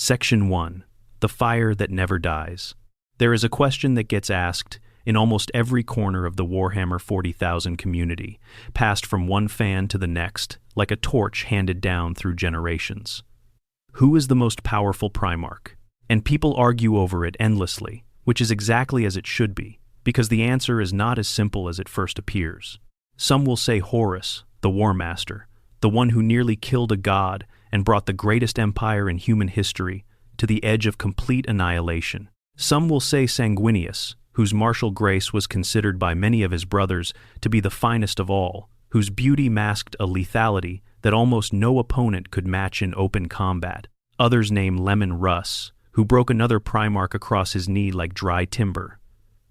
Section 1. The Fire That Never Dies. There is a question that gets asked in almost every corner of the Warhammer 40,000 community, passed from one fan to the next, like a torch handed down through generations. Who is the most powerful Primarch? And people argue over it endlessly, which is exactly as it should be, because the answer is not as simple as it first appears. Some will say Horus, the War Master, the one who nearly killed a god and brought the greatest empire in human history to the edge of complete annihilation. Some will say Sanguinius, whose martial grace was considered by many of his brothers to be the finest of all, whose beauty masked a lethality that almost no opponent could match in open combat. Others name Lemon Russ, who broke another Primarch across his knee like dry timber.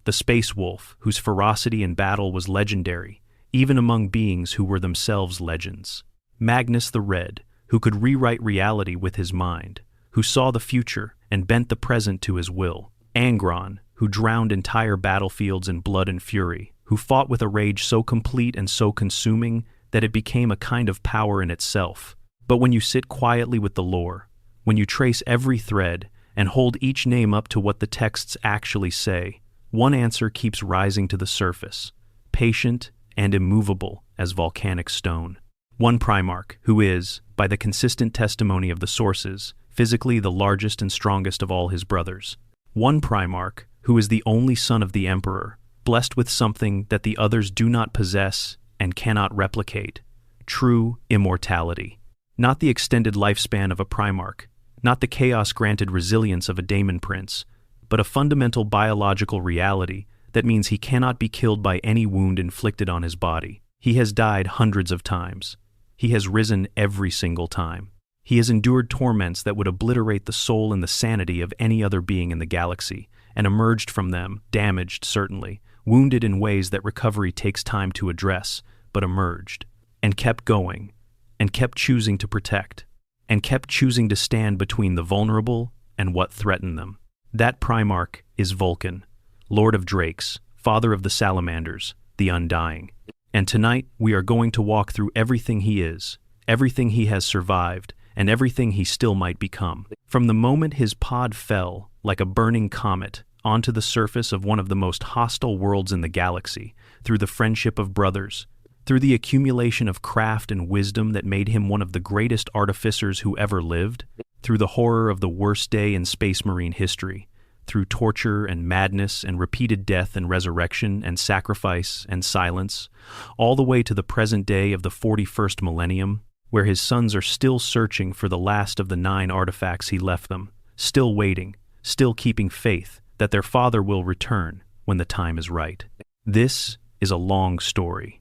The Space Wolf, whose ferocity in battle was legendary, even among beings who were themselves legends. Magnus the Red, who could rewrite reality with his mind, who saw the future and bent the present to his will. Angron, who drowned entire battlefields in blood and fury, who fought with a rage so complete and so consuming that it became a kind of power in itself. But when you sit quietly with the lore, when you trace every thread and hold each name up to what the texts actually say, one answer keeps rising to the surface, patient and immovable as volcanic stone. One Primarch, who is, by the consistent testimony of the sources, physically the largest and strongest of all his brothers. One Primarch, who is the only son of the Emperor, blessed with something that the others do not possess and cannot replicate: true immortality. Not the extended lifespan of a Primarch, not the chaos-granted resilience of a Daemon Prince, but a fundamental biological reality that means he cannot be killed by any wound inflicted on his body. He has died hundreds of times. He has risen every single time. He has endured torments that would obliterate the soul and the sanity of any other being in the galaxy, and emerged from them, damaged certainly, wounded in ways that recovery takes time to address, but emerged, and kept going, and kept choosing to protect, and kept choosing to stand between the vulnerable and what threatened them. That Primarch is Vulkan, Lord of Drakes, Father of the Salamanders, the Undying. And tonight, we are going to walk through everything he is, everything he has survived, and everything he still might become. From the moment his pod fell, like a burning comet, onto the surface of one of the most hostile worlds in the galaxy, through the friendship of brothers, through the accumulation of craft and wisdom that made him one of the greatest artificers who ever lived, through the horror of the worst day in Space Marine history, through torture and madness and repeated death and resurrection and sacrifice and silence, all the way to the present day of the 41st millennium, where his sons are still searching for the last of the 9 artifacts he left them, still waiting, still keeping faith that their father will return when the time is right. This is a long story.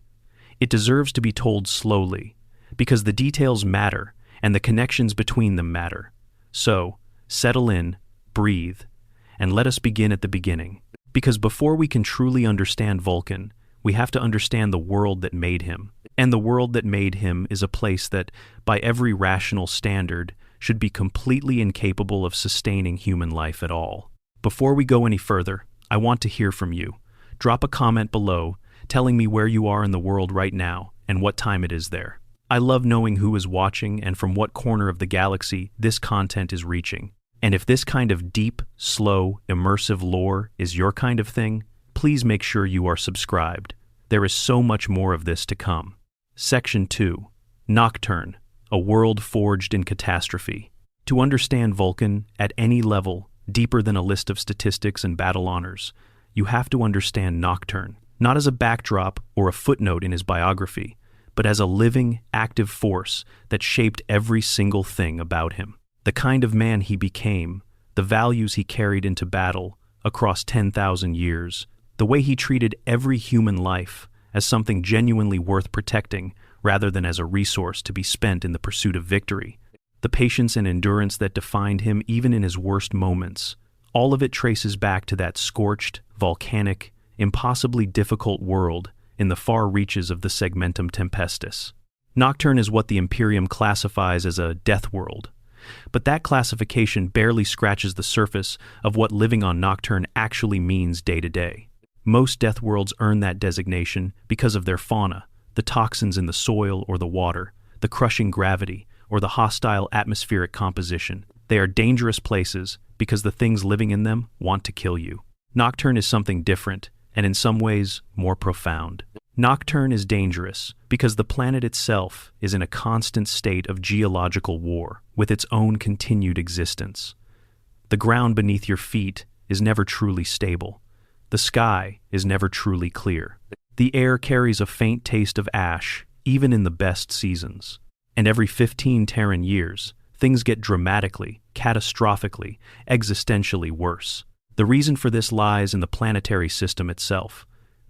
It deserves to be told slowly, because the details matter and the connections between them matter. So, settle in, breathe, and let us begin at the beginning. Because before we can truly understand Vulkan, we have to understand the world that made him. And the world that made him is a place that, by every rational standard, should be completely incapable of sustaining human life at all. Before we go any further, I want to hear from you. Drop a comment below, telling me where you are in the world right now and what time it is there. I love knowing who is watching and from what corner of the galaxy this content is reaching. And if this kind of deep, slow, immersive lore is your kind of thing, please make sure you are subscribed. There is so much more of this to come. Section 2. Nocturne, a world forged in catastrophe. To understand Vulkan at any level, deeper than a list of statistics and battle honors, you have to understand Nocturne, not as a backdrop or a footnote in his biography, but as a living, active force that shaped every single thing about him. The kind of man he became, the values he carried into battle across 10,000 years, the way he treated every human life as something genuinely worth protecting rather than as a resource to be spent in the pursuit of victory, the patience and endurance that defined him even in his worst moments, all of it traces back to that scorched, volcanic, impossibly difficult world in the far reaches of the Segmentum Tempestus. Nocturne is what the Imperium classifies as a death world. But that classification barely scratches the surface of what living on Nocturne actually means day to day. Most death worlds earn that designation because of their fauna, the toxins in the soil or the water, the crushing gravity, or the hostile atmospheric composition. They are dangerous places because the things living in them want to kill you. Nocturne is something different, and in some ways, more profound. Nocturne is dangerous because the planet itself is in a constant state of geological war with its own continued existence. The ground beneath your feet is never truly stable. The sky is never truly clear. The air carries a faint taste of ash, even in the best seasons. And every 15 Terran years, things get dramatically, catastrophically, existentially worse. The reason for this lies in the planetary system itself.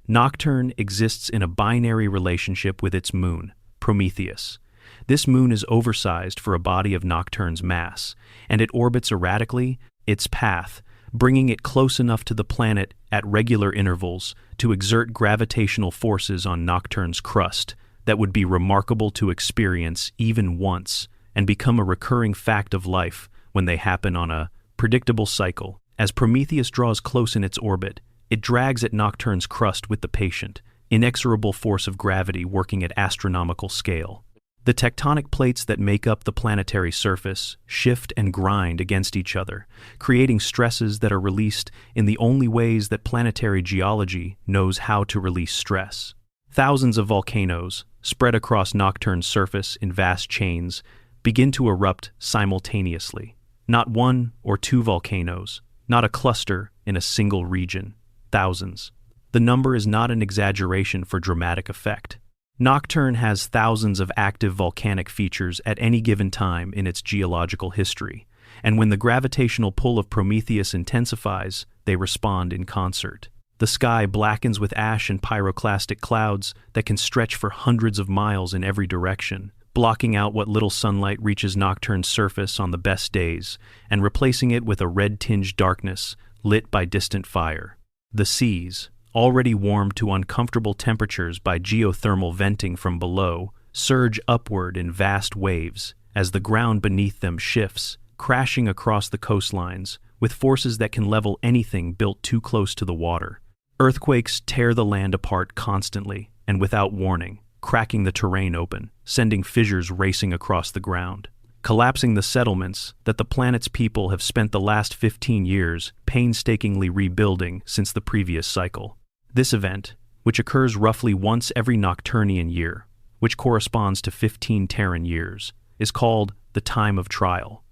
Nocturne exists in a binary relationship with its moon, Prometheus. This moon is oversized for a body of Nocturne's mass, and it orbits erratically its path, bringing it close enough to the planet at regular intervals to exert gravitational forces on Nocturne's crust that would be remarkable to experience even once and become a recurring fact of life when they happen on a predictable cycle. As Prometheus draws close in its orbit, it drags at Nocturne's crust with the patient, inexorable force of gravity working at astronomical scale. The tectonic plates that make up the planetary surface shift and grind against each other, creating stresses that are released in the only ways that planetary geology knows how to release stress. Thousands of volcanoes, spread across Nocturne's surface in vast chains, begin to erupt simultaneously. Not one or two volcanoes, not a cluster in a single region. Thousands. The number is not an exaggeration for dramatic effect. Nocturne has thousands of active volcanic features at any given time in its geological history, and when the gravitational pull of Prometheus intensifies, they respond in concert. The sky blackens with ash and pyroclastic clouds that can stretch for hundreds of miles in every direction, blocking out what little sunlight reaches Nocturne's surface on the best days, and replacing it with a red-tinged darkness lit by distant fire. The seas, already warmed to uncomfortable temperatures by geothermal venting from below, surge upward in vast waves as the ground beneath them shifts, crashing across the coastlines with forces that can level anything built too close to the water. Earthquakes tear the land apart constantly and without warning, cracking the terrain open, sending fissures racing across the ground, collapsing the settlements that the planet's people have spent the last 15 years painstakingly rebuilding since the previous cycle. This event, which occurs roughly once every Nocturnian year, which corresponds to 15 Terran years, is called the Time of Trial,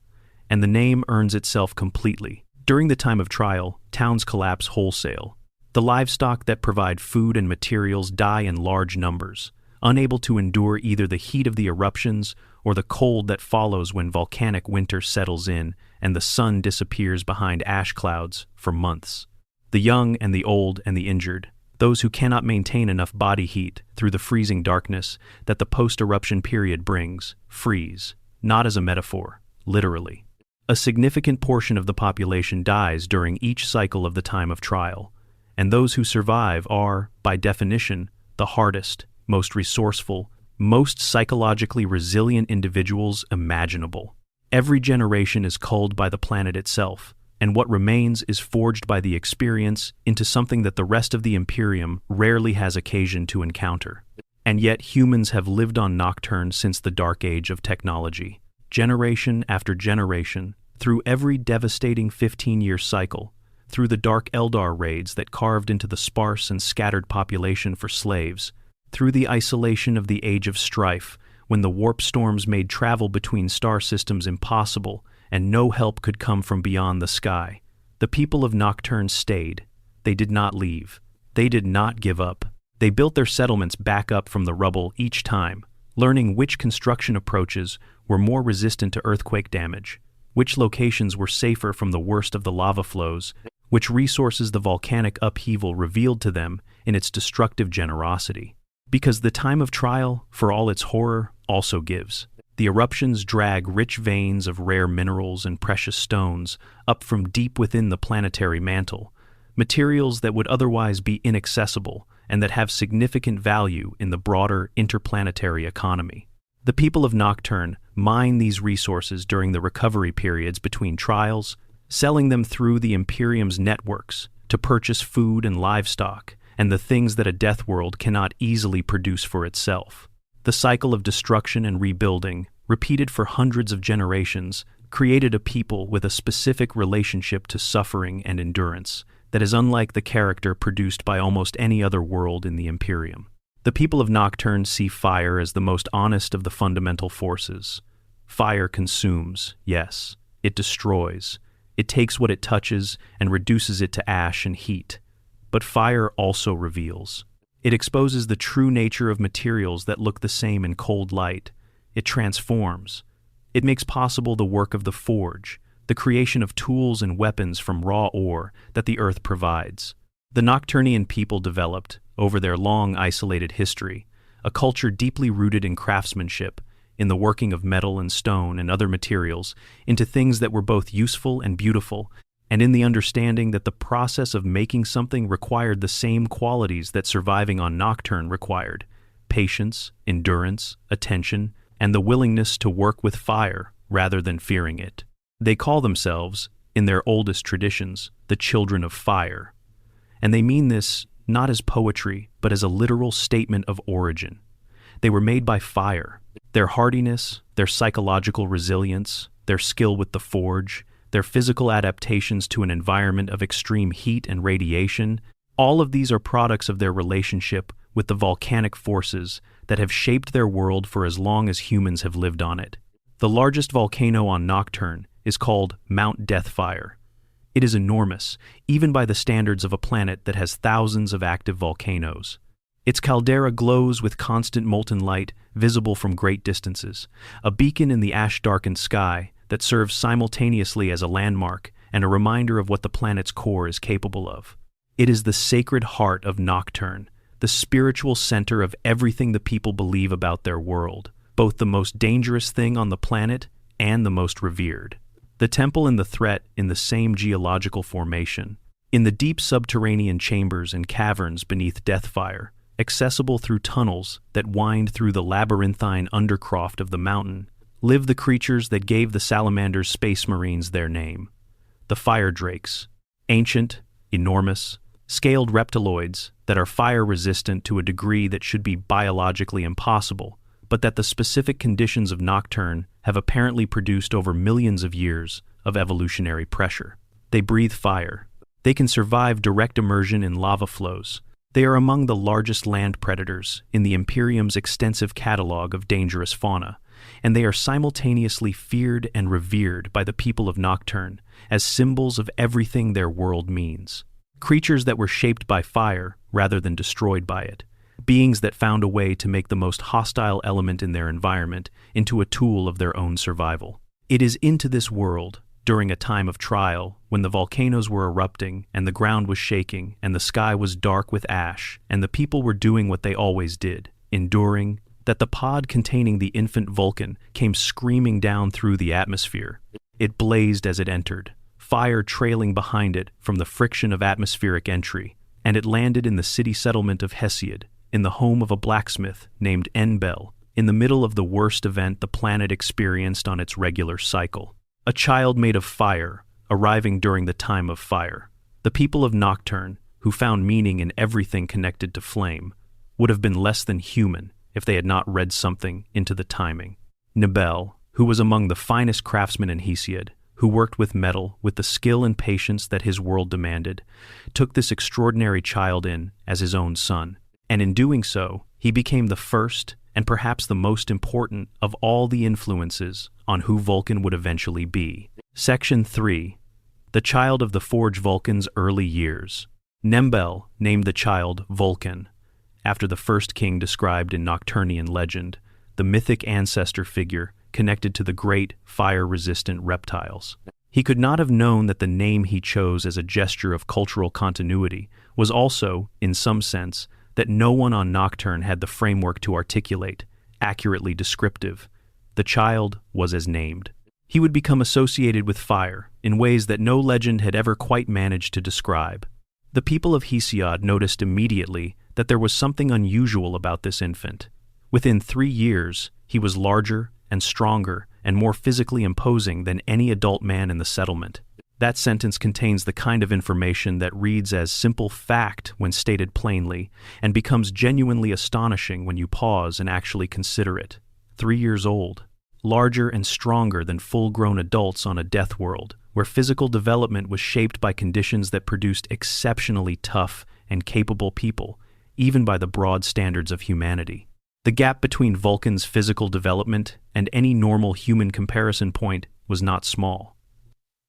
and the name earns itself completely. During the time of trial, towns collapse wholesale. The livestock that provide food and materials die in large numbers, unable to endure either the heat of the eruptions or the cold that follows when volcanic winter settles in and the sun disappears behind ash clouds for months. The young and the old and the injured, those who cannot maintain enough body heat through the freezing darkness that the post-eruption period brings, freeze, not as a metaphor, literally. A significant portion of the population dies during each cycle of the time of trial, and those who survive are, by definition, the hardest, most resourceful, most psychologically resilient individuals imaginable. Every generation is culled by the planet itself, and what remains is forged by the experience into something that the rest of the Imperium rarely has occasion to encounter. And yet humans have lived on Nocturne since the dark age of technology. Generation after generation, through every devastating 15-year cycle, through the dark Eldar raids that carved into the sparse and scattered population for slaves, through the isolation of the Age of Strife, when the warp storms made travel between star systems impossible and no help could come from beyond the sky. The people of Nocturne stayed. They did not leave. They did not give up. They built their settlements back up from the rubble each time, learning which construction approaches were more resistant to earthquake damage, which locations were safer from the worst of the lava flows, which resources the volcanic upheaval revealed to them in its destructive generosity. Because the time of trial, for all its horror, also gives. The eruptions drag rich veins of rare minerals and precious stones up from deep within the planetary mantle, materials that would otherwise be inaccessible and that have significant value in the broader interplanetary economy. The people of Nocturne mine these resources during the recovery periods between trials, selling them through the Imperium's networks to purchase food and livestock and the things that a death world cannot easily produce for itself. The cycle of destruction and rebuilding, repeated for hundreds of generations, created a people with a specific relationship to suffering and endurance that is unlike the character produced by almost any other world in the Imperium. The people of Nocturne see fire as the most honest of the fundamental forces. Fire consumes, yes. It destroys. It takes what it touches and reduces it to ash and heat. But fire also reveals. It exposes the true nature of materials that look the same in cold light. It transforms. It makes possible the work of the forge, the creation of tools and weapons from raw ore that the earth provides. The Nocturnian people developed, over their long isolated history, a culture deeply rooted in craftsmanship, in the working of metal and stone and other materials into things that were both useful and beautiful, and in the understanding that the process of making something required the same qualities that surviving on Nocturne required: patience, endurance, attention, and the willingness to work with fire rather than fearing it. They call themselves, in their oldest traditions, the children of fire. And they mean this not as poetry, but as a literal statement of origin. They were made by fire. Their hardiness, their psychological resilience, their skill with the forge, their physical adaptations to an environment of extreme heat and radiation, all of these are products of their relationship with the volcanic forces that have shaped their world for as long as humans have lived on it. The largest volcano on Nocturne is called Mount Deathfire. It is enormous, even by the standards of a planet that has thousands of active volcanoes. Its caldera glows with constant molten light visible from great distances, a beacon in the ash-darkened sky that serves simultaneously as a landmark and a reminder of what the planet's core is capable of. It is the sacred heart of Nocturne, the spiritual center of everything the people believe about their world, both the most dangerous thing on the planet and the most revered. The temple and the threat in the same geological formation. In the deep subterranean chambers and caverns beneath Deathfire, accessible through tunnels that wind through the labyrinthine undercroft of the mountain, live the creatures that gave the Salamander's space marines their name. The fire drakes, ancient, enormous, scaled reptiloids that are fire-resistant to a degree that should be biologically impossible, but that the specific conditions of Nocturne have apparently produced over millions of years of evolutionary pressure. They breathe fire. They can survive direct immersion in lava flows. They are among the largest land predators in the Imperium's extensive catalog of dangerous fauna, and they are simultaneously feared and revered by the people of Nocturne as symbols of everything their world means. Creatures that were shaped by fire rather than destroyed by it. Beings that found a way to make the most hostile element in their environment into a tool of their own survival. It is into this world, during a time of trial, when the volcanoes were erupting and the ground was shaking and the sky was dark with ash and the people were doing what they always did, enduring, that the pod containing the infant Vulkan came screaming down through the atmosphere. It blazed as it entered, fire trailing behind it from the friction of atmospheric entry, and it landed in the city settlement of Hesiod, in the home of a blacksmith named Enbel, in the middle of the worst event the planet experienced on its regular cycle. A child made of fire, arriving during the time of fire. The people of Nocturne, who found meaning in everything connected to flame, would have been less than human if they had not read something into the timing. Nebel, who was among the finest craftsmen in Hesiod, who worked with metal with the skill and patience that his world demanded, took this extraordinary child in as his own son. And in doing so, he became the first and perhaps the most important of all the influences on who Vulkan would eventually be. Section 3. The child of the Forge Vulkan's early years. Nembel named the child Vulkan, after the first king described in Nocturnian legend, the mythic ancestor figure connected to the great, fire-resistant reptiles. He could not have known that the name he chose as a gesture of cultural continuity was also, in some sense, that no one on Nocturne had the framework to articulate, accurately descriptive. The child was as named. He would become associated with fire in ways that no legend had ever quite managed to describe. The people of Hesiod noticed immediately that there was something unusual about this infant. Within 3 years, he was larger and stronger and more physically imposing than any adult man in the settlement. That sentence contains the kind of information that reads as simple fact when stated plainly and becomes genuinely astonishing when you pause and actually consider it. 3 years old. larger and stronger than full-grown adults on a death world, where physical development was shaped by conditions that produced exceptionally tough and capable people, even by the broad standards of humanity. The gap between Vulkan's physical development and any normal human comparison point was not small.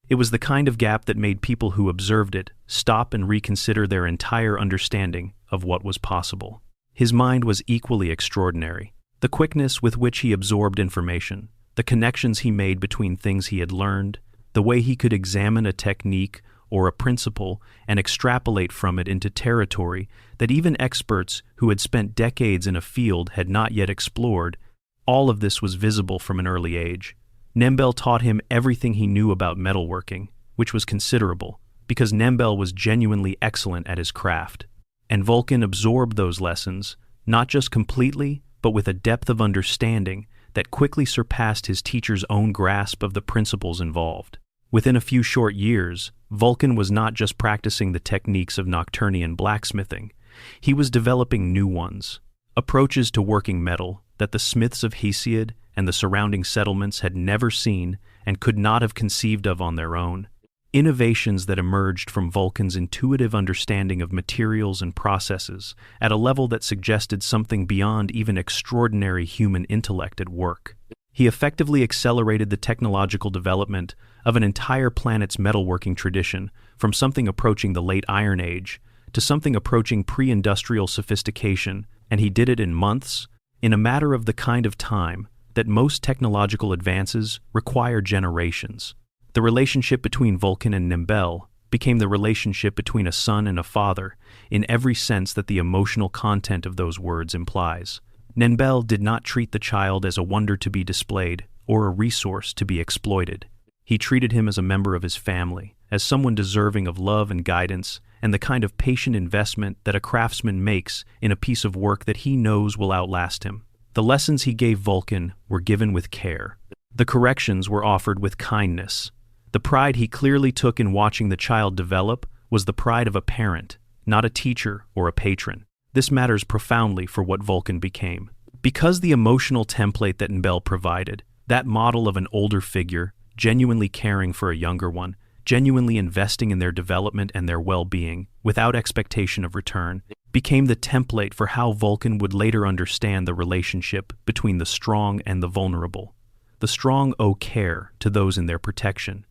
It was the kind of gap that made people who observed it stop and reconsider their entire understanding of what was possible. His mind was equally extraordinary. The quickness with which he absorbed information, the connections he made between things he had learned, the way he could examine a technique or a principle and extrapolate from it into territory that even experts who had spent decades in a field had not yet explored, all of this was visible from an early age. Nembel taught him everything he knew about metalworking, which was considerable, because Nembel was genuinely excellent at his craft. And Vulkan absorbed those lessons, not just completely, but with a depth of understanding that quickly surpassed his teacher's own grasp of the principles involved. Within a few short years, Vulkan was not just practicing the techniques of Nocturnian blacksmithing, he was developing new ones, approaches to working metal that the smiths of Hesiod and the surrounding settlements had never seen and could not have conceived of on their own. Innovations that emerged from Vulkan's intuitive understanding of materials and processes at a level that suggested something beyond even extraordinary human intellect at work. He effectively accelerated the technological development of an entire planet's metalworking tradition from something approaching the late Iron Age to something approaching pre-industrial sophistication, and he did it in months, in a matter of the kind of time that most technological advances require generations. The relationship between Vulkan and Nembel became the relationship between a son and a father in every sense that the emotional content of those words implies. Nembel did not treat the child as a wonder to be displayed or a resource to be exploited. He treated him as a member of his family, as someone deserving of love and guidance and the kind of patient investment that a craftsman makes in a piece of work that he knows will outlast him. The lessons he gave Vulkan were given with care. The corrections were offered with kindness. The pride he clearly took in watching the child develop was the pride of a parent, not a teacher or a patron. This matters profoundly for what Vulkan became. Because the emotional template that Nembel provided, that model of an older figure, genuinely caring for a younger one, genuinely investing in their development and their well-being, without expectation of return, became the template for how Vulkan would later understand the relationship between the strong and the vulnerable. The strong owe care to those in their protection.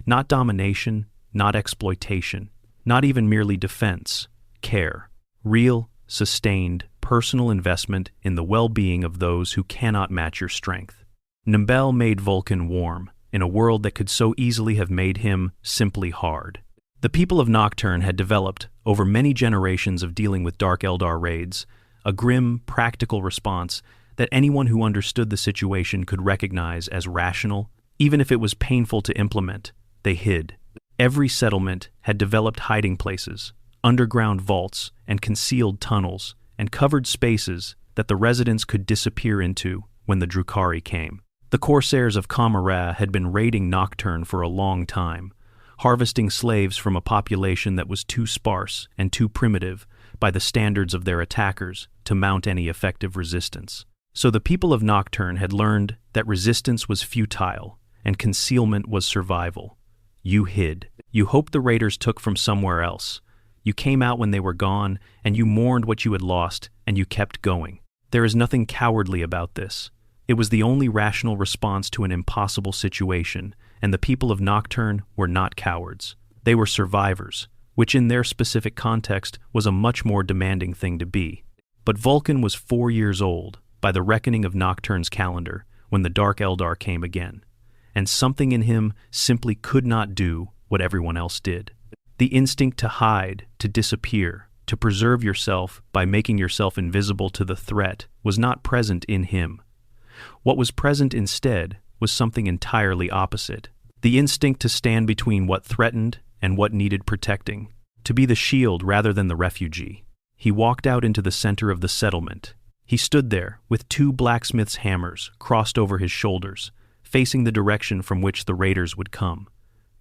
Not domination, not exploitation, not even merely defense, care. Real, sustained, personal investment in the well-being of those who cannot match your strength. Nembel made Vulkan warm, in a world that could so easily have made him simply hard. The people of Nocturne had developed, over many generations of dealing with Dark Eldar raids, a grim, practical response that anyone who understood the situation could recognize as rational, even if it was painful to implement. They hid. Every settlement had developed hiding places, underground vaults, and concealed tunnels, and covered spaces that the residents could disappear into when the Drukhari came. The Corsairs of Kamara had been raiding Nocturne for a long time, harvesting slaves from a population that was too sparse and too primitive by the standards of their attackers to mount any effective resistance. So the people of Nocturne had learned that resistance was futile and concealment was survival. You hid. You hoped the raiders took from somewhere else. You came out when they were gone, and you mourned what you had lost, and you kept going. There is nothing cowardly about this. It was the only rational response to an impossible situation, and the people of Nocturne were not cowards. They were survivors, which in their specific context was a much more demanding thing to be. But Vulkan was 4 years old, by the reckoning of Nocturne's calendar, when the Dark Eldar came again, and something in him simply could not do what everyone else did. The instinct to hide, to disappear, to preserve yourself by making yourself invisible to the threat was not present in him. What was present instead was something entirely opposite. The instinct to stand between what threatened and what needed protecting, to be the shield rather than the refugee. He walked out into the center of the settlement. He stood there with 2 blacksmith's hammers crossed over his shoulders, facing the direction from which the raiders would come.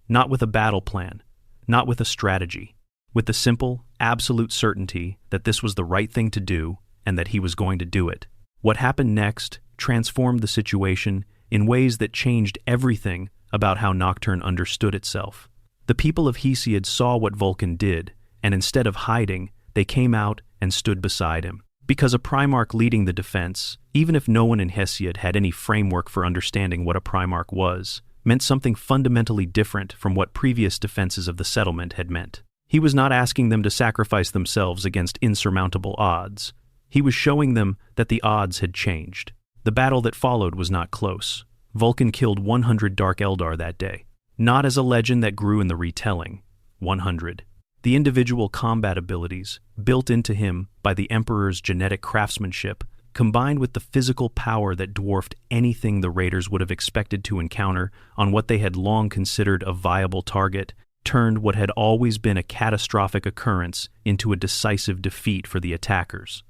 Not with a battle plan, not with a strategy, with the simple, absolute certainty that this was the right thing to do and that he was going to do it. What happened next transformed the situation in ways that changed everything about how Nocturne understood itself. The people of Hesiod saw what Vulkan did, and instead of hiding, they came out and stood beside him. Because a Primarch leading the defense, even if no one in Hesiod had any framework for understanding what a Primarch was, meant something fundamentally different from what previous defenses of the settlement had meant. He was not asking them to sacrifice themselves against insurmountable odds. He was showing them that the odds had changed. The battle that followed was not close. Vulkan killed 100 Dark Eldar that day. Not as a legend that grew in the retelling. 100. The individual combat abilities, built into him by the Emperor's genetic craftsmanship, combined with the physical power that dwarfed anything the raiders would have expected to encounter on what they had long considered a viable target, turned what had always been a catastrophic occurrence into a decisive defeat for the attackers.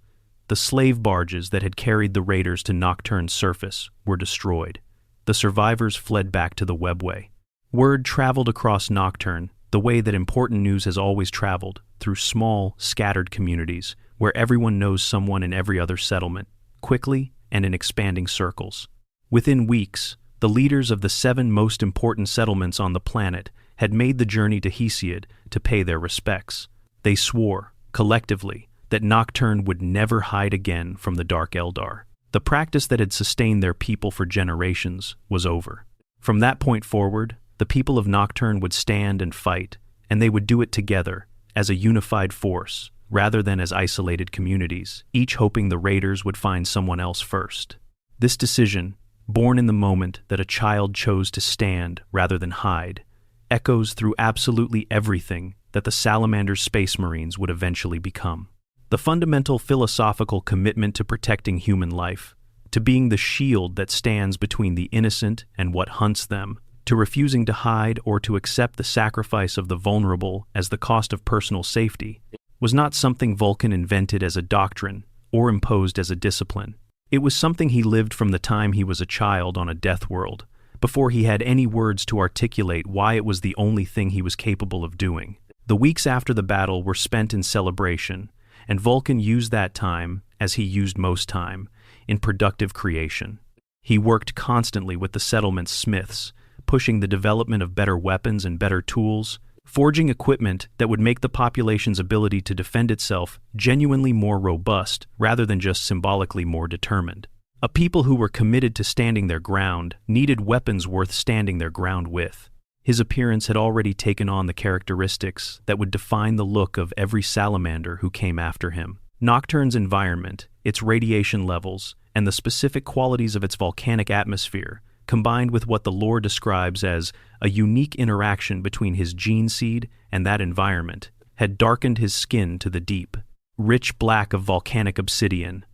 The slave barges that had carried the raiders to Nocturne's surface were destroyed. The survivors fled back to the webway. Word traveled across Nocturne the way that important news has always traveled, through small, scattered communities where everyone knows someone in every other settlement, quickly and in expanding circles. Within weeks, the leaders of the 7 most important settlements on the planet had made the journey to Hesiod to pay their respects. They swore, collectively, that Nocturne would never hide again from the Dark Eldar. The practice that had sustained their people for generations was over. From that point forward, the people of Nocturne would stand and fight, and they would do it together, as a unified force, rather than as isolated communities, each hoping the raiders would find someone else first. This decision, born in the moment that a child chose to stand rather than hide, echoes through absolutely everything that the Salamander's Space Marines would eventually become. The fundamental philosophical commitment to protecting human life, to being the shield that stands between the innocent and what hunts them, to refusing to hide or to accept the sacrifice of the vulnerable as the cost of personal safety, was not something Vulkan invented as a doctrine or imposed as a discipline. It was something he lived from the time he was a child on a death world, before he had any words to articulate why it was the only thing he was capable of doing. The weeks after the battle were spent in celebration, and Vulkan used that time, as he used most time, in productive creation. He worked constantly with the settlement's smiths, pushing the development of better weapons and better tools, forging equipment that would make the population's ability to defend itself genuinely more robust rather than just symbolically more determined. A people who were committed to standing their ground needed weapons worth standing their ground with. His appearance had already taken on the characteristics that would define the look of every salamander who came after him. Nocturne's environment, its radiation levels, and the specific qualities of its volcanic atmosphere, combined with what the lore describes as a unique interaction between his gene seed and that environment, had darkened his skin to the deep, rich black of volcanic obsidian,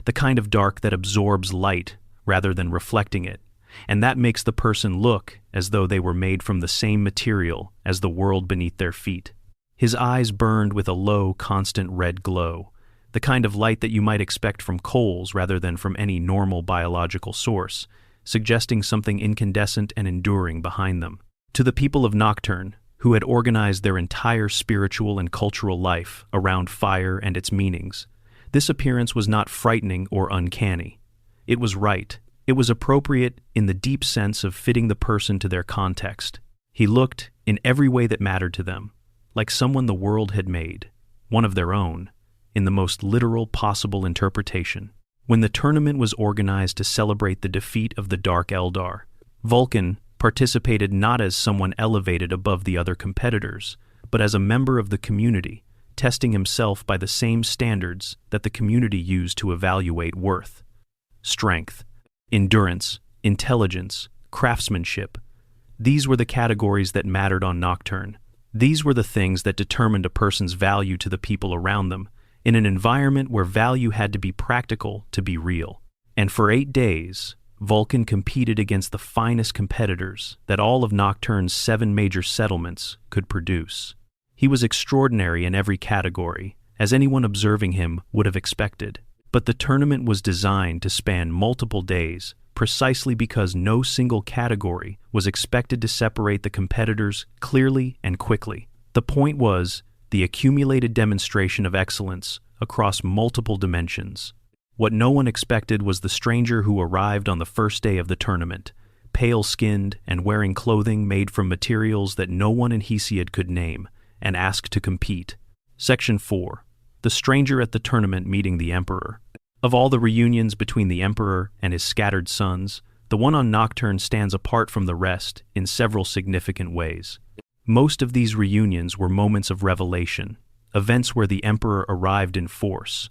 the kind of dark that absorbs light rather than reflecting it, and that makes the person look as though they were made from the same material as the world beneath their feet. His eyes burned with a low, constant red glow, the kind of light that you might expect from coals rather than from any normal biological source, suggesting something incandescent and enduring behind them. To the people of Nocturne, who had organized their entire spiritual and cultural life around fire and its meanings, this appearance was not frightening or uncanny. It was right. It was appropriate in the deep sense of fitting the person to their context. He looked, in every way that mattered to them, like someone the world had made, one of their own, in the most literal possible interpretation. When the tournament was organized to celebrate the defeat of the Dark Eldar, Vulkan participated not as someone elevated above the other competitors, but as a member of the community, testing himself by the same standards that the community used to evaluate worth. Strength, endurance, intelligence, craftsmanship. These were the categories that mattered on Nocturne. These were the things that determined a person's value to the people around them, in an environment where value had to be practical to be real. And for 8 days, Vulkan competed against the finest competitors that all of Nocturne's 7 major settlements could produce. He was extraordinary in every category, as anyone observing him would have expected. But the tournament was designed to span multiple days, precisely because no single category was expected to separate the competitors clearly and quickly. The point was the accumulated demonstration of excellence across multiple dimensions. What no one expected was the stranger who arrived on the first day of the tournament, pale-skinned and wearing clothing made from materials that no one in Hesiod could name, and asked to compete. Section 4. The stranger at the tournament meeting the Emperor. Of all the reunions between the Emperor and his scattered sons, the one on Nocturne stands apart from the rest in several significant ways. Most of these reunions were moments of revelation, events where the Emperor arrived in force,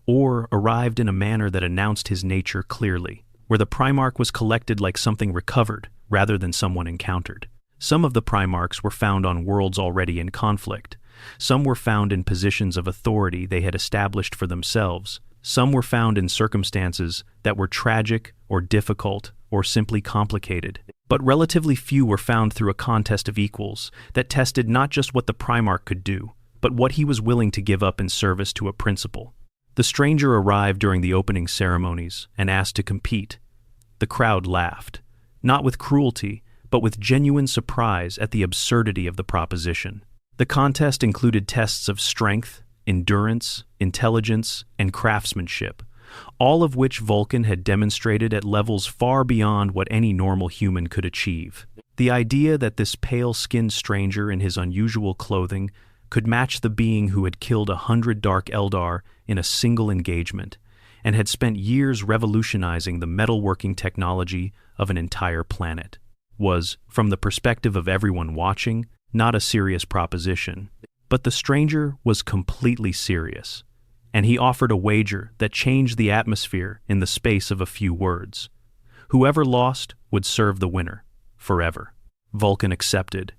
or arrived in a manner that announced his nature clearly, where the Primarch was collected like something recovered rather than someone encountered. Some of the Primarchs were found on worlds already in conflict. Some were found in positions of authority they had established for themselves. Some were found in circumstances that were tragic or difficult or simply complicated. But relatively few were found through a contest of equals that tested not just what the Primarch could do, but what he was willing to give up in service to a principle. The stranger arrived during the opening ceremonies and asked to compete. The crowd laughed, not with cruelty, but with genuine surprise at the absurdity of the proposition. The contest included tests of strength, endurance, intelligence, and craftsmanship, all of which Vulkan had demonstrated at levels far beyond what any normal human could achieve. The idea that this pale-skinned stranger in his unusual clothing could match the being who had killed 100 Dark Eldar in a single engagement and had spent years revolutionizing the metalworking technology of an entire planet was, from the perspective of everyone watching, not a serious proposition. But the stranger was completely serious, and he offered a wager that changed the atmosphere in the space of a few words. Whoever lost would serve the winner, forever. Vulkan accepted,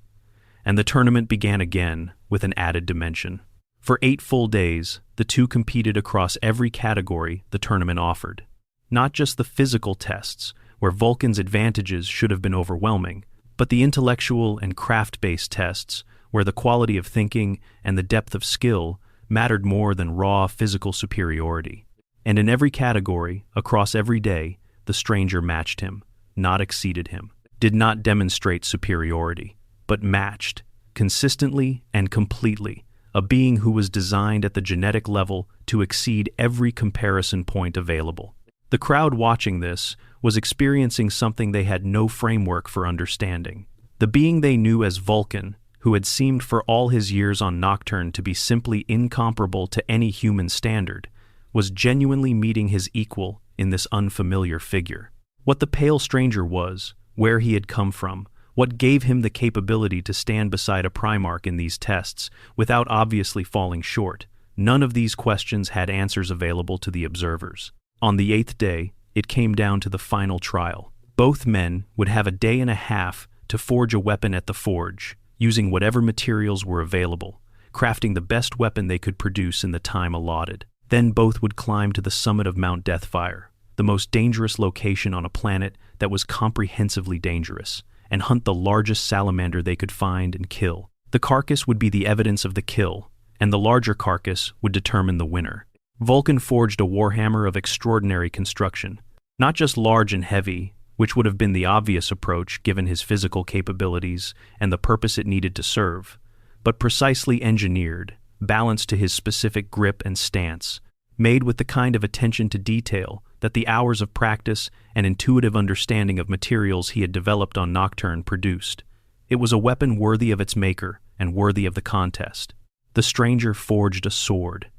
and the tournament began again with an added dimension. For 8 full days, the two competed across every category the tournament offered. Not just the physical tests, where Vulkan's advantages should have been overwhelming, but the intellectual and craft-based tests, where the quality of thinking and the depth of skill mattered more than raw physical superiority. And in every category, across every day, the stranger matched him, not exceeded him, did not demonstrate superiority, but matched, consistently and completely, a being who was designed at the genetic level to exceed every comparison point available. The crowd watching this was experiencing something they had no framework for understanding. The being they knew as Vulkan, who had seemed for all his years on Nocturne to be simply incomparable to any human standard, was genuinely meeting his equal in this unfamiliar figure. What the pale stranger was, where he had come from, what gave him the capability to stand beside a Primarch in these tests without obviously falling short, none of these questions had answers available to the observers. On the 8th day, it came down to the final trial. Both men would have a day and a half to forge a weapon at the forge, using whatever materials were available, crafting the best weapon they could produce in the time allotted. Then both would climb to the summit of Mount Deathfire, the most dangerous location on a planet that was comprehensively dangerous, and hunt the largest salamander they could find and kill. The carcass would be the evidence of the kill, and the larger carcass would determine the winner. Vulkan forged a warhammer of extraordinary construction, not just large and heavy, which would have been the obvious approach given his physical capabilities and the purpose it needed to serve, but precisely engineered, balanced to his specific grip and stance, made with the kind of attention to detail that the hours of practice and intuitive understanding of materials he had developed on Nocturne produced. It was a weapon worthy of its maker and worthy of the contest. The stranger forged a sword,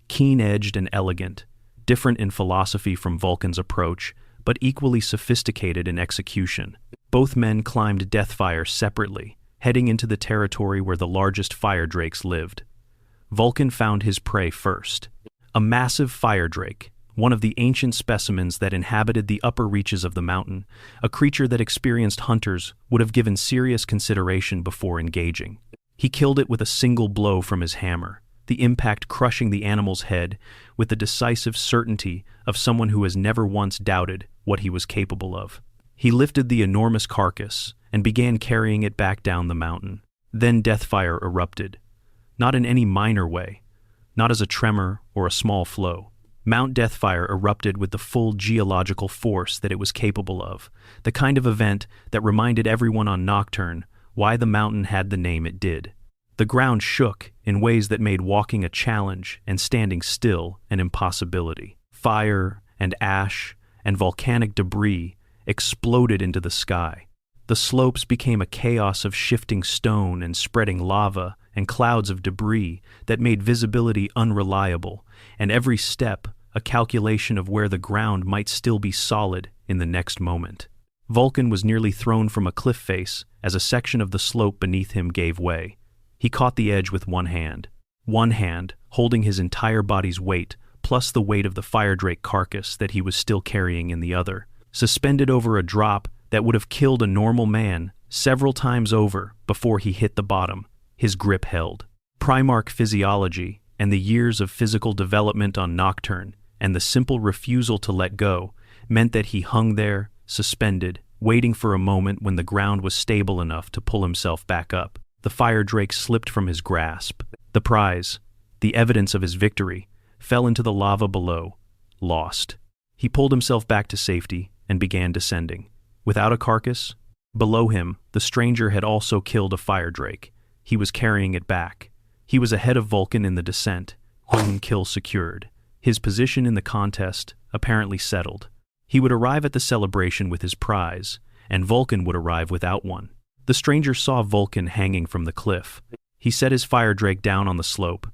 keen-edged and elegant, different in philosophy from Vulkan's approach, but equally sophisticated in execution. Both men climbed Deathfire separately, heading into the territory where the largest fire drakes lived. Vulkan found his prey first. A massive fire drake, one of the ancient specimens that inhabited the upper reaches of the mountain, a creature that experienced hunters would have given serious consideration before engaging. He killed it with a single blow from his hammer, the impact crushing the animal's head with the decisive certainty of someone who has never once doubted what he was capable of. He lifted the enormous carcass and began carrying it back down the mountain. Then Deathfire erupted, not in any minor way, not as a tremor or a small flow. Mount Deathfire erupted with the full geological force that it was capable of, the kind of event that reminded everyone on Nocturne why the mountain had the name it did. The ground shook in ways that made walking a challenge and standing still an impossibility. Fire and ash and volcanic debris exploded into the sky. The slopes became a chaos of shifting stone and spreading lava and clouds of debris that made visibility unreliable, and every step a calculation of where the ground might still be solid in the next moment. Vulkan was nearly thrown from a cliff face as a section of the slope beneath him gave way. He caught the edge with one hand holding his entire body's weight, plus the weight of the firedrake carcass that he was still carrying in the other, suspended over a drop that would have killed a normal man several times over before he hit the bottom. His grip held. Primarch physiology and the years of physical development on Nocturne and the simple refusal to let go meant that he hung there, suspended, waiting for a moment when the ground was stable enough to pull himself back up. The firedrake slipped from his grasp. The prize, the evidence of his victory, fell into the lava below, lost. He pulled himself back to safety and began descending. Without a carcass, below him, the stranger had also killed a firedrake. He was carrying it back. He was ahead of Vulkan in the descent, one kill secured. His position in the contest apparently settled. He would arrive at the celebration with his prize, and Vulkan would arrive without one. The stranger saw Vulkan hanging from the cliff. He set his firedrake down on the slope.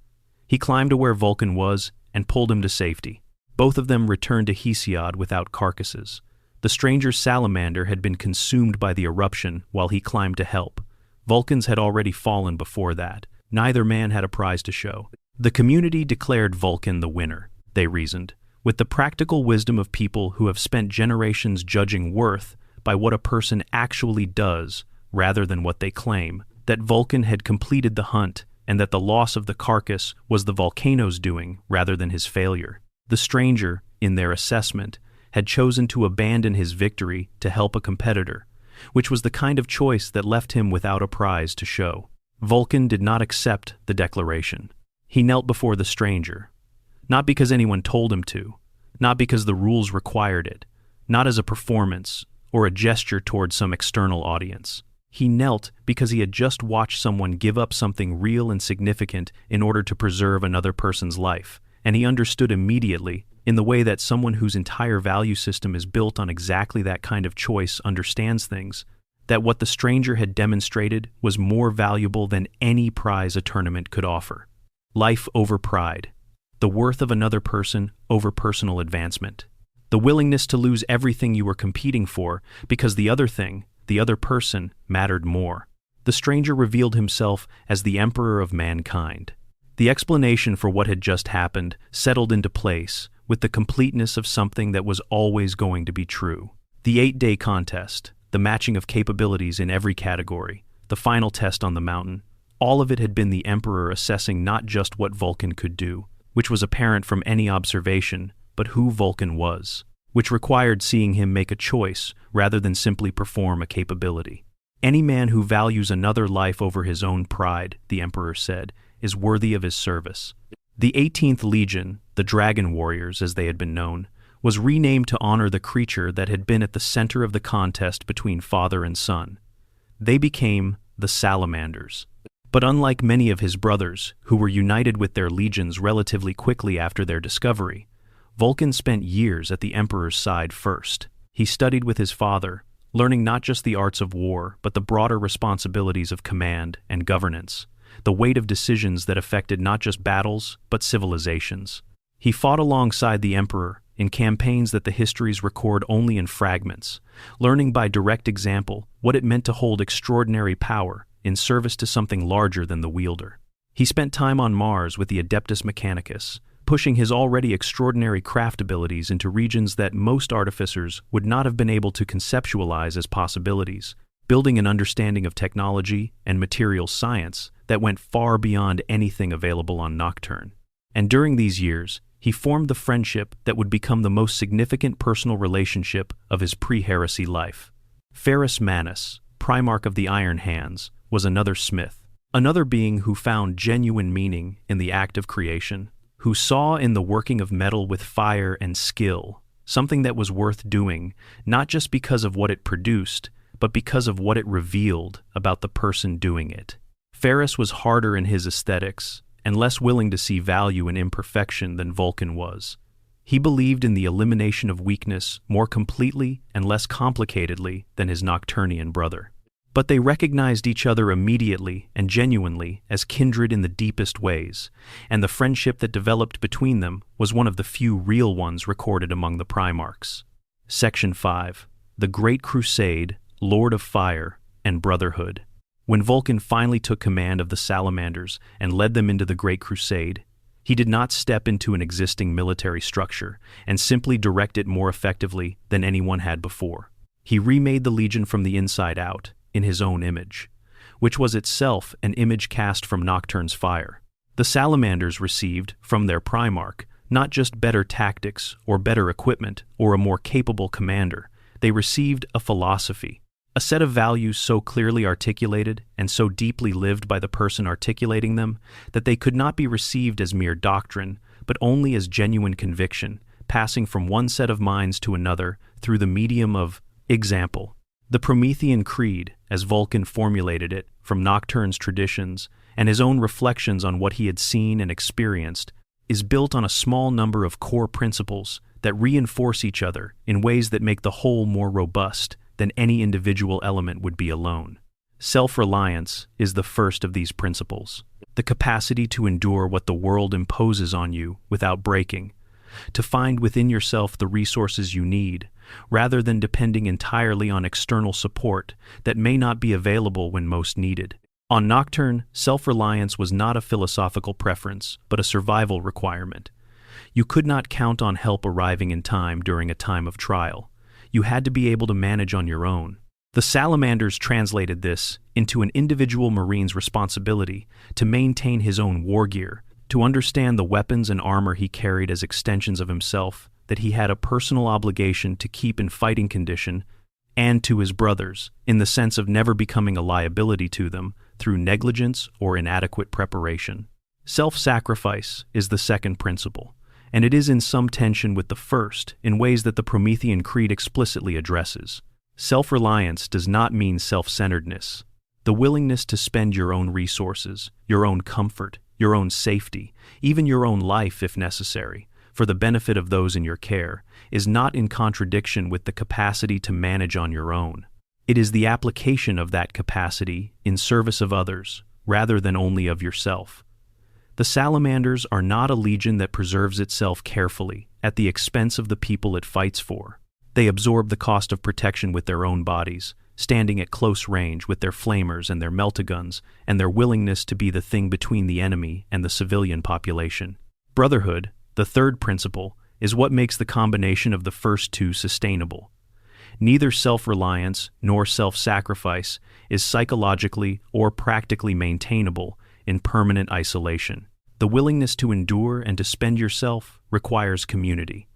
He climbed to where Vulkan was and pulled him to safety. Both of them returned to Hesiod without carcasses. The stranger's salamander had been consumed by the eruption while he climbed to help. Vulkan's had already fallen before that. Neither man had a prize to show. The community declared Vulkan the winner, they reasoned, with the practical wisdom of people who have spent generations judging worth by what a person actually does rather than what they claim, that Vulkan had completed the hunt and that the loss of the carcass was the volcano's doing rather than his failure. The stranger, in their assessment, had chosen to abandon his victory to help a competitor, which was the kind of choice that left him without a prize to show. Vulkan did not accept the declaration. He knelt before the stranger, not because anyone told him to, not because the rules required it, not as a performance or a gesture toward some external audience. He knelt because he had just watched someone give up something real and significant in order to preserve another person's life, and he understood immediately, in the way that someone whose entire value system is built on exactly that kind of choice understands things, that what the stranger had demonstrated was more valuable than any prize a tournament could offer. Life over pride. The worth of another person over personal advancement. The willingness to lose everything you were competing for because the other thing, the other person, mattered more. The stranger revealed himself as the emperor of mankind. The explanation for what had just happened settled into place with the completeness of something that was always going to be true. The 8-day contest, the matching of capabilities in every category, the final test on the mountain, all of it had been the Emperor assessing not just what Vulkan could do, which was apparent from any observation, but who Vulkan was, which required seeing him make a choice rather than simply perform a capability. Any man who values another life over his own pride, the Emperor said, is worthy of his service. The 18th Legion, the Dragon Warriors as they had been known, was renamed to honor the creature that had been at the center of the contest between father and son. They became the Salamanders. But unlike many of his brothers, who were united with their legions relatively quickly after their discovery, Vulkan spent years at the Emperor's side first. He studied with his father, learning not just the arts of war, but the broader responsibilities of command and governance, the weight of decisions that affected not just battles, but civilizations. He fought alongside the Emperor in campaigns that the histories record only in fragments, learning by direct example what it meant to hold extraordinary power in service to something larger than the wielder. He spent time on Mars with the Adeptus Mechanicus, pushing his already extraordinary craft abilities into regions that most artificers would not have been able to conceptualize as possibilities, building an understanding of technology and material science that went far beyond anything available on Nocturne. And during these years, he formed the friendship that would become the most significant personal relationship of his pre-heresy life. Ferrus Manus, Primarch of the Iron Hands, was another smith, another being who found genuine meaning in the act of creation, who saw in the working of metal with fire and skill something that was worth doing, not just because of what it produced, but because of what it revealed about the person doing it. Ferrus was harder in his aesthetics and less willing to see value in imperfection than Vulkan was. He believed in the elimination of weakness more completely and less complicatedly than his Nocturnian brother. But they recognized each other immediately and genuinely as kindred in the deepest ways, and the friendship that developed between them was one of the few real ones recorded among the Primarchs. Section 5. The Great Crusade, Lord of Fire, and Brotherhood. When Vulkan finally took command of the Salamanders and led them into the Great Crusade, he did not step into an existing military structure and simply direct it more effectively than anyone had before. He remade the Legion from the inside out, in his own image, which was itself an image cast from Nocturne's fire. The Salamanders received, from their Primarch, not just better tactics or better equipment or a more capable commander, they received a philosophy, a set of values so clearly articulated and so deeply lived by the person articulating them that they could not be received as mere doctrine, but only as genuine conviction, passing from one set of minds to another through the medium of example. The Promethean Creed, as Vulkan formulated it from Nocturne's traditions and his own reflections on what he had seen and experienced, is built on a small number of core principles that reinforce each other in ways that make the whole more robust than any individual element would be alone. Self-reliance is the first of these principles, the capacity to endure what the world imposes on you without breaking, to find within yourself the resources you need, rather than depending entirely on external support that may not be available when most needed. On Nocturne, self-reliance was not a philosophical preference, but a survival requirement. You could not count on help arriving in time during a time of trial. You had to be able to manage on your own. The Salamanders translated this into an individual Marine's responsibility to maintain his own war gear, to understand the weapons and armor he carried as extensions of himself, that he had a personal obligation to keep in fighting condition, and to his brothers, in the sense of never becoming a liability to them through negligence or inadequate preparation. Self-sacrifice is the second principle, and it is in some tension with the first in ways that the Promethean Creed explicitly addresses. Self-reliance does not mean self-centeredness. The willingness to spend your own resources, your own comfort, your own safety, even your own life if necessary, for the benefit of those in your care, is not in contradiction with the capacity to manage on your own. It is the application of that capacity in service of others, rather than only of yourself. The Salamanders are not a legion that preserves itself carefully at the expense of the people it fights for. They absorb the cost of protection with their own bodies, standing at close range with their flamers and their meltaguns, and their willingness to be the thing between the enemy and the civilian population. Brotherhood, the third principle, is what makes the combination of the first two sustainable. Neither self-reliance nor self-sacrifice is psychologically or practically maintainable in permanent isolation. The willingness to endure and to spend yourself requires community.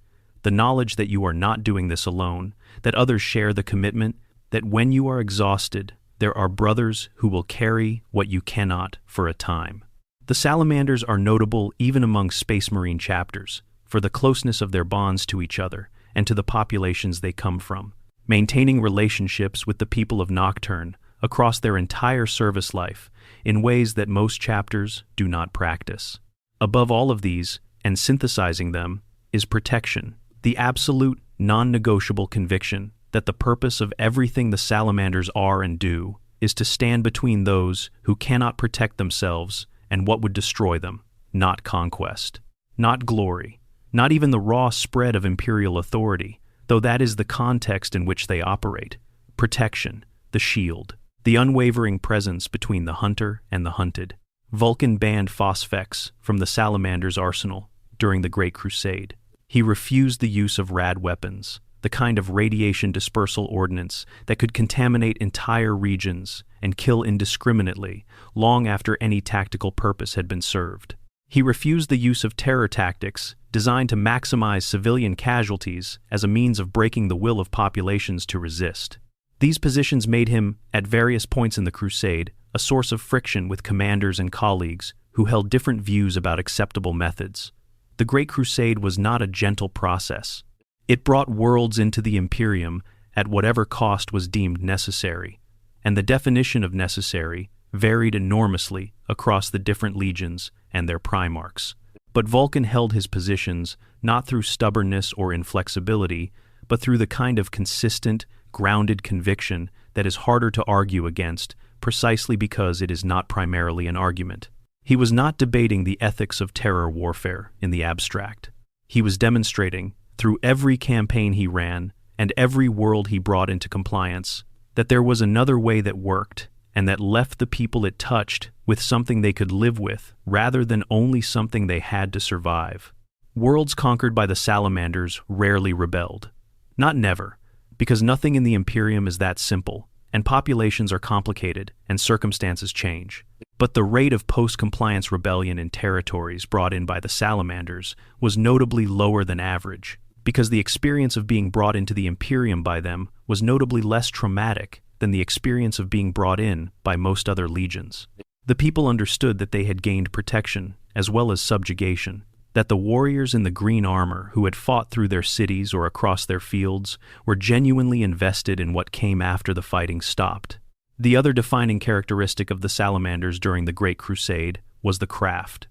The knowledge that you are not doing this alone, that others share the commitment, that when you are exhausted, there are brothers who will carry what you cannot for a time. The Salamanders are notable even among Space Marine chapters for the closeness of their bonds to each other and to the populations they come from, maintaining relationships with the people of Nocturne across their entire service life in ways that most chapters do not practice. Above all of these, and synthesizing them, is protection, the absolute, non-negotiable conviction that the purpose of everything the Salamanders are and do is to stand between those who cannot protect themselves and what would destroy them, not conquest, not glory, not even the raw spread of imperial authority, though that is the context in which they operate. Protection, the shield, the unwavering presence between the hunter and the hunted. Vulkan banned phosphex from the Salamander's arsenal during the Great Crusade. He refused the use of rad weapons, the kind of radiation dispersal ordnance that could contaminate entire regions and kill indiscriminately long after any tactical purpose had been served. He refused the use of terror tactics designed to maximize civilian casualties as a means of breaking the will of populations to resist. These positions made him, at various points in the crusade, a source of friction with commanders and colleagues who held different views about acceptable methods. The Great Crusade was not a gentle process. It brought worlds into the Imperium at whatever cost was deemed necessary, and the definition of necessary varied enormously across the different legions and their primarchs. But Vulkan held his positions not through stubbornness or inflexibility, but through the kind of consistent, grounded conviction that is harder to argue against, precisely because it is not primarily an argument. He was not debating the ethics of terror warfare in the abstract. He was demonstrating, through every campaign he ran and every world he brought into compliance, that there was another way that worked and that left the people it touched with something they could live with rather than only something they had to survive. Worlds conquered by the salamanders rarely rebelled. Not never, because nothing in the Imperium is that simple, and populations are complicated and circumstances change. But the rate of post-compliance rebellion in territories brought in by the salamanders was notably lower than average, because the experience of being brought into the Imperium by them was notably less traumatic than the experience of being brought in by most other legions. The people understood that they had gained protection as well as subjugation, that the warriors in the green armor who had fought through their cities or across their fields were genuinely invested in what came after the fighting stopped. The other defining characteristic of the salamanders during the Great Crusade was the craft.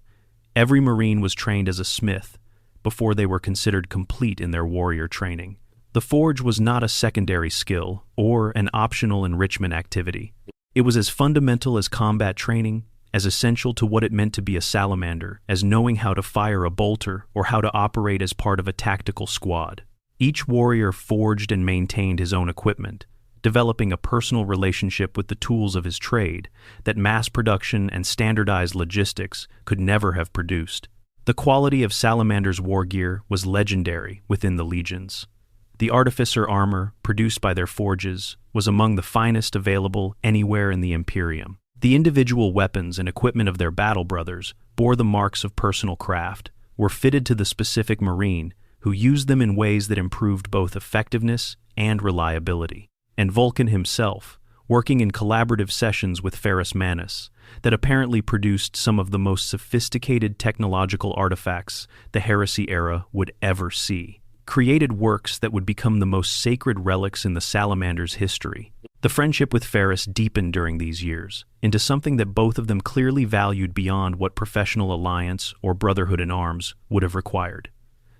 Every Marine was trained as a smith before they were considered complete in their warrior training. The forge was not a secondary skill or an optional enrichment activity. It was as fundamental as combat training, as essential to what it meant to be a salamander as knowing how to fire a bolter or how to operate as part of a tactical squad. Each warrior forged and maintained his own equipment, developing a personal relationship with the tools of his trade that mass production and standardized logistics could never have produced. The quality of salamanders' war gear was legendary within the legions. The artificer armor, produced by their forges, was among the finest available anywhere in the Imperium. The individual weapons and equipment of their battle brothers bore the marks of personal craft, were fitted to the specific Marine, who used them in ways that improved both effectiveness and reliability. And Vulkan himself, working in collaborative sessions with Ferrus Manus, that apparently produced some of the most sophisticated technological artifacts the Heresy era would ever see, created works that would become the most sacred relics in the Salamander's history. The friendship with Ferrus deepened during these years into something that both of them clearly valued beyond what professional alliance or brotherhood in arms would have required.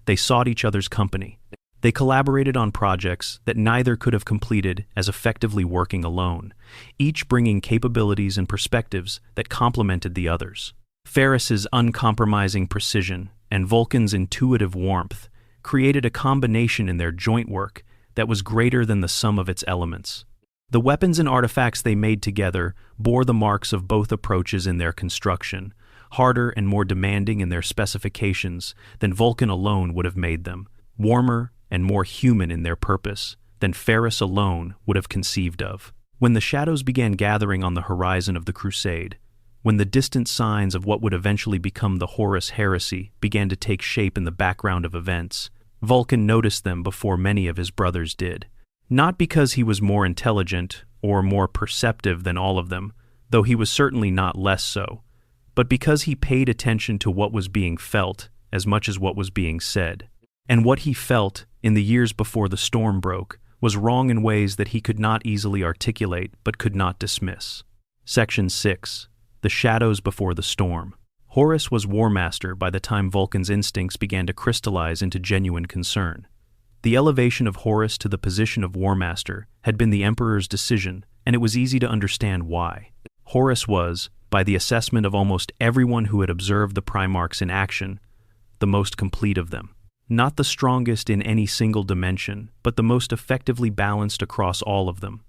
They sought each other's company. They collaborated on projects that neither could have completed as effectively working alone, each bringing capabilities and perspectives that complemented the others. Ferrus's uncompromising precision and Vulkan's intuitive warmth created a combination in their joint work that was greater than the sum of its elements. The weapons and artifacts they made together bore the marks of both approaches in their construction, harder and more demanding in their specifications than Vulkan alone would have made them, warmer and more human in their purpose than Ferrus alone would have conceived of. When the shadows began gathering on the horizon of the Crusade, when the distant signs of what would eventually become the Horus Heresy began to take shape in the background of events, Vulkan noticed them before many of his brothers did. Not because he was more intelligent or more perceptive than all of them, though he was certainly not less so, but because he paid attention to what was being felt as much as what was being said. And what he felt in the years before the storm broke was wrong in ways that he could not easily articulate but could not dismiss. Section 6. The Shadows Before the Storm. Horus was War Master by the time Vulkan's instincts began to crystallize into genuine concern. The elevation of Horus to the position of War Master had been the Emperor's decision, and it was easy to understand why. Horus was, by the assessment of almost everyone who had observed the Primarchs in action, the most complete of them. Not the strongest in any single dimension, but the most effectively balanced across all of them.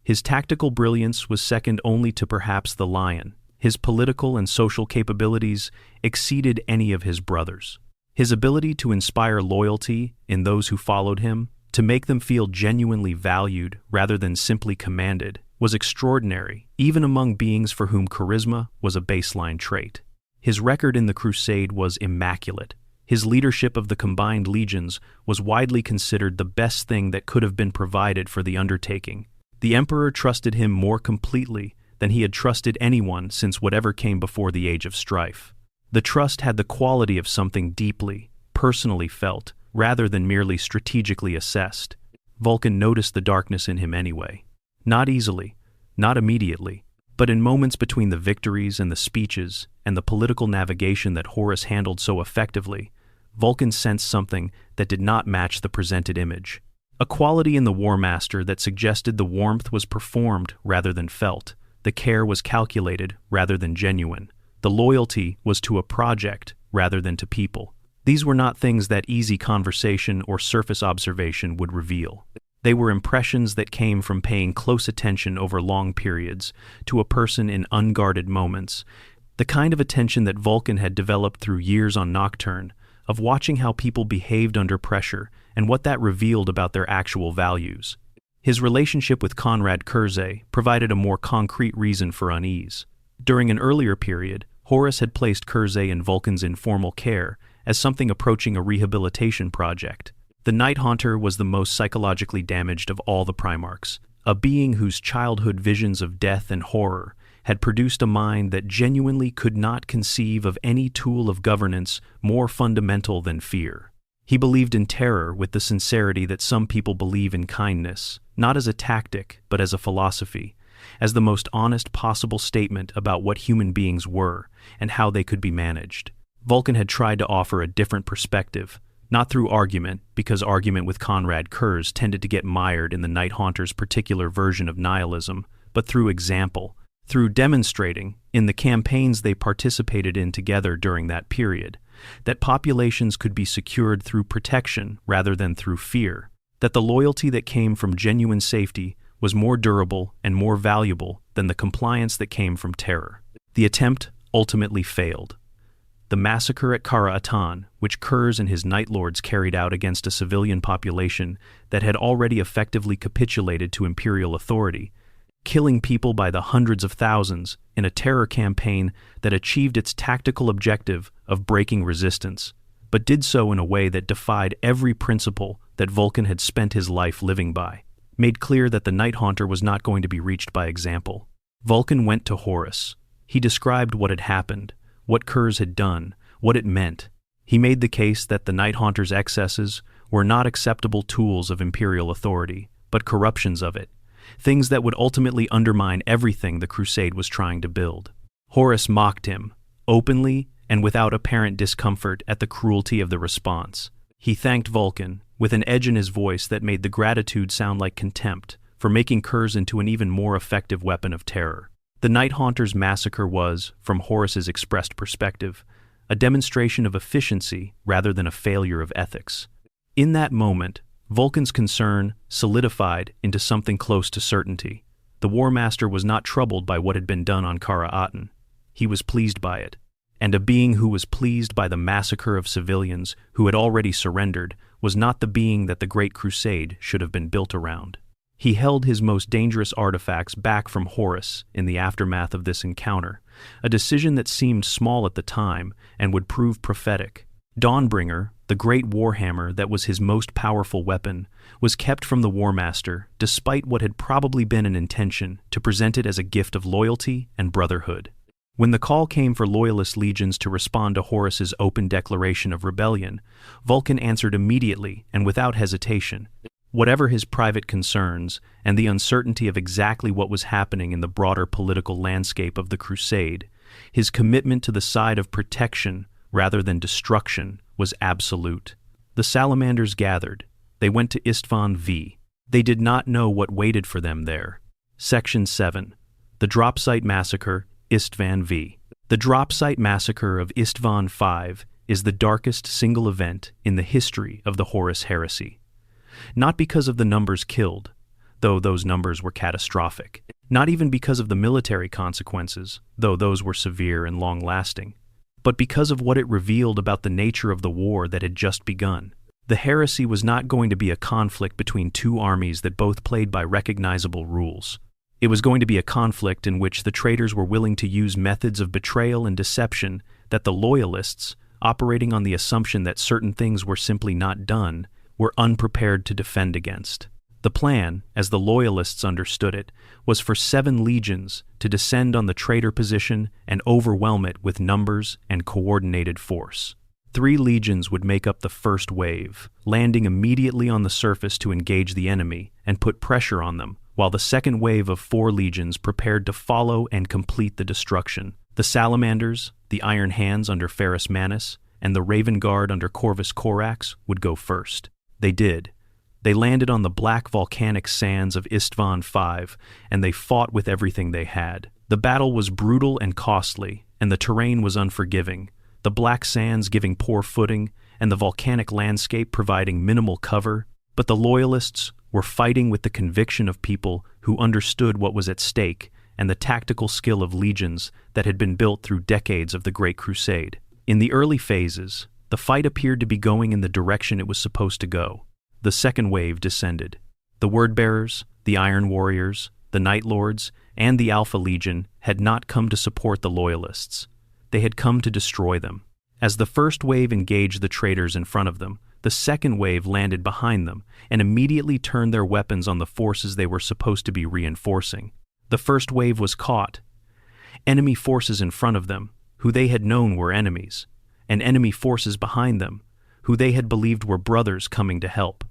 His tactical brilliance was second only to perhaps the Lion. His political and social capabilities exceeded any of his brothers. His ability to inspire loyalty in those who followed him, to make them feel genuinely valued rather than simply commanded, was extraordinary, even among beings for whom charisma was a baseline trait. His record in the Crusade was immaculate. His leadership of the combined legions was widely considered the best thing that could have been provided for the undertaking. The Emperor trusted him more completely than he had trusted anyone since whatever came before the Age of Strife. The trust had the quality of something deeply, personally felt, rather than merely strategically assessed. Vulkan noticed the darkness in him anyway. Not easily, not immediately, But in moments between the victories and the speeches and the political navigation that Horus handled so effectively, Vulkan sensed something that did not match the presented image. A quality in the War Master that suggested the warmth was performed rather than felt, the care was calculated rather than genuine, the loyalty was to a project rather than to people. These were not things that easy conversation or surface observation would reveal. They were impressions that came from paying close attention over long periods to a person in unguarded moments, the kind of attention that Vulkan had developed through years on Nocturne, of watching how people behaved under pressure and what that revealed about their actual values. His relationship with Conrad Kurzay provided a more concrete reason for unease. During an earlier period, Horus had placed Kurzay in Vulkan's informal care as something approaching a rehabilitation project. The Night Haunter was the most psychologically damaged of all the Primarchs, a being whose childhood visions of death and horror had produced a mind that genuinely could not conceive of any tool of governance more fundamental than fear. He believed in terror with the sincerity that some people believe in kindness, not as a tactic, but as a philosophy, as the most honest possible statement about what human beings were and how they could be managed. Vulkan had tried to offer a different perspective, not through argument, because argument with Conrad Kurz tended to get mired in the Night Haunter's particular version of nihilism, but through example, through demonstrating, in the campaigns they participated in together during that period, that populations could be secured through protection rather than through fear, that the loyalty that came from genuine safety was more durable and more valuable than the compliance that came from terror. The attempt ultimately failed. The massacre at Kara Atan, which Kurz and his Night Lords carried out against a civilian population that had already effectively capitulated to Imperial authority, killing people by the hundreds of thousands in a terror campaign that achieved its tactical objective of breaking resistance, but did so in a way that defied every principle that Vulkan had spent his life living by, made clear that the Night Haunter was not going to be reached by example. Vulkan went to Horus. He described what had happened, what Kurz had done, what it meant. He made the case that the Night Haunter's excesses were not acceptable tools of Imperial authority, but corruptions of it, things that would ultimately undermine everything the Crusade was trying to build. Horus mocked him, openly and without apparent discomfort at the cruelty of the response. He thanked Vulkan, with an edge in his voice that made the gratitude sound like contempt, for making Kurz into an even more effective weapon of terror. The Night Haunter's massacre was, from Horus's expressed perspective, a demonstration of efficiency rather than a failure of ethics. In that moment, Vulkan's concern solidified into something close to certainty. The War Master was not troubled by what had been done on Kara Atan. He was pleased by it. And a being who was pleased by the massacre of civilians who had already surrendered was not the being that the Great Crusade should have been built around. He held his most dangerous artifacts back from Horus in the aftermath of this encounter, a decision that seemed small at the time and would prove prophetic. Dawnbringer, the great warhammer that was his most powerful weapon, was kept from the War Master despite what had probably been an intention to present it as a gift of loyalty and brotherhood. When the call came for loyalist legions to respond to Horus's open declaration of rebellion, Vulkan answered immediately and without hesitation. Whatever his private concerns and the uncertainty of exactly what was happening in the broader political landscape of the Crusade, his commitment to the side of protection rather than destruction was absolute. The salamanders gathered. They went to Istvan V. They did not know what waited for them there. Section 7. The Drop Site Massacre, Istvan V. The Drop Site Massacre of Istvan V is the darkest single event in the history of the Horus heresy. Not because of the numbers killed, though those numbers were catastrophic. Not even because of the military consequences, though those were severe and long-lasting. But because of what it revealed about the nature of the war that had just begun. The heresy was not going to be a conflict between two armies that both played by recognizable rules. It was going to be a conflict in which the traitors were willing to use methods of betrayal and deception that the loyalists, operating on the assumption that certain things were simply not done, were unprepared to defend against. The plan, as the loyalists understood it, was for 7 legions to descend on the traitor position and overwhelm it with numbers and coordinated force. 3 legions would make up the first wave, landing immediately on the surface to engage the enemy and put pressure on them, while the second wave of 4 legions prepared to follow and complete the destruction. The Salamanders, the Iron Hands under Ferrus Manus, and the Raven Guard under Corvus Corax would go first. They did. They landed on the black volcanic sands of Istvan V, and they fought with everything they had. The battle was brutal and costly, and the terrain was unforgiving, the black sands giving poor footing, and the volcanic landscape providing minimal cover. But the Loyalists were fighting with the conviction of people who understood what was at stake and the tactical skill of legions that had been built through decades of the Great Crusade. In the early phases, the fight appeared to be going in the direction it was supposed to go. The second wave descended. The Wordbearers, the Iron Warriors, the Night Lords, and the Alpha Legion had not come to support the Loyalists. They had come to destroy them. As the first wave engaged the traitors in front of them, the second wave landed behind them and immediately turned their weapons on the forces they were supposed to be reinforcing. The first wave was caught. Enemy forces in front of them, who they had known were enemies, and enemy forces behind them, who they had believed were brothers coming to help.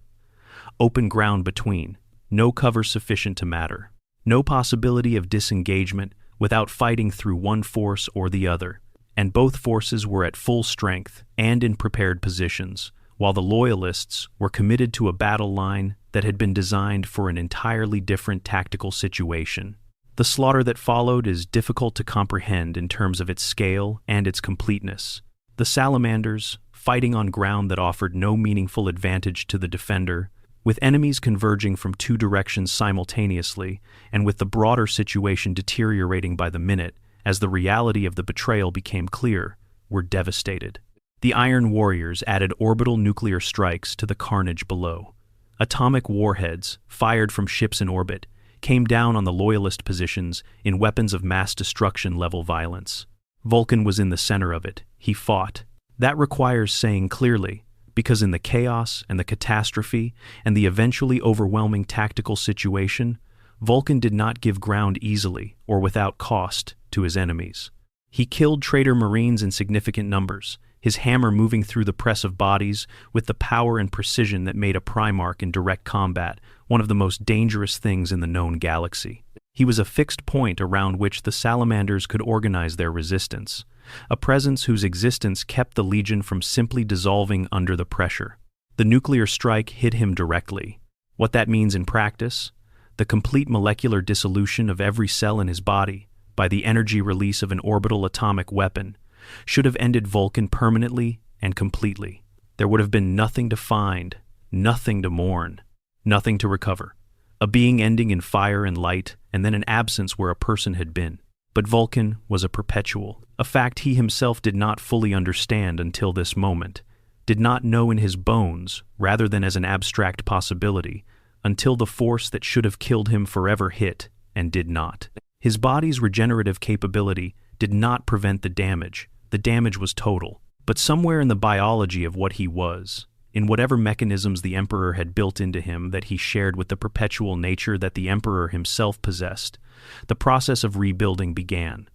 Open ground between, no cover sufficient to matter, no possibility of disengagement without fighting through one force or the other, and both forces were at full strength and in prepared positions, while the Loyalists were committed to a battle line that had been designed for an entirely different tactical situation. The slaughter that followed is difficult to comprehend in terms of its scale and its completeness. The Salamanders, fighting on ground that offered no meaningful advantage to the defender, with enemies converging from 2 directions simultaneously, and with the broader situation deteriorating by the minute as the reality of the betrayal became clear, were devastated. The Iron Warriors added orbital nuclear strikes to the carnage below. Atomic warheads, fired from ships in orbit, came down on the Loyalist positions in weapons of mass destruction-level violence. Vulkan was in the center of it. He fought. That requires saying clearly, because in the chaos and the catastrophe and the eventually overwhelming tactical situation, Vulkan did not give ground easily or without cost to his enemies. He killed traitor Marines in significant numbers, his hammer moving through the press of bodies with the power and precision that made a Primarch in direct combat one of the most dangerous things in the known galaxy. He was a fixed point around which the Salamanders could organize their resistance, a presence whose existence kept the Legion from simply dissolving under the pressure. The nuclear strike hit him directly. What that means in practice? The complete molecular dissolution of every cell in his body by the energy release of an orbital atomic weapon should have ended Vulkan permanently and completely. There would have been nothing to find, nothing to mourn, nothing to recover. A being ending in fire and light, and then an absence where a person had been. But Vulkan was a perpetual, a fact he himself did not fully understand until this moment, did not know in his bones, rather than as an abstract possibility, until the force that should have killed him forever hit, and did not. His body's regenerative capability did not prevent the damage. The damage was total. But somewhere in the biology of what he was, in whatever mechanisms the Emperor had built into him that he shared with the perpetual nature that the Emperor himself possessed, the process of rebuilding began.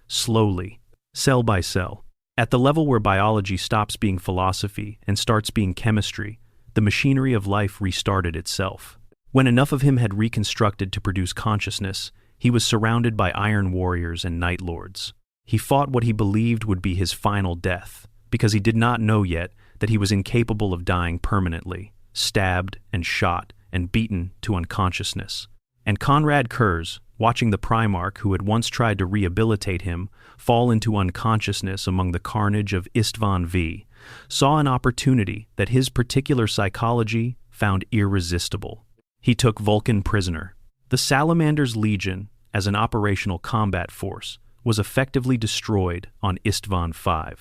Slowly, cell by cell. At the level where biology stops being philosophy and starts being chemistry, the machinery of life restarted itself. When enough of him had reconstructed to produce consciousness, he was surrounded by Iron Warriors and Night Lords. He fought what he believed would be his final death, because he did not know yet that he was incapable of dying permanently, stabbed and shot and beaten to unconsciousness. And Conrad Kurz, watching the Primarch who had once tried to rehabilitate him fall into unconsciousness among the carnage of Istvan V, saw an opportunity that his particular psychology found irresistible. He took Vulkan prisoner. The Salamander's Legion, as an operational combat force, was effectively destroyed on Istvan V.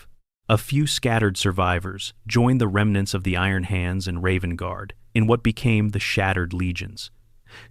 A few scattered survivors joined the remnants of the Iron Hands and Raven Guard in what became the Shattered Legions.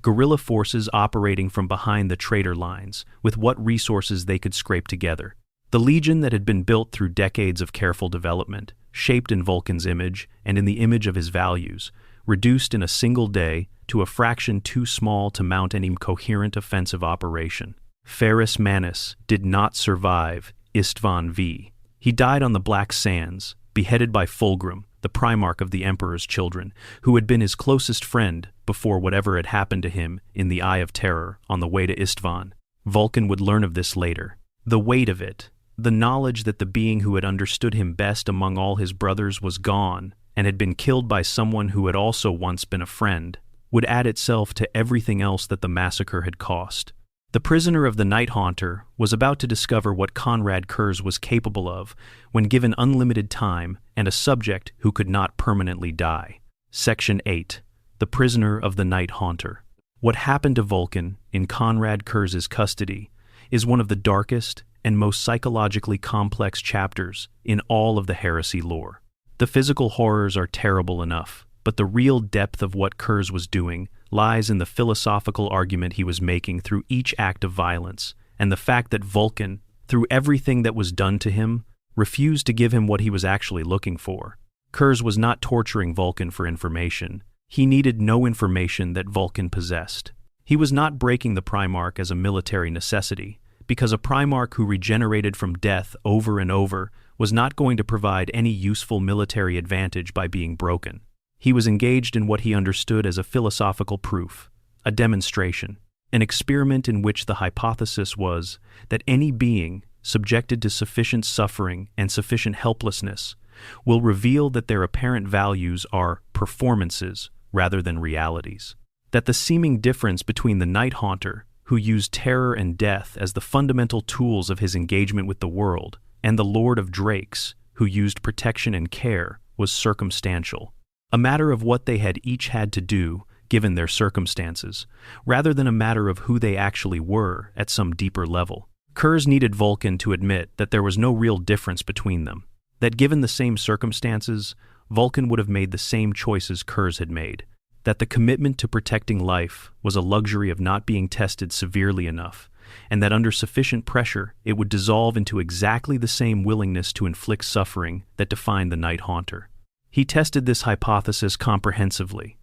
Guerrilla forces operating from behind the traitor lines with what resources they could scrape together. The Legion that had been built through decades of careful development, shaped in Vulkan's image and in the image of his values, reduced in a single day to a fraction too small to mount any coherent offensive operation. Ferrus Manus did not survive Istvan V. He died on the Black Sands, beheaded by Fulgrim, the the Primarch of the Emperor's children, who had been his closest friend before whatever had happened to him in the Eye of Terror on the way to Istvan. Vulkan would learn of this later. The weight of it, the knowledge that the being who had understood him best among all his brothers was gone and had been killed by someone who had also once been a friend, would add itself to everything else that the massacre had cost. The prisoner of the Night Haunter was about to discover what Konrad Curze was capable of when given unlimited time and a subject who could not permanently die. Section 8. The Prisoner of the Night Haunter. What happened to Vulkan in Konrad Curze's custody is one of the darkest and most psychologically complex chapters in all of the heresy lore. The physical horrors are terrible enough, but the real depth of what Curze was doing lies in the philosophical argument he was making through each act of violence, and the fact that Vulkan, through everything that was done to him, refused to give him what he was actually looking for. Curze was not torturing Vulkan for information. He needed no information that Vulkan possessed. He was not breaking the Primarch as a military necessity, because a Primarch who regenerated from death over and over was not going to provide any useful military advantage by being broken. He was engaged in what he understood as a philosophical proof, a demonstration, an experiment in which the hypothesis was that any being subjected to sufficient suffering and sufficient helplessness will reveal that their apparent values are performances rather than realities. That the seeming difference between the Night Haunter, who used terror and death as the fundamental tools of his engagement with the world, and the Lord of Drakes, who used protection and care, was circumstantial. A matter of what they had each had to do, given their circumstances, rather than a matter of who they actually were at some deeper level. Curze needed Vulkan to admit that there was no real difference between them, that given the same circumstances, Vulkan would have made the same choices Curze had made, that the commitment to protecting life was a luxury of not being tested severely enough, and that under sufficient pressure it would dissolve into exactly the same willingness to inflict suffering that defined the Night Haunter. He tested this hypothesis comprehensively.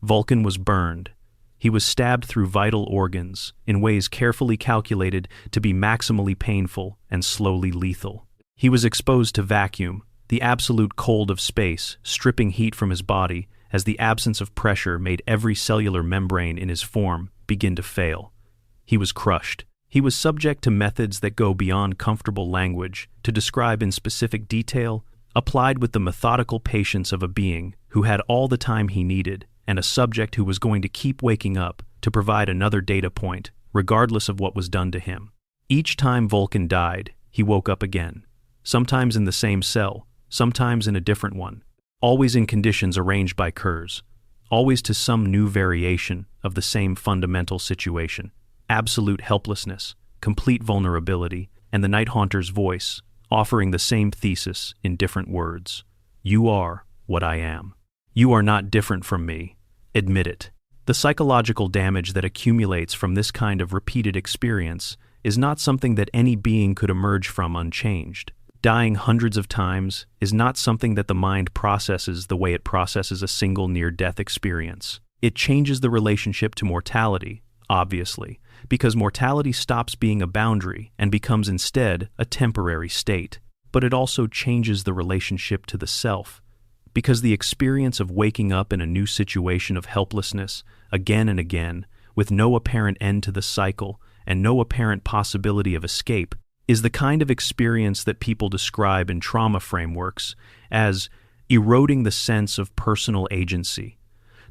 Vulkan was burned. He was stabbed through vital organs in ways carefully calculated to be maximally painful and slowly lethal. He was exposed to vacuum, the absolute cold of space, stripping heat from his body as the absence of pressure made every cellular membrane in his form begin to fail. He was crushed. He was subject to methods that go beyond comfortable language to describe in specific detail, applied with the methodical patience of a being who had all the time he needed and a subject who was going to keep waking up to provide another data point, regardless of what was done to him. Each time Vulkan died, he woke up again, sometimes in the same cell, sometimes in a different one, always in conditions arranged by Curze, always to some new variation of the same fundamental situation: absolute helplessness, complete vulnerability, and the Night Haunter's voice offering the same thesis in different words. You are what I am. You are not different from me. Admit it. The psychological damage that accumulates from this kind of repeated experience is not something that any being could emerge from unchanged. Dying hundreds of times is not something that the mind processes the way it processes a single near-death experience. It changes the relationship to mortality, obviously, because mortality stops being a boundary and becomes instead a temporary state. But it also changes the relationship to the self, because the experience of waking up in a new situation of helplessness again and again, with no apparent end to the cycle and no apparent possibility of escape, is the kind of experience that people describe in trauma frameworks as eroding the sense of personal agency,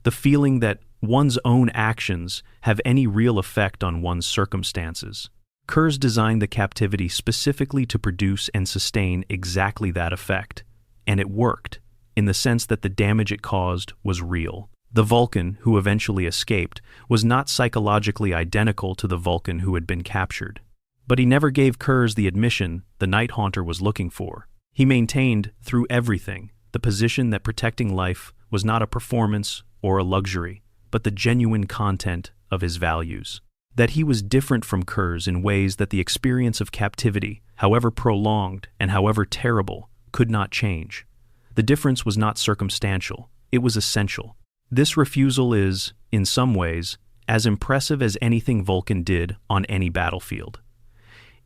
the feeling that one's own actions have any real effect on one's circumstances. Curze designed the captivity specifically to produce and sustain exactly that effect, and it worked, in the sense that the damage it caused was real. The Vulkan who eventually escaped was not psychologically identical to the Vulkan who had been captured. But he never gave Curze the admission the Night Haunter was looking for. He maintained, through everything, the position that protecting life was not a performance or a luxury, but the genuine content of his values. That he was different from Curze in ways that the experience of captivity, however prolonged and however terrible, could not change. The difference was not circumstantial, it was essential. This refusal is, in some ways, as impressive as anything Vulkan did on any battlefield.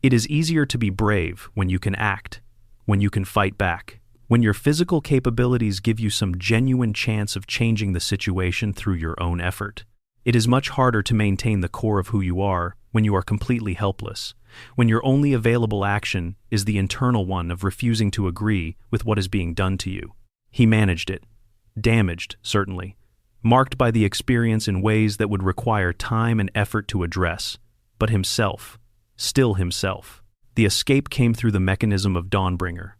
It is easier to be brave when you can act, when you can fight back, When your physical capabilities give you some genuine chance of changing the situation through your own effort, it is much harder to maintain the core of who you are when you are completely helpless, when your only available action is the internal one of refusing to agree with what is being done to you. He managed it. Damaged, certainly. Marked by the experience in ways that would require time and effort to address. But himself. Still himself. The escape came through the mechanism of Dawnbringer.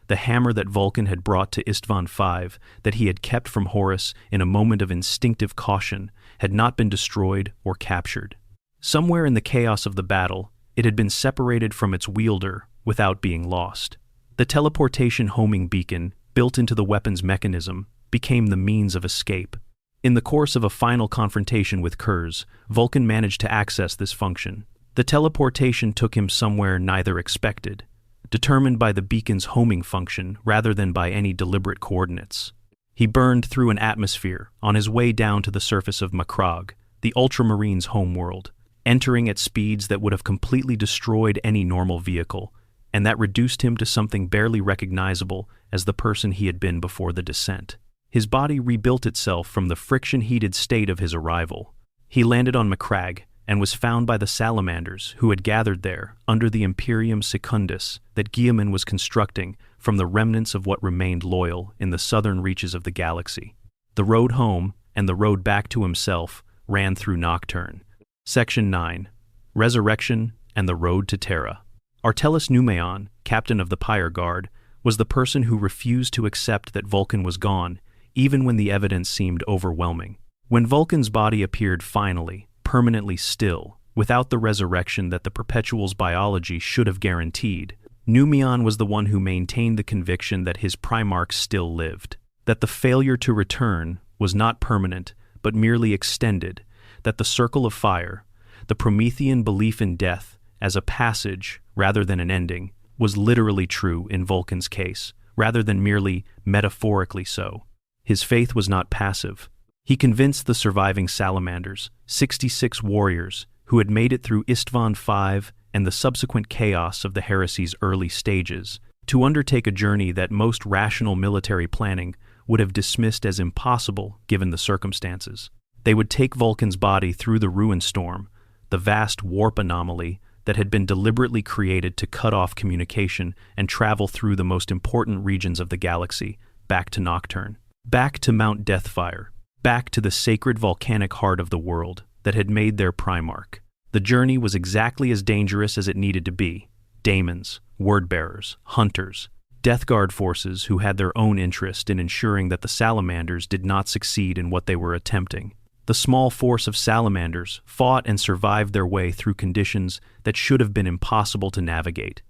The hammer that Vulkan had brought to Istvan V, that he had kept from Horus in a moment of instinctive caution, had not been destroyed or captured. Somewhere in the chaos of the battle, it had been separated from its wielder without being lost. The teleportation homing beacon, built into the weapon's mechanism, became the means of escape. In the course of a final confrontation with Kurz, Vulkan managed to access this function. The teleportation took him somewhere neither expected, determined by the beacon's homing function rather than by any deliberate coordinates. He burned through an atmosphere on his way down to the surface of Macragge, the Ultramarine's homeworld, entering at speeds that would have completely destroyed any normal vehicle, and that reduced him to something barely recognizable as the person he had been before the descent. His body rebuilt itself from the friction-heated state of his arrival. He landed on Macragge and was found by the salamanders who had gathered there under the Imperium Secundus that Guilliman was constructing from the remnants of what remained loyal in the southern reaches of the galaxy. The road home and the road back to himself ran through Nocturne. Section 9. Resurrection and the Road to Terra. Artellus Numeon, captain of the Pyre Guard, was the person who refused to accept that Vulkan was gone, even when the evidence seemed overwhelming. When Vulkan's body appeared finally, permanently still, without the resurrection that the Perpetual's biology should have guaranteed, Numeon was the one who maintained the conviction that his Primarch still lived, that the failure to return was not permanent, but merely extended, that the circle of fire, the Promethean belief in death as a passage rather than an ending, was literally true in Vulkan's case, rather than merely metaphorically so. His faith was not passive. He convinced the surviving salamanders, 66 warriors, who had made it through Istvan V and the subsequent chaos of the heresy's early stages, to undertake a journey that most rational military planning would have dismissed as impossible given the circumstances. They would take Vulkan's body through the ruin storm, the vast warp anomaly that had been deliberately created to cut off communication and travel through the most important regions of the galaxy, back to Nocturne, back to Mount Deathfire, back to the sacred volcanic heart of the world that had made their Primarch. The journey was exactly as dangerous as it needed to be. Daemons, word-bearers, hunters, Death Guard forces who had their own interest in ensuring that the salamanders did not succeed in what they were attempting. The small force of salamanders fought and survived their way through conditions that should have been impossible to navigate.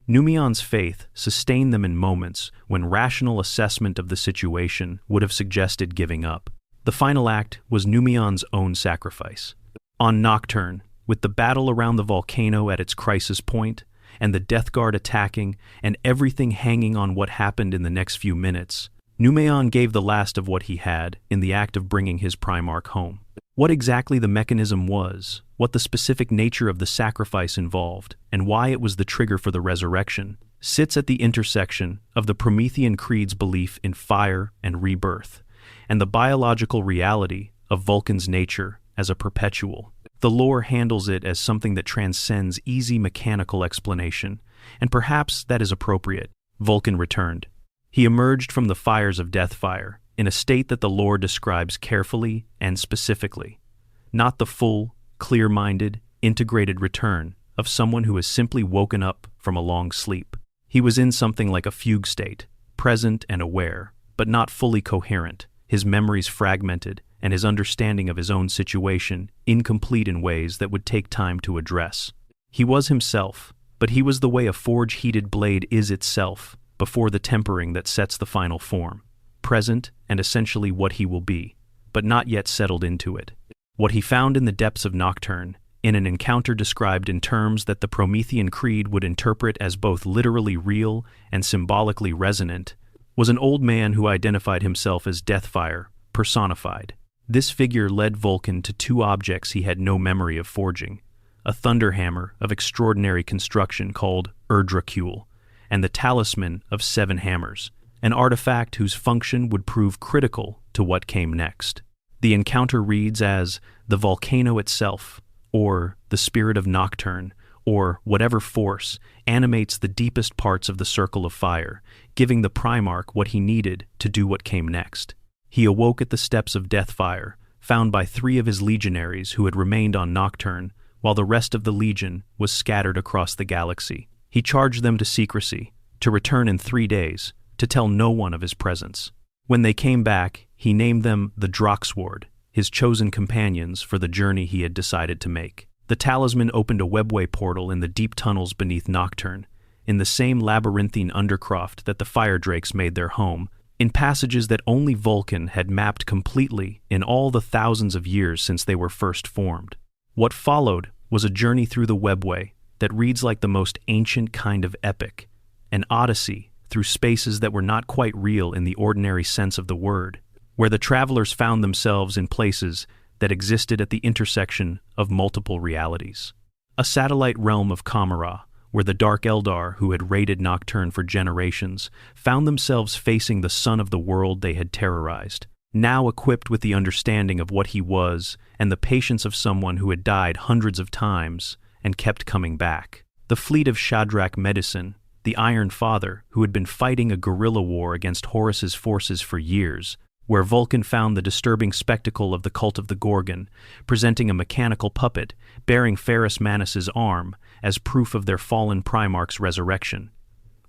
Numeon's faith sustained them in moments when rational assessment of the situation would have suggested giving up. The final act was Numeon's own sacrifice. On Nocturne, with the battle around the volcano at its crisis point, and the Death Guard attacking, and everything hanging on what happened in the next few minutes, Numeon gave the last of what he had in the act of bringing his Primarch home. What exactly the mechanism was, what the specific nature of the sacrifice involved, and why it was the trigger for the resurrection, sits at the intersection of the Promethean Creed's belief in fire and rebirth, and the biological reality of Vulkan's nature as a perpetual. The lore handles it as something that transcends easy mechanical explanation, and perhaps that is appropriate. Vulkan returned. He emerged from the fires of Deathfire in a state that the lore describes carefully and specifically, not the full, clear-minded, integrated return of someone who has simply woken up from a long sleep. He was in something like a fugue state, present and aware, but not fully coherent, his memories fragmented, and his understanding of his own situation incomplete in ways that would take time to address. He was himself, but he was the way a forge-heated blade is itself, before the tempering that sets the final form, present and essentially what he will be, but not yet settled into it. What he found in the depths of Nocturne, in an encounter described in terms that the Promethean Creed would interpret as both literally real and symbolically resonant, was an old man who identified himself as Deathfire, personified. This figure led Vulkan to two objects he had no memory of forging, a thunderhammer of extraordinary construction called Urdracule, and the talisman of 7 hammers, an artifact whose function would prove critical to what came next. The encounter reads as the volcano itself, or the spirit of Nocturne, or whatever force animates the deepest parts of the circle of fire, giving the Primarch what he needed to do what came next. He awoke at the steps of Deathfire, found by 3 of his legionaries who had remained on Nocturne, while the rest of the legion was scattered across the galaxy. He charged them to secrecy, to return in 3 days, to tell no one of his presence. When they came back, he named them the Droxward, his chosen companions for the journey he had decided to make. The talisman opened a webway portal in the deep tunnels beneath Nocturne, in the same labyrinthine undercroft that the fire drakes made their home, in passages that only Vulkan had mapped completely in all the thousands of years since they were first formed. What followed was a journey through the webway that reads like the most ancient kind of epic, an odyssey through spaces that were not quite real in the ordinary sense of the word, where the travelers found themselves in places that existed at the intersection of multiple realities. A satellite realm of Kamara, where the Dark Eldar who had raided Nocturne for generations found themselves facing the son of the world they had terrorized, now equipped with the understanding of what he was and the patience of someone who had died hundreds of times and kept coming back. The fleet of Shadrach Medicine, the Iron Father, who had been fighting a guerrilla war against Horus's forces for years, where Vulkan found the disturbing spectacle of the cult of the Gorgon, presenting a mechanical puppet bearing Ferrus Manus's arm as proof of their fallen Primarch's resurrection.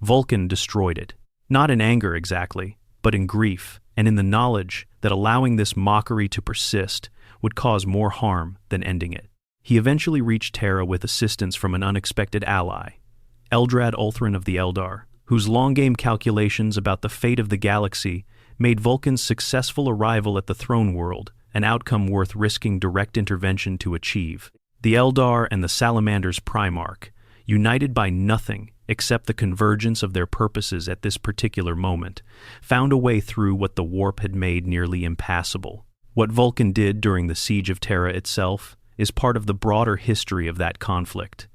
Vulkan destroyed it, not in anger exactly, but in grief, and in the knowledge that allowing this mockery to persist would cause more harm than ending it. He eventually reached Terra with assistance from an unexpected ally, Eldrad Ulthran of the Eldar, whose long-game calculations about the fate of the galaxy made Vulkan's successful arrival at the throne world an outcome worth risking direct intervention to achieve. The Eldar and the Salamander's Primarch, united by nothing except the convergence of their purposes at this particular moment, found a way through what the warp had made nearly impassable. What Vulkan did during the siege of Terra itself is part of the broader history of that conflict.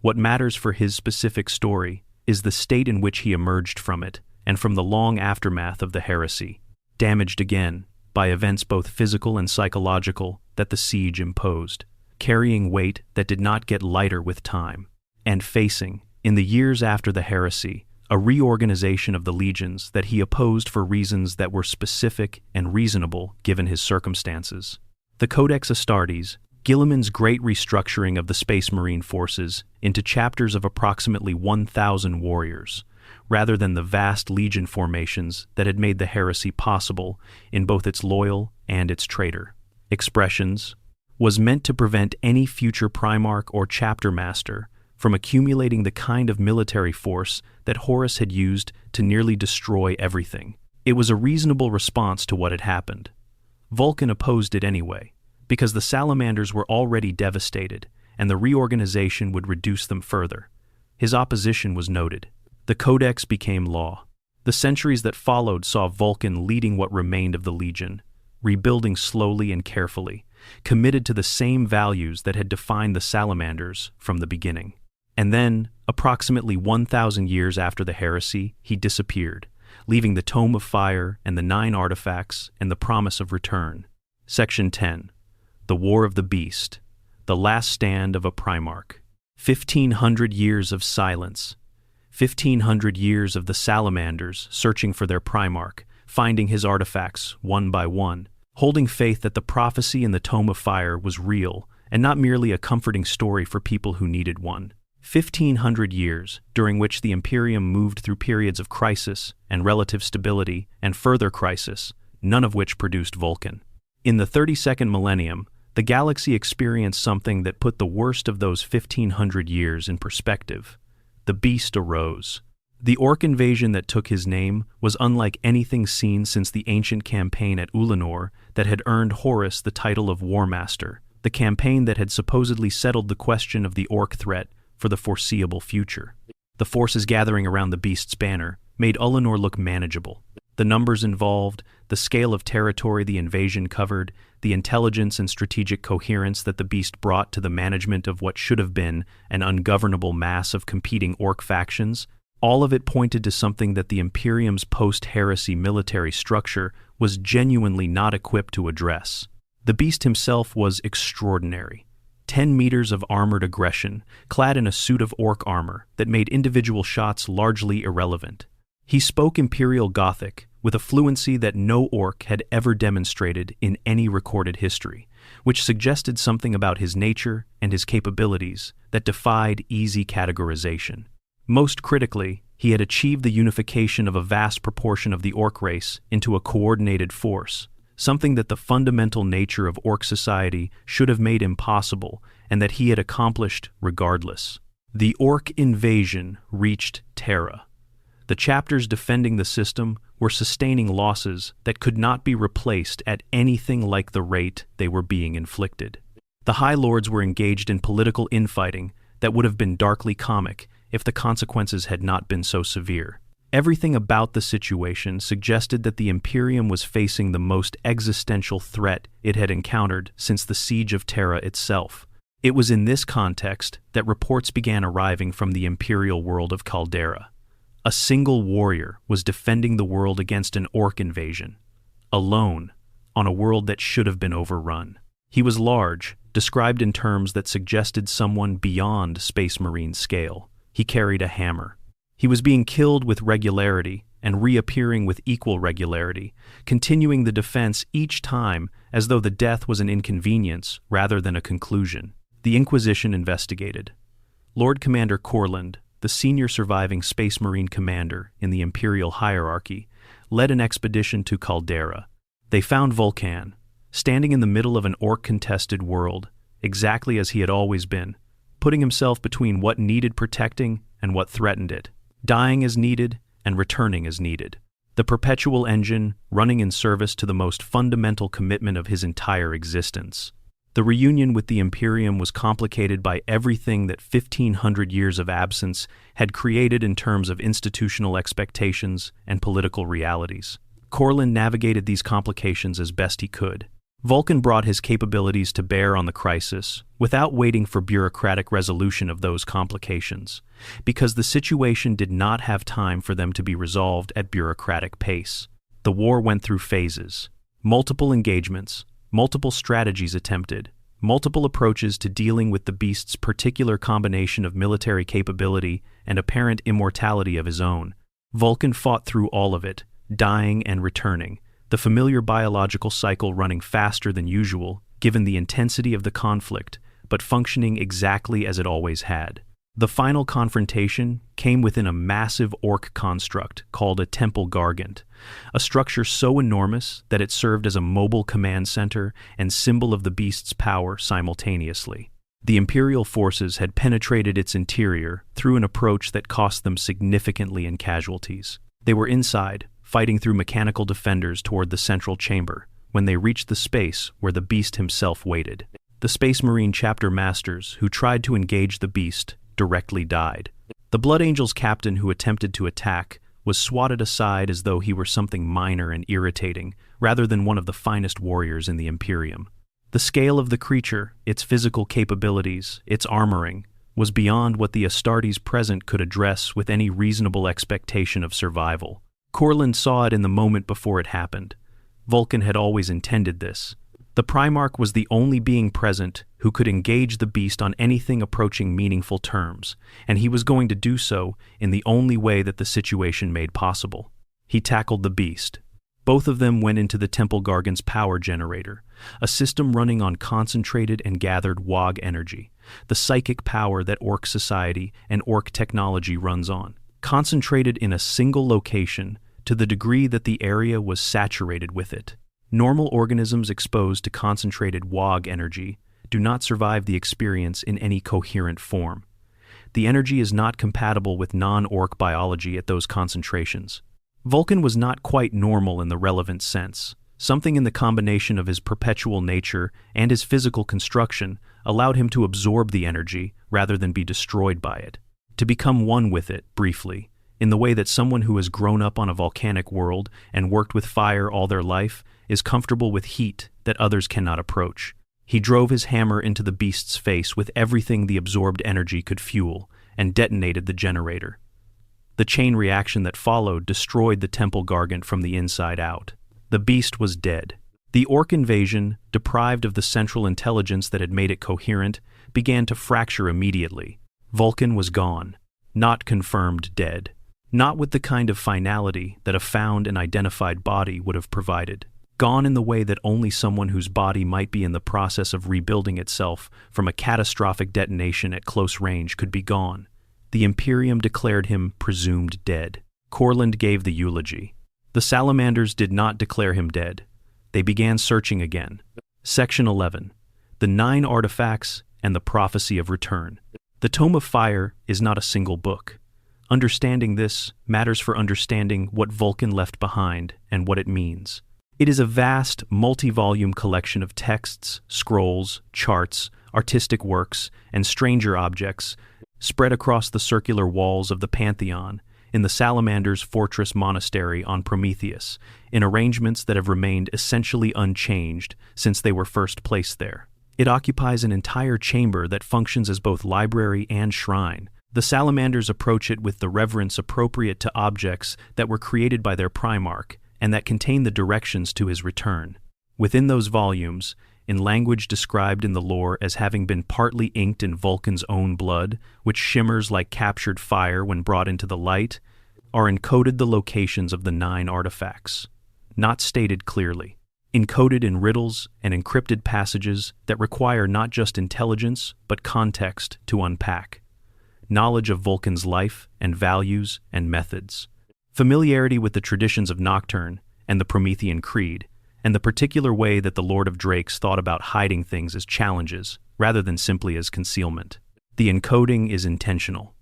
What matters for his specific story is the state in which he emerged from it, and from the long aftermath of the heresy, damaged again by events both physical and psychological that the siege imposed, carrying weight that did not get lighter with time, and facing, in the years after the heresy, a reorganization of the legions that he opposed for reasons that were specific and reasonable given his circumstances. The Codex Astartes, Guilliman's great restructuring of the Space Marine forces into chapters of approximately 1,000 warriors, rather than the vast legion formations that had made the heresy possible in both its loyal and its traitor expressions, was meant to prevent any future Primarch or chapter master from accumulating the kind of military force that Horus had used to nearly destroy everything. It was a reasonable response to what had happened. Vulkan opposed it anyway, because the Salamanders were already devastated, and the reorganization would reduce them further. His opposition was noted. The Codex became law. The centuries that followed saw Vulkan leading what remained of the Legion, rebuilding slowly and carefully, committed to the same values that had defined the Salamanders from the beginning. And then, approximately 1,000 years after the heresy, he disappeared, leaving the Tome of Fire and the 9 artifacts and the promise of return. Section 10. The War of the Beast. The Last Stand of a Primarch. 1,500 years of silence. 1,500 years of the Salamanders searching for their Primarch, finding his artifacts one by one, holding faith that the prophecy in the Tome of Fire was real and not merely a comforting story for people who needed one. 1,500 years, during which the Imperium moved through periods of crisis and relative stability and further crisis, none of which produced Vulkan. In the 32nd millennium, the galaxy experienced something that put the worst of those 1,500 years in perspective. The Beast arose. The Orc invasion that took his name was unlike anything seen since the ancient campaign at Ulanor that had earned Horus the title of War Master, the campaign that had supposedly settled the question of the Orc threat for the foreseeable future. The forces gathering around the Beast's banner made Ulanor look manageable. The numbers involved, the scale of territory the invasion covered, the intelligence and strategic coherence that the Beast brought to the management of what should have been an ungovernable mass of competing Orc factions, All of it pointed to something that the Imperium's post-heresy military structure was genuinely not equipped to address. The beast himself was extraordinary. 10 meters of armored aggression, clad in a suit of orc armor that made individual shots largely irrelevant. He spoke Imperial Gothic with a fluency that no orc had ever demonstrated in any recorded history, which suggested something about his nature and his capabilities that defied easy categorization. Most critically, he had achieved the unification of a vast proportion of the orc race into a coordinated force, something that the fundamental nature of orc society should have made impossible and that he had accomplished regardless. The orc invasion reached Terra. The chapters defending the system were sustaining losses that could not be replaced at anything like the rate they were being inflicted. The High Lords were engaged in political infighting that would have been darkly comic if the consequences had not been so severe. Everything about the situation suggested that the Imperium was facing the most existential threat it had encountered since the siege of Terra itself. It was in this context that reports began arriving from the Imperial world of Caldera. A single warrior was defending the world against an orc invasion, alone, on a world that should have been overrun. He was large, described in terms that suggested someone beyond Space Marine scale. He carried a hammer. He was being killed with regularity and reappearing with equal regularity, continuing the defense each time as though the death was an inconvenience rather than a conclusion. The Inquisition investigated. Lord Commander Corland, the senior surviving Space Marine commander in the Imperial hierarchy, led an expedition to Caldera. They found Vulkan, standing in the middle of an orc-contested world, exactly as he had always been, putting himself between what needed protecting and what threatened it, dying as needed and returning as needed. The perpetual engine running in service to the most fundamental commitment of his entire existence. The reunion with the Imperium was complicated by everything that 1,500 years of absence had created in terms of institutional expectations and political realities. Corland navigated these complications as best he could. Vulkan brought his capabilities to bear on the crisis without waiting for bureaucratic resolution of those complications, because the situation did not have time for them to be resolved at bureaucratic pace. The war went through phases, multiple engagements, multiple strategies attempted, multiple approaches to dealing with the beast's particular combination of military capability and apparent immortality of his own. Vulkan fought through all of it, dying and returning, the familiar biological cycle running faster than usual, given the intensity of the conflict, but functioning exactly as it always had. The final confrontation came within a massive orc construct called a temple gargant, a structure so enormous that it served as a mobile command center and symbol of the beast's power simultaneously. The Imperial forces had penetrated its interior through an approach that cost them significantly in casualties. They were inside, fighting through mechanical defenders toward the central chamber, when they reached the space where the beast himself waited. The Space Marine chapter masters who tried to engage the beast directly died. The Blood Angels captain who attempted to attack was swatted aside as though he were something minor and irritating, rather than one of the finest warriors in the Imperium. The scale of the creature, its physical capabilities, its armoring, was beyond what the Astartes present could address with any reasonable expectation of survival. Corland saw it in the moment before it happened. Vulkan had always intended this. The Primarch was the only being present who could engage the beast on anything approaching meaningful terms, and he was going to do so in the only way that the situation made possible. He tackled the beast. Both of them went into the Temple Gargant's power generator, a system running on concentrated and gathered WOG energy, the psychic power that orc society and orc technology runs on, concentrated in a single location to the degree that the area was saturated with it. Normal organisms exposed to concentrated WOG energy do not survive the experience in any coherent form. The energy is not compatible with non-orc biology at those concentrations. Vulkan was not quite normal in the relevant sense. Something in the combination of his perpetual nature and his physical construction allowed him to absorb the energy rather than be destroyed by it, to become one with it, briefly, in the way that someone who has grown up on a volcanic world and worked with fire all their life is comfortable with heat that others cannot approach. He drove his hammer into the beast's face with everything the absorbed energy could fuel and detonated the generator. The chain reaction that followed destroyed the temple gargant from the inside out. The beast was dead. The orc invasion, deprived of the central intelligence that had made it coherent, began to fracture immediately. Vulkan was gone, not confirmed dead, not with the kind of finality that a found and identified body would have provided. Gone in the way that only someone whose body might be in the process of rebuilding itself from a catastrophic detonation at close range could be gone. The Imperium declared him presumed dead. Corland gave the eulogy. The salamanders did not declare him dead. They began searching again. Section 11. The 9 Artifacts and the Prophecy of Return. The Tome of Fire is not a single book. Understanding this matters for understanding what Vulkan left behind and what it means. It is a vast, multi-volume collection of texts, scrolls, charts, artistic works, and stranger objects spread across the circular walls of the Pantheon in the Salamander's Fortress Monastery on Prometheus, in arrangements that have remained essentially unchanged since they were first placed there. It occupies an entire chamber that functions as both library and shrine. The Salamanders approach it with the reverence appropriate to objects that were created by their Primarch and that contain the directions to his return. Within those volumes, in language described in the lore as having been partly inked in Vulkan's own blood, which shimmers like captured fire when brought into the light, are encoded the locations of the 9 artifacts, not stated clearly, encoded in riddles and encrypted passages that require not just intelligence but context to unpack, knowledge of Vulkan's life and values and methods, familiarity with the traditions of Nocturne and the Promethean Creed, and the particular way that the Lord of Drakes thought about hiding things as challenges, rather than simply as concealment. The encoding is intentional.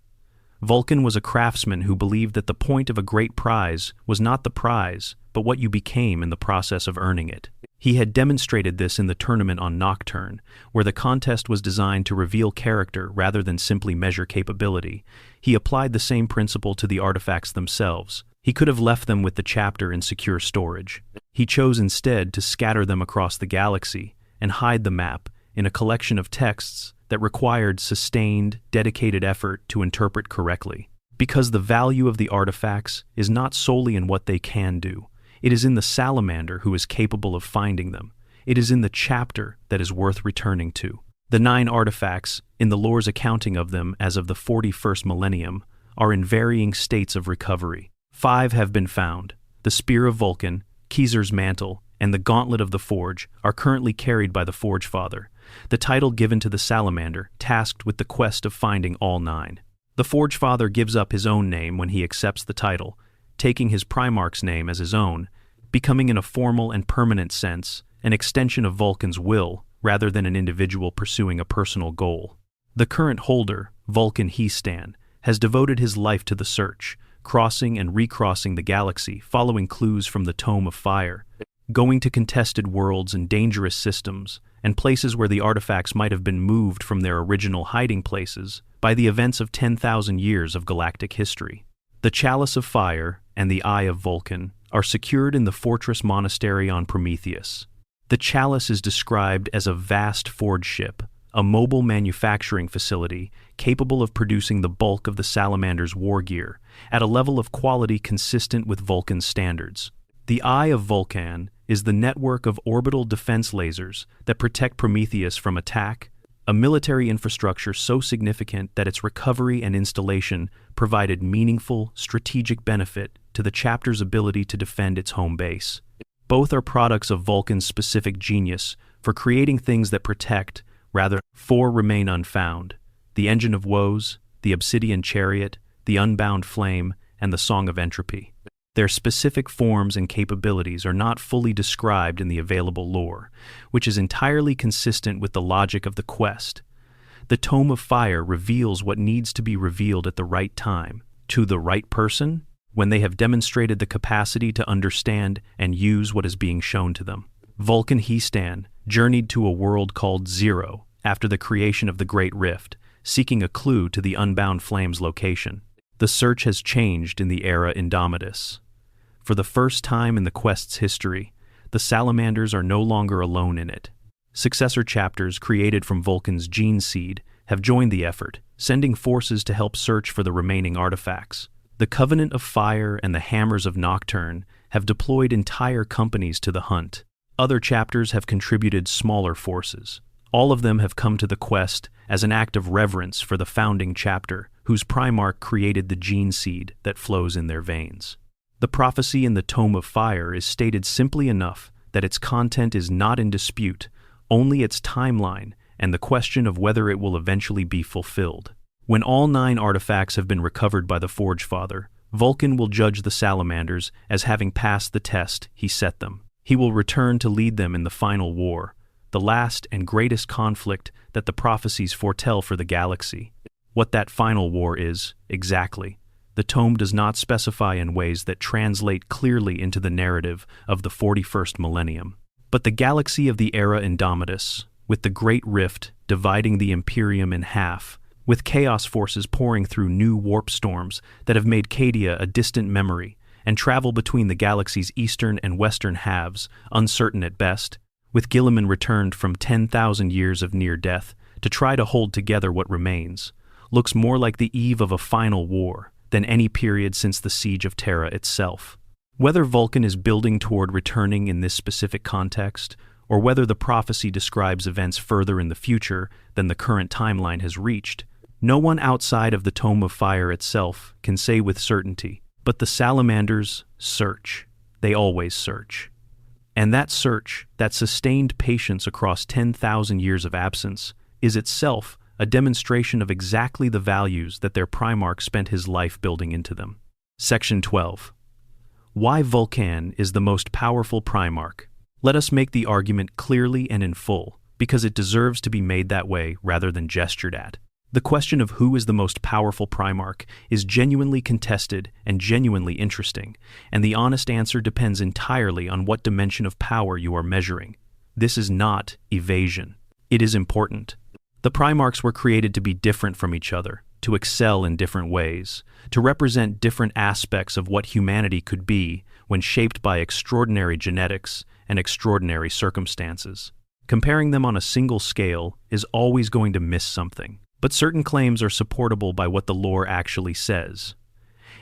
Vulkan was a craftsman who believed that the point of a great prize was not the prize, but what you became in the process of earning it. He had demonstrated this in the tournament on Nocturne, where the contest was designed to reveal character rather than simply measure capability. He applied the same principle to the artifacts themselves. He could have left them with the chapter in secure storage. He chose instead to scatter them across the galaxy and hide the map in a collection of texts that required sustained, dedicated effort to interpret correctly. Because the value of the artifacts is not solely in what they can do. It is in the salamander who is capable of finding them. It is in the chapter that is worth returning to. The 9 artifacts, in the lore's accounting of them as of the 41st millennium, are in varying states of recovery. 5 have been found. The Spear of Vulkan, Keezer's Mantle, and the Gauntlet of the Forge are currently carried by the Forge Father, the title given to the salamander tasked with the quest of finding all 9. The Forge Father gives up his own name when he accepts the title, taking his Primarch's name as his own, becoming in a formal and permanent sense an extension of Vulkan's will rather than an individual pursuing a personal goal. The current holder, Vulkan Heastan, has devoted his life to the search, crossing and recrossing the galaxy following clues from the Tome of Fire, going to contested worlds and dangerous systems, and places where the artifacts might have been moved from their original hiding places by the events of 10,000 years of galactic history. The Chalice of Fire and the Eye of Vulkan are secured in the Fortress Monastery on Prometheus. The Chalice is described as a vast forge ship, a mobile manufacturing facility capable of producing the bulk of the Salamander's war gear at a level of quality consistent with Vulkan's standards. The Eye of Vulkan is the network of orbital defense lasers that protect Prometheus from attack, a military infrastructure so significant that its recovery and installation provided meaningful, strategic benefit to the chapter's ability to defend its home base. Both are products of Vulkan's specific genius for creating things that protect, rather, 4 remain unfound: the Engine of Woes, the Obsidian Chariot, the Unbound Flame, and the Song of Entropy. Their specific forms and capabilities are not fully described in the available lore, which is entirely consistent with the logic of the quest. The Tome of Fire reveals what needs to be revealed at the right time, to the right person, when they have demonstrated the capacity to understand and use what is being shown to them. Vulkan Heastan journeyed to a world called Zero after the creation of the Great Rift, seeking a clue to the Unbound Flame's location. The search has changed in the era Indomitus. For the first time in the quest's history, the Salamanders are no longer alone in it. Successor chapters created from Vulkan's gene seed have joined the effort, sending forces to help search for the remaining artifacts. The Covenant of Fire and the Hammers of Nocturne have deployed entire companies to the hunt. Other chapters have contributed smaller forces. All of them have come to the quest as an act of reverence for the founding chapter, whose Primarch created the gene seed that flows in their veins. The prophecy in the Tome of Fire is stated simply enough that its content is not in dispute, only its timeline and the question of whether it will eventually be fulfilled. When all 9 artifacts have been recovered by the Forge Father, Vulkan will judge the salamanders as having passed the test he set them. He will return to lead them in the final war, the last and greatest conflict that the prophecies foretell for the galaxy. What that final war is, exactly, the tome does not specify in ways that translate clearly into the narrative of the 41st millennium. But the galaxy of the Era Indomitus, with the Great Rift dividing the Imperium in half, with chaos forces pouring through new warp storms that have made Cadia a distant memory, and travel between the galaxy's eastern and western halves, uncertain at best, with Guilliman returned from 10,000 years of near death to try to hold together what remains, looks more like the eve of a final war than any period since the Siege of Terra itself. Whether Vulkan is building toward returning in this specific context, or whether the prophecy describes events further in the future than the current timeline has reached, no one outside of the Tome of Fire itself can say with certainty. But the salamanders search. They always search. And that search, that sustained patience across 10,000 years of absence, is itself a demonstration of exactly the values that their Primarch spent his life building into them. Section 12. Why Vulkan is the most powerful Primarch. Let us make the argument clearly and in full, because it deserves to be made that way rather than gestured at. The question of who is the most powerful Primarch is genuinely contested and genuinely interesting, and the honest answer depends entirely on what dimension of power you are measuring. This is not evasion. It is important. The Primarchs were created to be different from each other, to excel in different ways, to represent different aspects of what humanity could be when shaped by extraordinary genetics and extraordinary circumstances. Comparing them on a single scale is always going to miss something. But certain claims are supportable by what the lore actually says.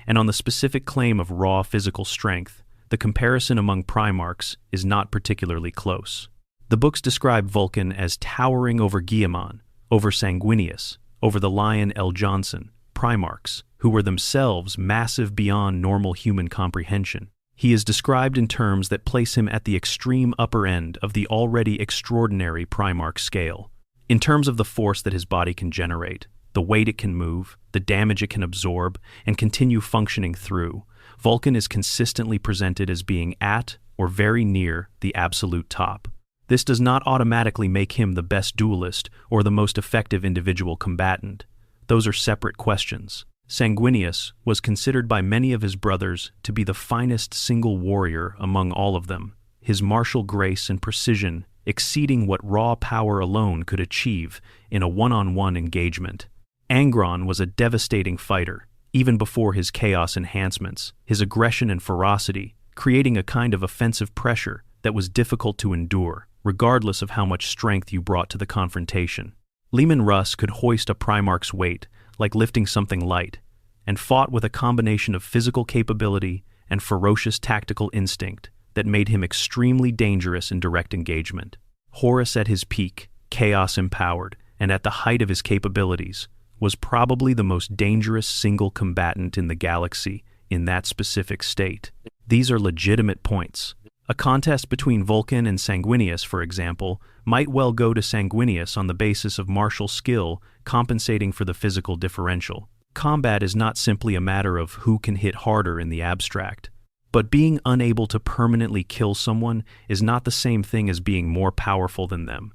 And on the specific claim of raw physical strength, the comparison among Primarchs is not particularly close. The books describe Vulkan as towering over Guilliman, over Sanguinius, over the lion L. Johnson, Primarchs, who were themselves massive beyond normal human comprehension. He is described in terms that place him at the extreme upper end of the already extraordinary Primarch scale. In terms of the force that his body can generate, the weight it can move, the damage it can absorb, and continue functioning through, Vulkan is consistently presented as being at or very near the absolute top. This does not automatically make him the best duelist or the most effective individual combatant. Those are separate questions. Sanguinius was considered by many of his brothers to be the finest single warrior among all of them, his martial grace and precision exceeding what raw power alone could achieve in a one-on-one engagement. Angron was a devastating fighter, even before his chaos enhancements, his aggression and ferocity, creating a kind of offensive pressure that was difficult to endure, regardless of how much strength you brought to the confrontation. Leman Russ could hoist a Primarch's weight like lifting something light, and fought with a combination of physical capability and ferocious tactical instinct that made him extremely dangerous in direct engagement. Horus at his peak, chaos-empowered, and at the height of his capabilities, was probably the most dangerous single combatant in the galaxy in that specific state. These are legitimate points. A contest between Vulkan and Sanguinius, for example, might well go to Sanguinius on the basis of martial skill compensating for the physical differential. Combat is not simply a matter of who can hit harder in the abstract. But being unable to permanently kill someone is not the same thing as being more powerful than them.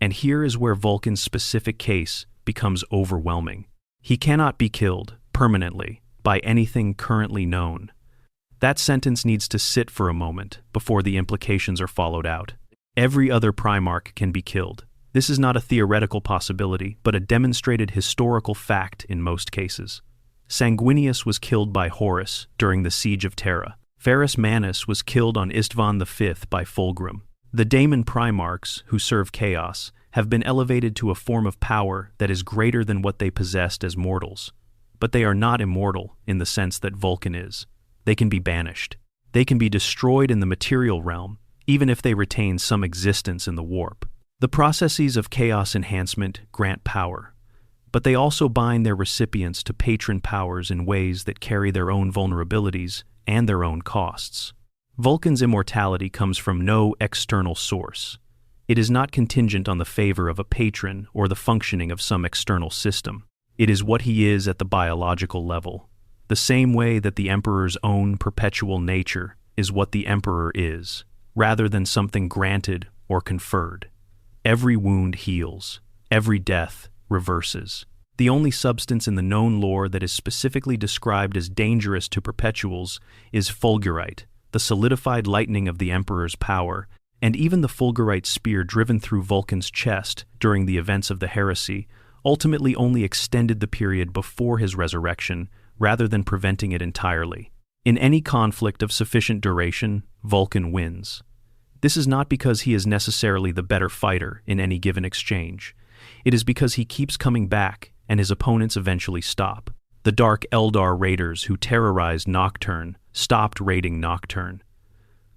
And here is where Vulkan's specific case becomes overwhelming. He cannot be killed, permanently, by anything currently known. That sentence needs to sit for a moment before the implications are followed out. Every other Primarch can be killed. This is not a theoretical possibility, but a demonstrated historical fact in most cases. Sanguinius was killed by Horus during the Siege of Terra. Ferrus Manus was killed on Istvan V by Fulgrim. The Daemon Primarchs, who serve chaos, have been elevated to a form of power that is greater than what they possessed as mortals. but they are not immortal in the sense that Vulkan is. They can be banished. They can be destroyed in the material realm, even if they retain some existence in the warp. The processes of chaos enhancement grant power, but they also bind their recipients to patron powers in ways that carry their own vulnerabilities and their own costs. Vulkan's immortality comes from no external source. It is not contingent on the favor of a patron or the functioning of some external system. It is what he is at the biological level, the same way that the Emperor's own perpetual nature is what the Emperor is, rather than something granted or conferred. Every wound heals. Every death reverses. The only substance in the known lore that is specifically described as dangerous to perpetuals is fulgurite, the solidified lightning of the Emperor's power, and even the fulgurite spear driven through Vulkan's chest during the events of the heresy ultimately only extended the period before his resurrection rather than preventing it entirely. In any conflict of sufficient duration, Vulkan wins. This is not because he is necessarily the better fighter in any given exchange. It is because he keeps coming back and his opponents eventually stop. The Dark Eldar raiders who terrorized Nocturne stopped raiding Nocturne.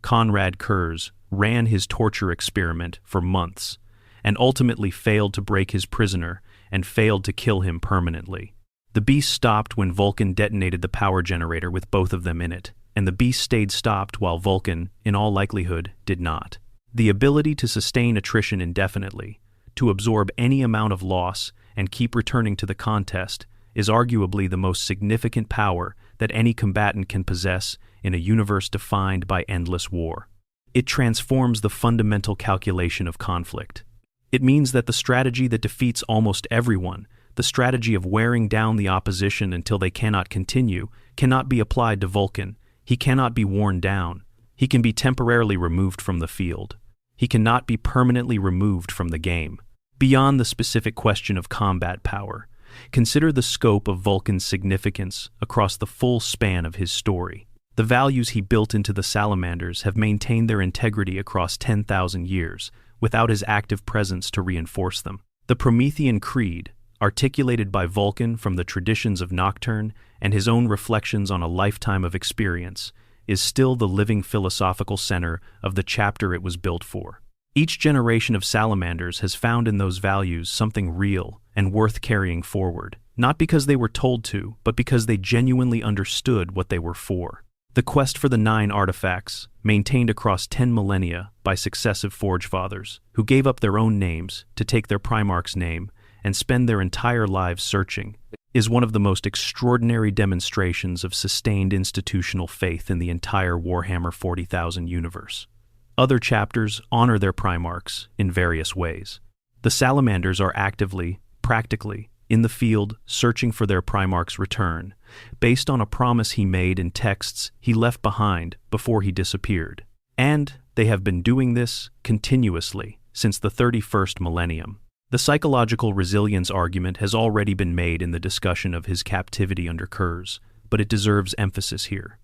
Konrad Kurz ran his torture experiment for months and ultimately failed to break his prisoner and failed to kill him permanently. The beast stopped when Vulkan detonated the power generator with both of them in it, and the beast stayed stopped while Vulkan, in all likelihood, did not. The ability to sustain attrition indefinitely, to absorb any amount of loss and keep returning to the contest, is arguably the most significant power that any combatant can possess in a universe defined by endless war. It transforms the fundamental calculation of conflict. It means that the strategy that defeats almost everyone, the strategy of wearing down the opposition until they cannot continue, cannot be applied to Vulkan. He cannot be worn down. He can be temporarily removed from the field. He cannot be permanently removed from the game. Beyond the specific question of combat power, consider the scope of Vulkan's significance across the full span of his story. The values he built into the salamanders have maintained their integrity across 10,000 years, without his active presence to reinforce them. The Promethean Creed, articulated by Vulkan from the traditions of Nocturne and his own reflections on a lifetime of experience, is still the living philosophical center of the chapter it was built for. Each generation of salamanders has found in those values something real and worth carrying forward, not because they were told to, but because they genuinely understood what they were for. The quest for the 9 artifacts, maintained across 10 millennia by successive Forge Fathers, who gave up their own names to take their Primarch's name and spend their entire lives searching, is one of the most extraordinary demonstrations of sustained institutional faith in the entire Warhammer 40,000 universe. Other chapters honor their Primarchs in various ways. The Salamanders are actively, practically, in the field searching for their Primarch's return, based on a promise he made in texts he left behind before he disappeared. And they have been doing this continuously since the 31st millennium. The psychological resilience argument has already been made in the discussion of his captivity under Kurz, but it deserves emphasis here.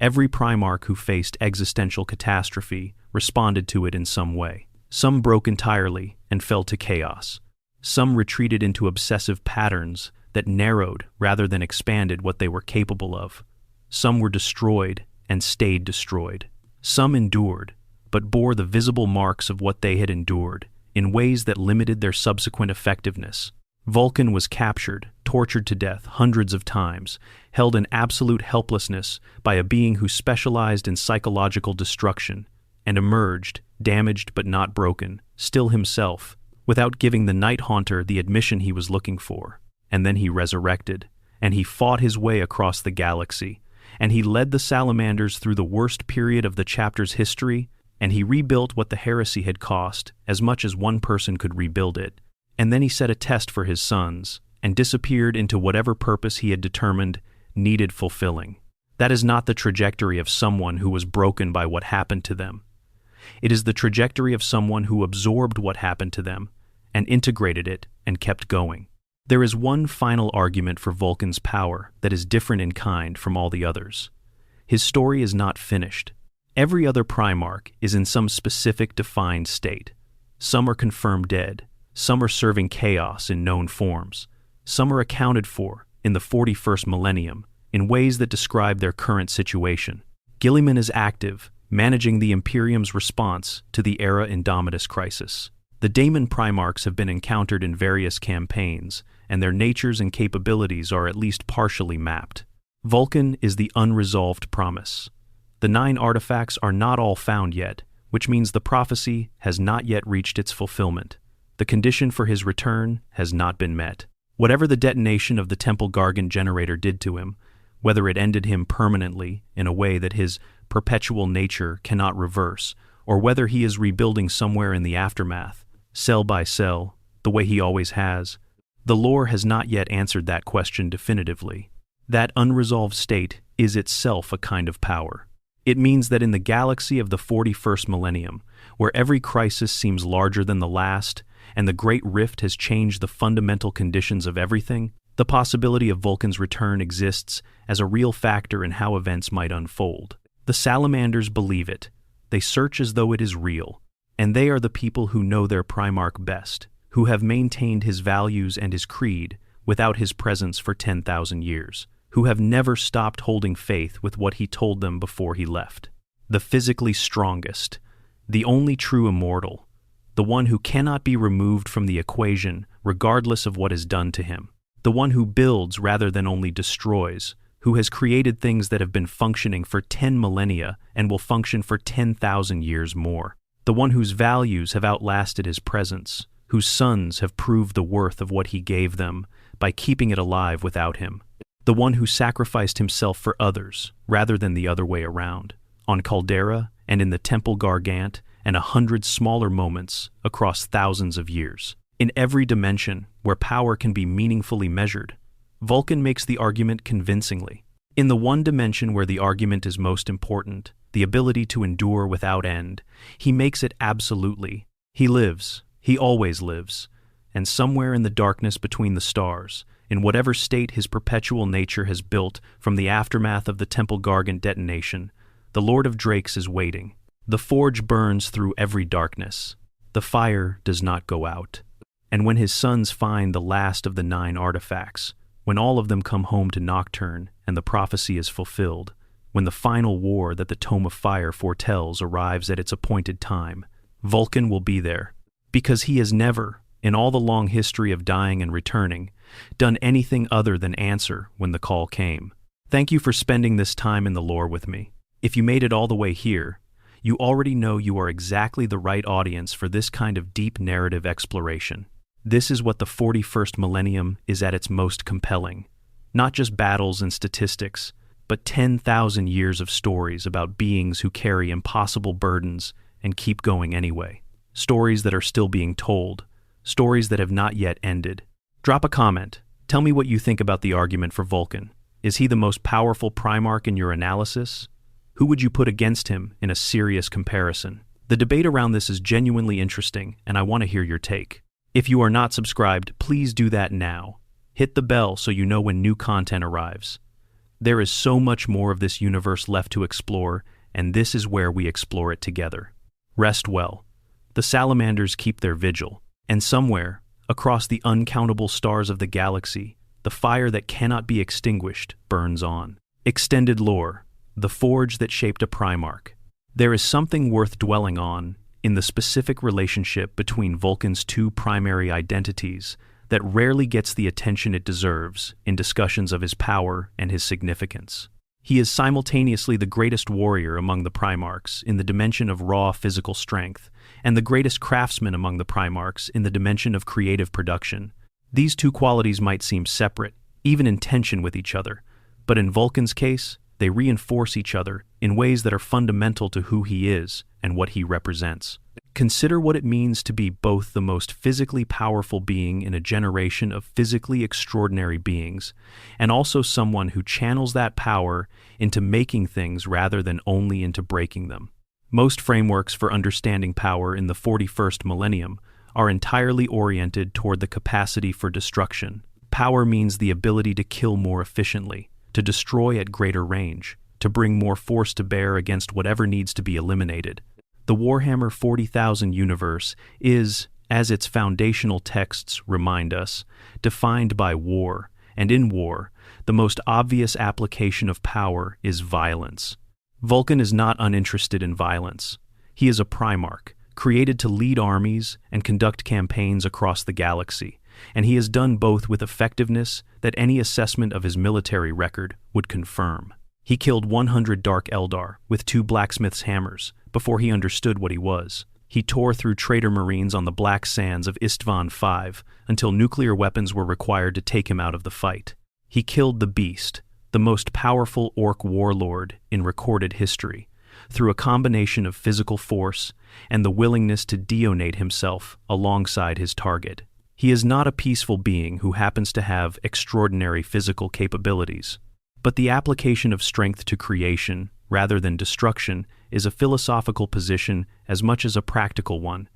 Every Primarch who faced existential catastrophe responded to it in some way. Some broke entirely and fell to chaos. Some retreated into obsessive patterns that narrowed rather than expanded what they were capable of. Some were destroyed and stayed destroyed. Some endured, but bore the visible marks of what they had endured in ways that limited their subsequent effectiveness. Vulkan was captured, tortured to death hundreds of times, held in absolute helplessness by a being who specialized in psychological destruction, and emerged, damaged but not broken, still himself, without giving the Night Haunter the admission he was looking for. And then he resurrected, and he fought his way across the galaxy, and he led the Salamanders through the worst period of the chapter's history, and he rebuilt what the heresy had cost as much as one person could rebuild it. And then he set a test for his sons, and disappeared into whatever purpose he had determined needed fulfilling. That is not the trajectory of someone who was broken by what happened to them. It is the trajectory of someone who absorbed what happened to them, and integrated it, and kept going. There is one final argument for Vulkan's power that is different in kind from all the others. His story is not finished. Every other Primarch is in some specific defined state. Some are confirmed dead. Some are serving chaos in known forms. Some are accounted for, in the 41st millennium in ways that describe their current situation. Guilliman is active, managing the Imperium's response to the Era Indomitus crisis. The Daemon Primarchs have been encountered in various campaigns, and their natures and capabilities are at least partially mapped. Vulkan is the unresolved promise. The 9 artifacts are not all found yet, which means the prophecy has not yet reached its fulfillment. The condition for his return has not been met. Whatever the detonation of the Temple Gargant generator did to him, whether it ended him permanently in a way that his perpetual nature cannot reverse, or whether he is rebuilding somewhere in the aftermath, cell by cell, the way he always has, the lore has not yet answered that question definitively. That unresolved state is itself a kind of power. It means that in the galaxy of the 41st millennium, where every crisis seems larger than the last, and the Great Rift has changed the fundamental conditions of everything, the possibility of Vulkan's return exists as a real factor in how events might unfold. The Salamanders believe it. They search as though it is real. And they are the people who know their Primarch best, who have maintained his values and his creed without his presence for 10,000 years, who have never stopped holding faith with what he told them before he left. The physically strongest, the only true immortal, the one who cannot be removed from the equation regardless of what is done to him, the one who builds rather than only destroys, who has created things that have been functioning for 10 millennia and will function for 10,000 years more, the one whose values have outlasted his presence, whose sons have proved the worth of what he gave them by keeping it alive without him, the one who sacrificed himself for others rather than the other way around, on Caldera and in the Temple Gargant and 100 smaller moments across thousands of years. In every dimension where power can be meaningfully measured, Vulkan makes the argument convincingly. In the one dimension where the argument is most important, the ability to endure without end, he makes it absolutely. He lives, he always lives, and somewhere in the darkness between the stars, in whatever state his perpetual nature has built from the aftermath of the Temple Gargant detonation, the Lord of Drakes is waiting. The forge burns through every darkness. The fire does not go out. And when his sons find the last of the 9 artifacts, when all of them come home to Nocturne and the prophecy is fulfilled, when the final war that the Tome of Fire foretells arrives at its appointed time, Vulkan will be there, because he has never, in all the long history of dying and returning, done anything other than answer when the call came. Thank you for spending this time in the lore with me. If you made it all the way here, you already know you are exactly the right audience for this kind of deep narrative exploration. This is what the 41st millennium is at its most compelling. Not just battles and statistics, but 10,000 years of stories about beings who carry impossible burdens and keep going anyway. Stories that are still being told. Stories that have not yet ended. Drop a comment. Tell me what you think about the argument for Vulkan. Is he the most powerful Primarch in your analysis? Who would you put against him in a serious comparison? The debate around this is genuinely interesting, and I want to hear your take. If you are not subscribed, please do that now. Hit the bell so you know when new content arrives. There is so much more of this universe left to explore, and this is where we explore it together. Rest well. The Salamanders keep their vigil, and somewhere, across the uncountable stars of the galaxy, the fire that cannot be extinguished burns on. Extended lore. The forge that shaped a Primarch. There is something worth dwelling on in the specific relationship between Vulkan's 2 primary identities that rarely gets the attention it deserves in discussions of his power and his significance. He is simultaneously the greatest warrior among the Primarchs in the dimension of raw physical strength, and the greatest craftsman among the Primarchs in the dimension of creative production. These 2 qualities might seem separate, even in tension with each other, but in Vulkan's case, they reinforce each other in ways that are fundamental to who he is and what he represents. Consider what it means to be both the most physically powerful being in a generation of physically extraordinary beings, and also someone who channels that power into making things rather than only into breaking them. Most frameworks for understanding power in the 41st millennium are entirely oriented toward the capacity for destruction. Power means the ability to kill more efficiently, to destroy at greater range, to bring more force to bear against whatever needs to be eliminated. The Warhammer 40,000 universe is, as its foundational texts remind us, defined by war and in war, the most obvious application of power is violence. Vulkan is not uninterested in violence. He is a Primarch, created to lead armies and conduct campaigns across the galaxy, and he has done both with effectiveness that any assessment of his military record would confirm. He killed 100 Dark Eldar with 2 blacksmith's hammers before he understood what he was. He tore through traitor marines on the black sands of Istvan V until nuclear weapons were required to take him out of the fight. He killed the Beast, the most powerful orc warlord in recorded history, through a combination of physical force and the willingness to deonate himself alongside his target. He is not a peaceful being who happens to have extraordinary physical capabilities, but the application of strength to creation, rather than destruction, is a philosophical position as much as a practical one,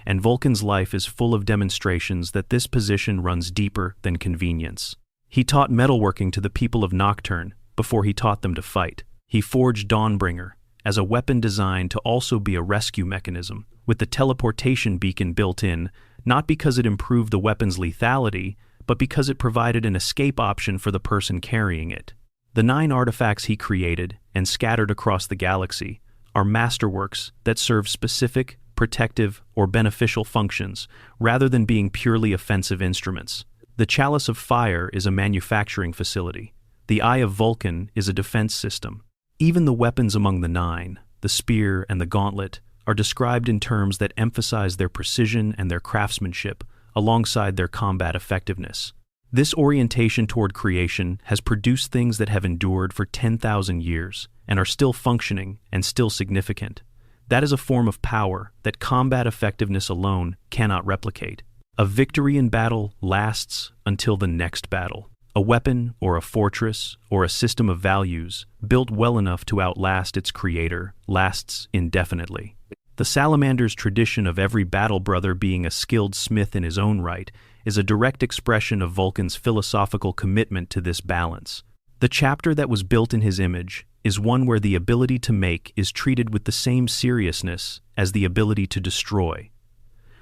and Vulkan's life is full of demonstrations that this position runs deeper than convenience. He taught metalworking to the people of Nocturne before he taught them to fight. He forged Dawnbringer as a weapon designed to also be a rescue mechanism, with the teleportation beacon built in, not because it improved the weapon's lethality, but because it provided an escape option for the person carrying it. The 9 artifacts he created and scattered across the galaxy are masterworks that serve specific, protective, or beneficial functions rather than being purely offensive instruments. The Chalice of Fire is a manufacturing facility. The Eye of Vulkan is a defense system. Even the weapons among the 9, the spear and the gauntlet, are described in terms that emphasize their precision and their craftsmanship alongside their combat effectiveness. This orientation toward creation has produced things that have endured for 10,000 years and are still functioning and still significant. That is a form of power that combat effectiveness alone cannot replicate. A victory in battle lasts until the next battle. A weapon or a fortress or a system of values built well enough to outlast its creator lasts indefinitely. The Salamander's tradition of every battle brother being a skilled smith in his own right is a direct expression of Vulkan's philosophical commitment to this balance. The chapter that was built in his image is one where the ability to make is treated with the same seriousness as the ability to destroy,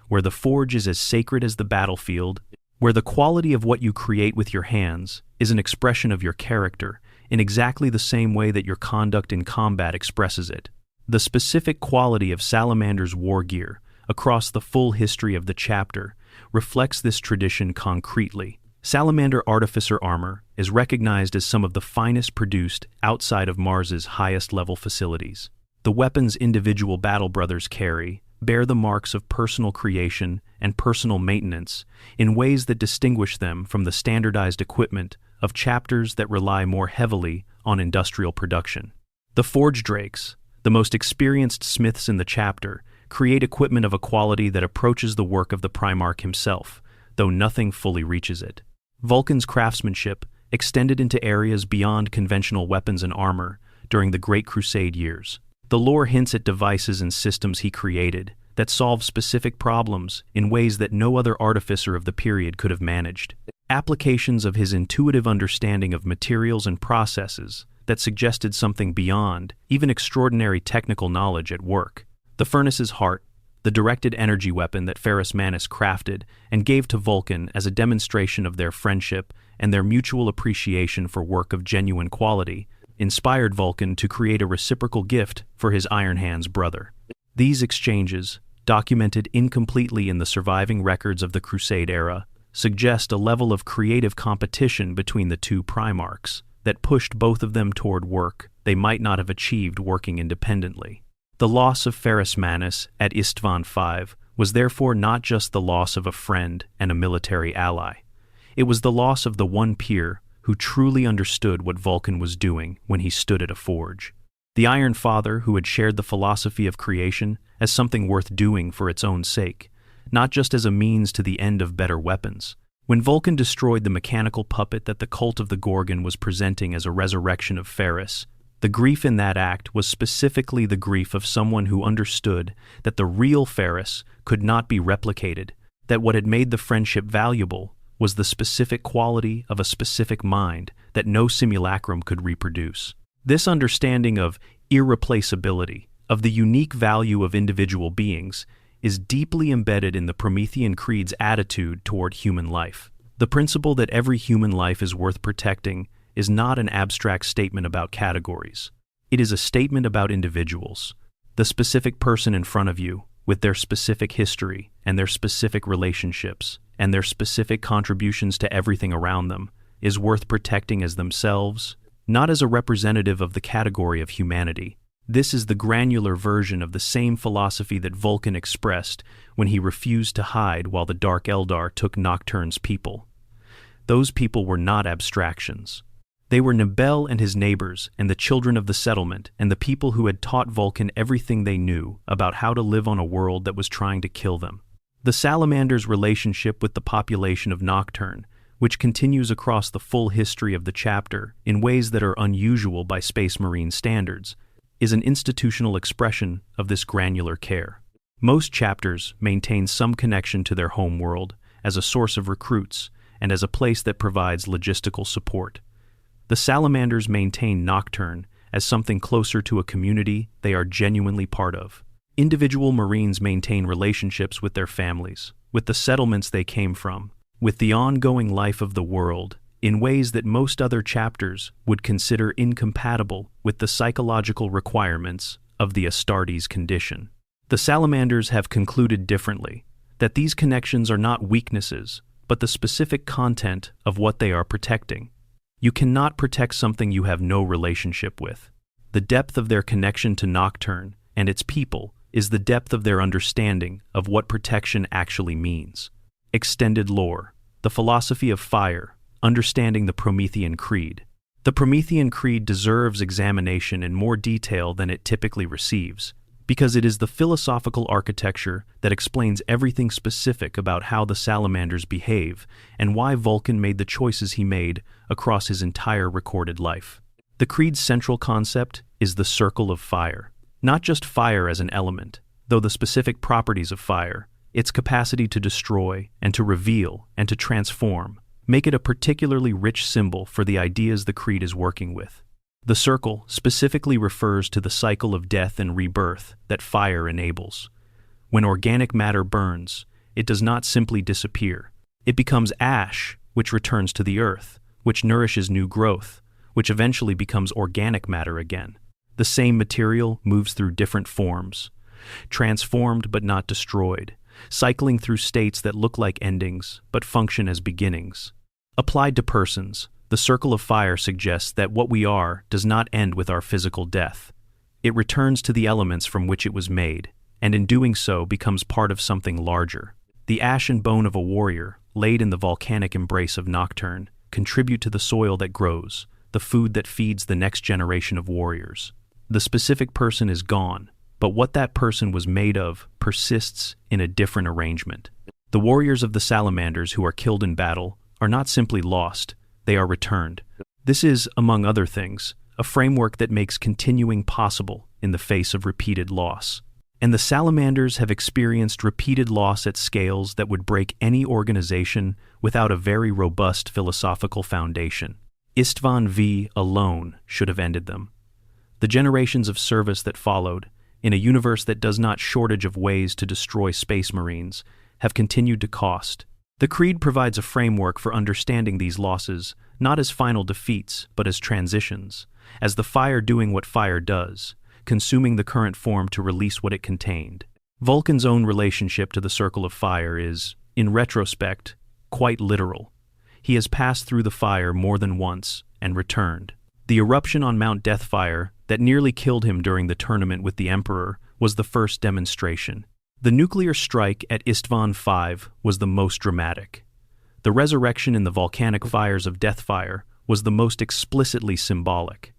where the forge is as sacred as the battlefield, where the quality of what you create with your hands is an expression of your character in exactly the same way that your conduct in combat expresses it. The specific quality of Salamander's war gear across the full history of the chapter reflects this tradition concretely. Salamander Artificer armor is recognized as some of the finest produced outside of Mars's highest-level facilities. The weapons individual battle brothers carry bear the marks of personal creation and personal maintenance in ways that distinguish them from the standardized equipment of chapters that rely more heavily on industrial production. The Forge Drakes, the most experienced smiths in the chapter, create equipment of a quality that approaches the work of the Primarch himself, though nothing fully reaches it. Vulkan's craftsmanship extended into areas beyond conventional weapons and armor during the Great Crusade years. The lore hints at devices and systems he created that solve specific problems in ways that no other artificer of the period could have managed. Applications of his intuitive understanding of materials and processes that suggested something beyond even extraordinary technical knowledge at work. The Furnace's Heart, the directed energy weapon that Ferrus Manus crafted and gave to Vulkan as a demonstration of their friendship and their mutual appreciation for work of genuine quality, inspired Vulkan to create a reciprocal gift for his Iron Hands brother. These exchanges, documented incompletely in the surviving records of the Crusade era, suggest a level of creative competition between the two Primarchs that pushed both of them toward work they might not have achieved working independently. The loss of Ferrus Manus at Istvan V was therefore not just the loss of a friend and a military ally. It was the loss of the one peer who truly understood what Vulkan was doing when he stood at a forge. The Iron Father who had shared the philosophy of creation as something worth doing for its own sake, not just as a means to the end of better weapons. When Vulkan destroyed the mechanical puppet that the cult of the Gorgon was presenting as a resurrection of Ferrus, the grief in that act was specifically the grief of someone who understood that the real Ferrus could not be replicated, that what had made the friendship valuable was the specific quality of a specific mind that no simulacrum could reproduce. This understanding of irreplaceability, of the unique value of individual beings, is deeply embedded in the Promethean Creed's attitude toward human life. The The principle that every human life is worth protecting is not an abstract statement about categories. It is a statement about individuals. The specific person in front of you, with their specific history and their specific relationships and their specific contributions to everything around them, is worth protecting as themselves, not as a representative of the category of humanity. This is the granular version of the same philosophy that Vulkan expressed when he refused to hide while the Dark Eldar took Nocturne's people. Those people were not abstractions. They were Nebel and his neighbors and the children of the settlement and the people who had taught Vulkan everything they knew about how to live on a world that was trying to kill them. The Salamander's relationship with the population of Nocturne, which continues across the full history of the chapter in ways that are unusual by Space Marine standards, is an institutional expression of this granular care. Most chapters maintain some connection to their home world as a source of recruits and as a place that provides logistical support. The Salamanders maintain Nocturne as something closer to a community they are genuinely part of. Individual Marines maintain relationships with their families, with the settlements they came from, with the ongoing life of the world, in ways that most other chapters would consider incompatible with the psychological requirements of the Astartes condition. The Salamanders have concluded differently, that these connections are not weaknesses, but the specific content of what they are protecting. You cannot protect something you have no relationship with. The depth of their connection to Nocturne and its people is the depth of their understanding of what protection actually means. Extended lore, the philosophy of fire, understanding the Promethean Creed. The Promethean Creed deserves examination in more detail than it typically receives, because it is the philosophical architecture that explains everything specific about how the Salamanders behave and why Vulkan made the choices he made across his entire recorded life. The Creed's central concept is the circle of fire. Not just fire as an element, though the specific properties of fire, its capacity to destroy and to reveal and to transform, make it a particularly rich symbol for the ideas the Creed is working with. The circle specifically refers to the cycle of death and rebirth that fire enables. When organic matter burns, it does not simply disappear. It becomes ash, which returns to the earth, which nourishes new growth, which eventually becomes organic matter again. The same material moves through different forms, transformed but not destroyed, cycling through states that look like endings but function as beginnings. Applied to persons, the circle of fire suggests that what we are does not end with our physical death. It returns to the elements from which it was made, and in doing so becomes part of something larger. The ash and bone of a warrior, laid in the volcanic embrace of Nocturne, contribute to the soil that grows, the food that feeds the next generation of warriors. The specific person is gone, but what that person was made of persists in a different arrangement. The warriors of the Salamanders who are killed in battle are not simply lost, they are returned. This is, among other things, a framework that makes continuing possible in the face of repeated loss. And the Salamanders have experienced repeated loss at scales that would break any organization without a very robust philosophical foundation. Istvan V alone should have ended them. The generations of service that followed, in a universe that does not shortage of ways to destroy Space Marines, have continued to cost. The Creed provides a framework for understanding these losses, not as final defeats, but as transitions, as the fire doing what fire does, consuming the current form to release what it contained. Vulkan's own relationship to the Circle of Fire is, in retrospect, quite literal. He has passed through the fire more than once and returned. The eruption on Mount Deathfire that nearly killed him during the tournament with the Emperor was the first demonstration. The nuclear strike at Istvan V was the most dramatic. The resurrection in the volcanic fires of Deathfire was the most explicitly symbolic.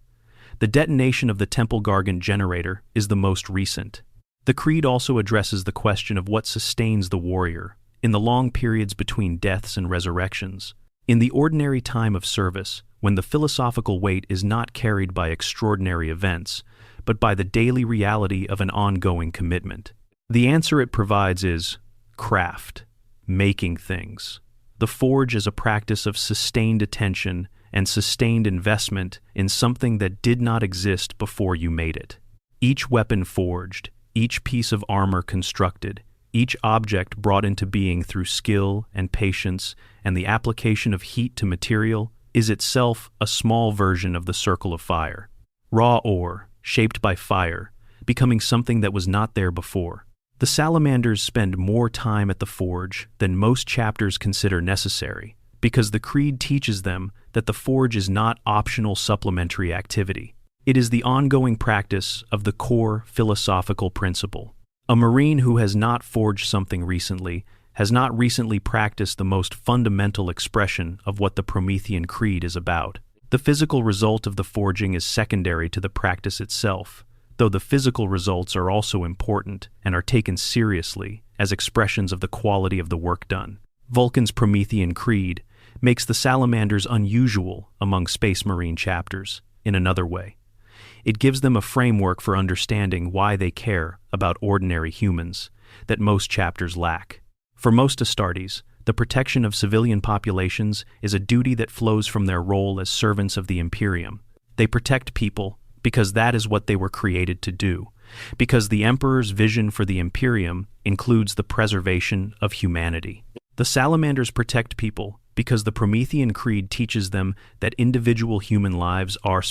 The detonation of the Temple Gargant generator is the most recent. The Creed also addresses the question of what sustains the warrior in the long periods between deaths and resurrections. In the ordinary time of service, when the philosophical weight is not carried by extraordinary events, but by the daily reality of an ongoing commitment. The answer it provides is craft, making things. The forge is a practice of sustained attention and sustained investment in something that did not exist before you made it. Each weapon forged, each piece of armor constructed, each object brought into being through skill and patience and the application of heat to material is itself a small version of the circle of fire. Raw ore, shaped by fire, becoming something that was not there before. The salamanders spend more time at the forge than most chapters consider necessary, because the creed teaches them that the forge is not optional supplementary activity. It is the ongoing practice of the core philosophical principle. A Marine who has not forged something recently has not recently practiced the most fundamental expression of what the Promethean creed is about. The physical result of the forging is secondary to the practice itself, though the physical results are also important and are taken seriously as expressions of the quality of the work done. Vulkan's Promethean creed makes the salamanders unusual among Space Marine chapters in another way. It gives them a framework for understanding why they care about ordinary humans that most chapters lack. For most Astartes, the protection of civilian populations is a duty that flows from their role as servants of the Imperium. They protect people because that is what they were created to do, because the Emperor's vision for the Imperium includes the preservation of humanity. The salamanders protect people because the Promethean creed teaches them that individual human lives are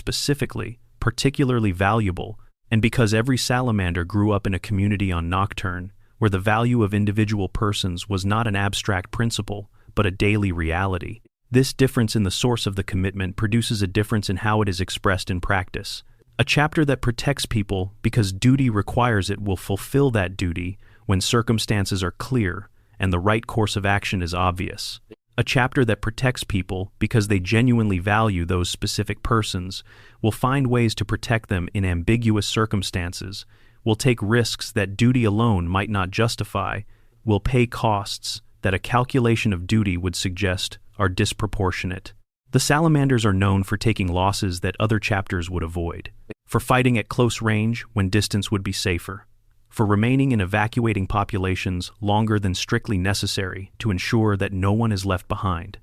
particularly valuable, and because every salamander grew up in a community on Nocturne where the value of individual persons was not an abstract principle, but a daily reality. This difference in the source of the commitment produces a difference in how it is expressed in practice. A chapter that protects people because duty requires it will fulfill that duty when circumstances are clear and the right course of action is obvious. A chapter that protects people because they genuinely value those specific persons will find ways to protect them in ambiguous circumstances, will take risks that duty alone might not justify, will pay costs that a calculation of duty would suggest are disproportionate. The salamanders are known for taking losses that other chapters would avoid, for fighting at close range when distance would be safer, for remaining in evacuating populations longer than strictly necessary to ensure that no one is left behind.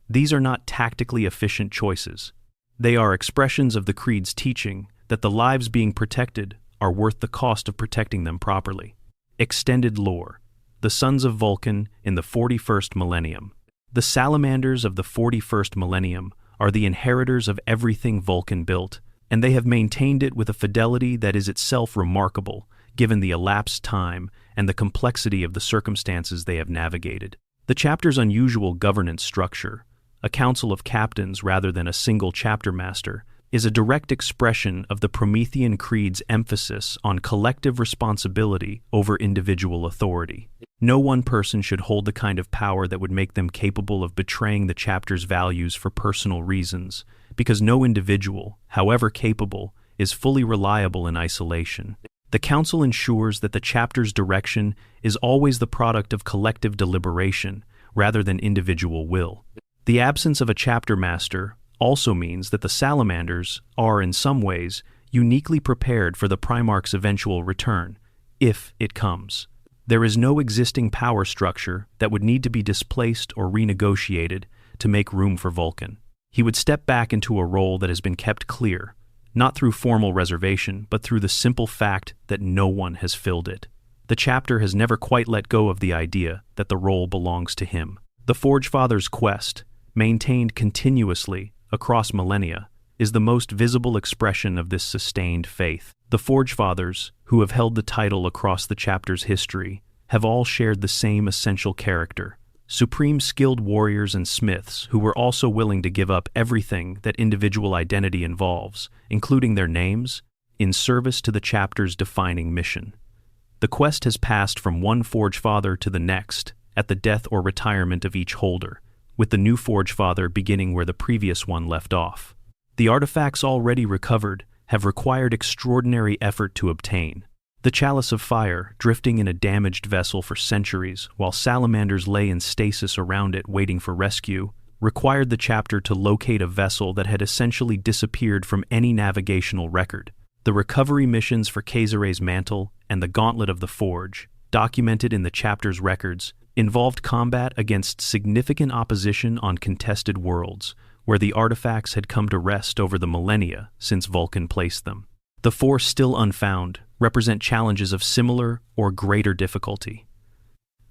These are not tactically efficient choices. They are expressions of the creed's teaching that the lives being protected are worth the cost of protecting them properly. Extended lore. The sons of Vulkan in the 41st millennium. The salamanders of the 41st millennium are the inheritors of everything Vulkan built, and they have maintained it with a fidelity that is itself remarkable, given the elapsed time and the complexity of the circumstances they have navigated. The chapter's unusual governance structure, a council of captains rather than a single chapter master, is a direct expression of the Promethean creed's emphasis on collective responsibility over individual authority. No one person should hold the kind of power that would make them capable of betraying the chapter's values for personal reasons, because no individual, however capable, is fully reliable in isolation. The Council ensures that the chapter's direction is always the product of collective deliberation rather than individual will. The absence of a chapter master also means that the salamanders are, in some ways, uniquely prepared for the Primarch's eventual return, if it comes. There is no existing power structure that would need to be displaced or renegotiated to make room for Vulkan. He would step back into a role that has been kept clear, not through formal reservation, but through the simple fact that no one has filled it. The chapter has never quite let go of the idea that the role belongs to him. The Forge Father's quest, maintained continuously across millennia, is the most visible expression of this sustained faith. The Forge Fathers, who have held the title across the chapter's history, have all shared the same essential character. Supreme skilled warriors and smiths who were also willing to give up everything that individual identity involves, including their names, in service to the chapter's defining mission. The quest has passed from one Forge Father to the next at the death or retirement of each holder, with the new Forge Father beginning where the previous one left off. The artifacts already recovered have required extraordinary effort to obtain. The Chalice of Fire, drifting in a damaged vessel for centuries while salamanders lay in stasis around it waiting for rescue, required the chapter to locate a vessel that had essentially disappeared from any navigational record. The recovery missions for Kazere's mantle and the Gauntlet of the Forge, documented in the chapter's records, involved combat against significant opposition on contested worlds, where the artifacts had come to rest over the millennia since Vulkan placed them. The four still unfound represent challenges of similar or greater difficulty.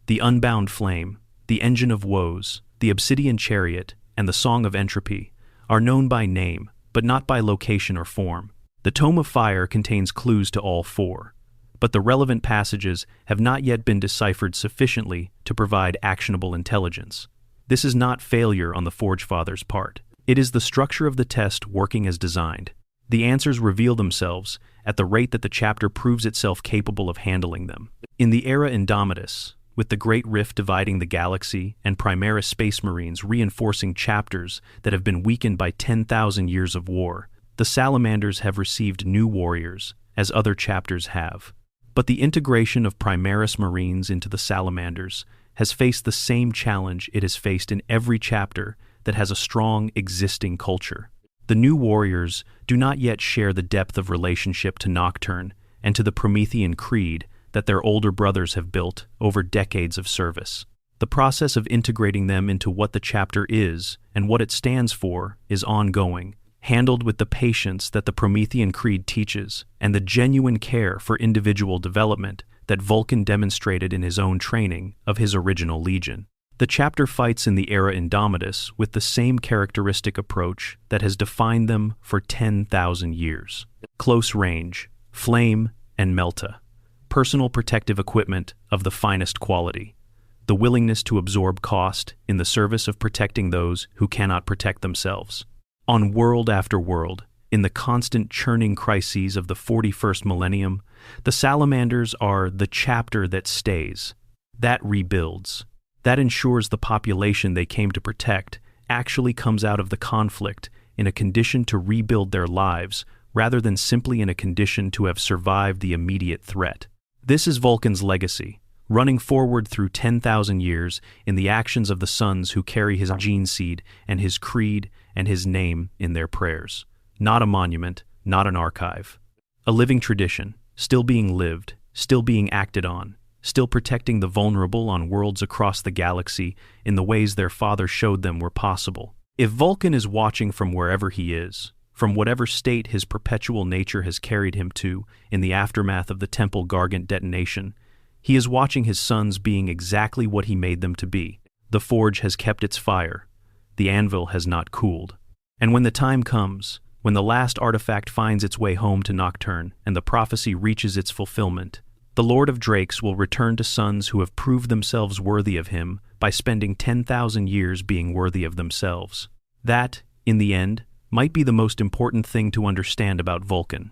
The Unbound Flame, the Engine of Woes, the Obsidian Chariot, and the Song of Entropy are known by name, but not by location or form. The Tome of Fire contains clues to all four, but the relevant passages have not yet been deciphered sufficiently to provide actionable intelligence. This is not failure on the Forgefather's part. It is the structure of the test working as designed. The answers reveal themselves at the rate that the chapter proves itself capable of handling them. In the era Indomitus, with the Great Rift dividing the galaxy and Primaris Space Marines reinforcing chapters that have been weakened by 10,000 years of war, the Salamanders have received new warriors, as other chapters have. But the integration of Primaris Marines into the Salamanders has faced the same challenge it has faced in every chapter that has a strong existing culture. The new warriors do not yet share the depth of relationship to Nocturne and to the Promethean creed that their older brothers have built over decades of service. The process of integrating them into what the chapter is and what it stands for is ongoing, handled with the patience that the Promethean creed teaches and the genuine care for individual development that Vulkan demonstrated in his own training of his original legion. The chapter fights in the era Indomitus with the same characteristic approach that has defined them for 10,000 years. Close range, flame, and melta. Personal protective equipment of the finest quality. The willingness to absorb cost in the service of protecting those who cannot protect themselves. On world after world, in the constant churning crises of the 41st millennium, the Salamanders are the chapter that stays, that rebuilds, that ensures the population they came to protect actually comes out of the conflict in a condition to rebuild their lives rather than simply in a condition to have survived the immediate threat. This is Vulkan's legacy, running forward through 10,000 years in the actions of the sons who carry his gene seed and his creed and his name in their prayers. Not a monument, not an archive. A living tradition, still being lived, still being acted on, still protecting the vulnerable on worlds across the galaxy in the ways their father showed them were possible. If Vulkan is watching from wherever he is, from whatever state his perpetual nature has carried him to in the aftermath of the Temple Gargant detonation, he is watching his sons being exactly what he made them to be. The forge has kept its fire. The anvil has not cooled. And when the time comes, when the last artifact finds its way home to Nocturne and the prophecy reaches its fulfillment, the Lord of Drakes will return to sons who have proved themselves worthy of him by spending 10,000 years being worthy of themselves. That, in the end, might be the most important thing to understand about Vulkan.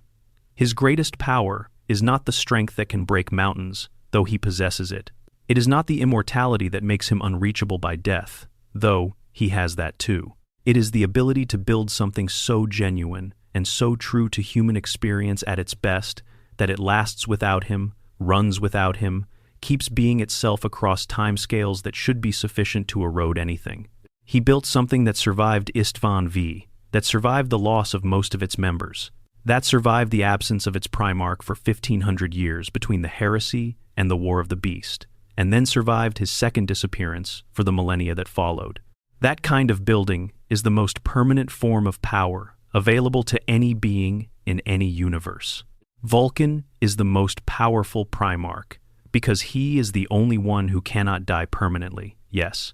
His greatest power is not the strength that can break mountains, though he possesses it. It is not the immortality that makes him unreachable by death, though he has that too. It is the ability to build something so genuine and so true to human experience at its best that it lasts without him, runs without him, keeps being itself across timescales that should be sufficient to erode anything. He built something that survived Istvan V, that survived the loss of most of its members, that survived the absence of its Primarch for 1,500 years between the heresy and the War of the Beast, and then survived his second disappearance for the millennia that followed. That kind of building is the most permanent form of power available to any being in any universe. Vulkan is the most powerful Primarch because he is the only one who cannot die permanently, yes.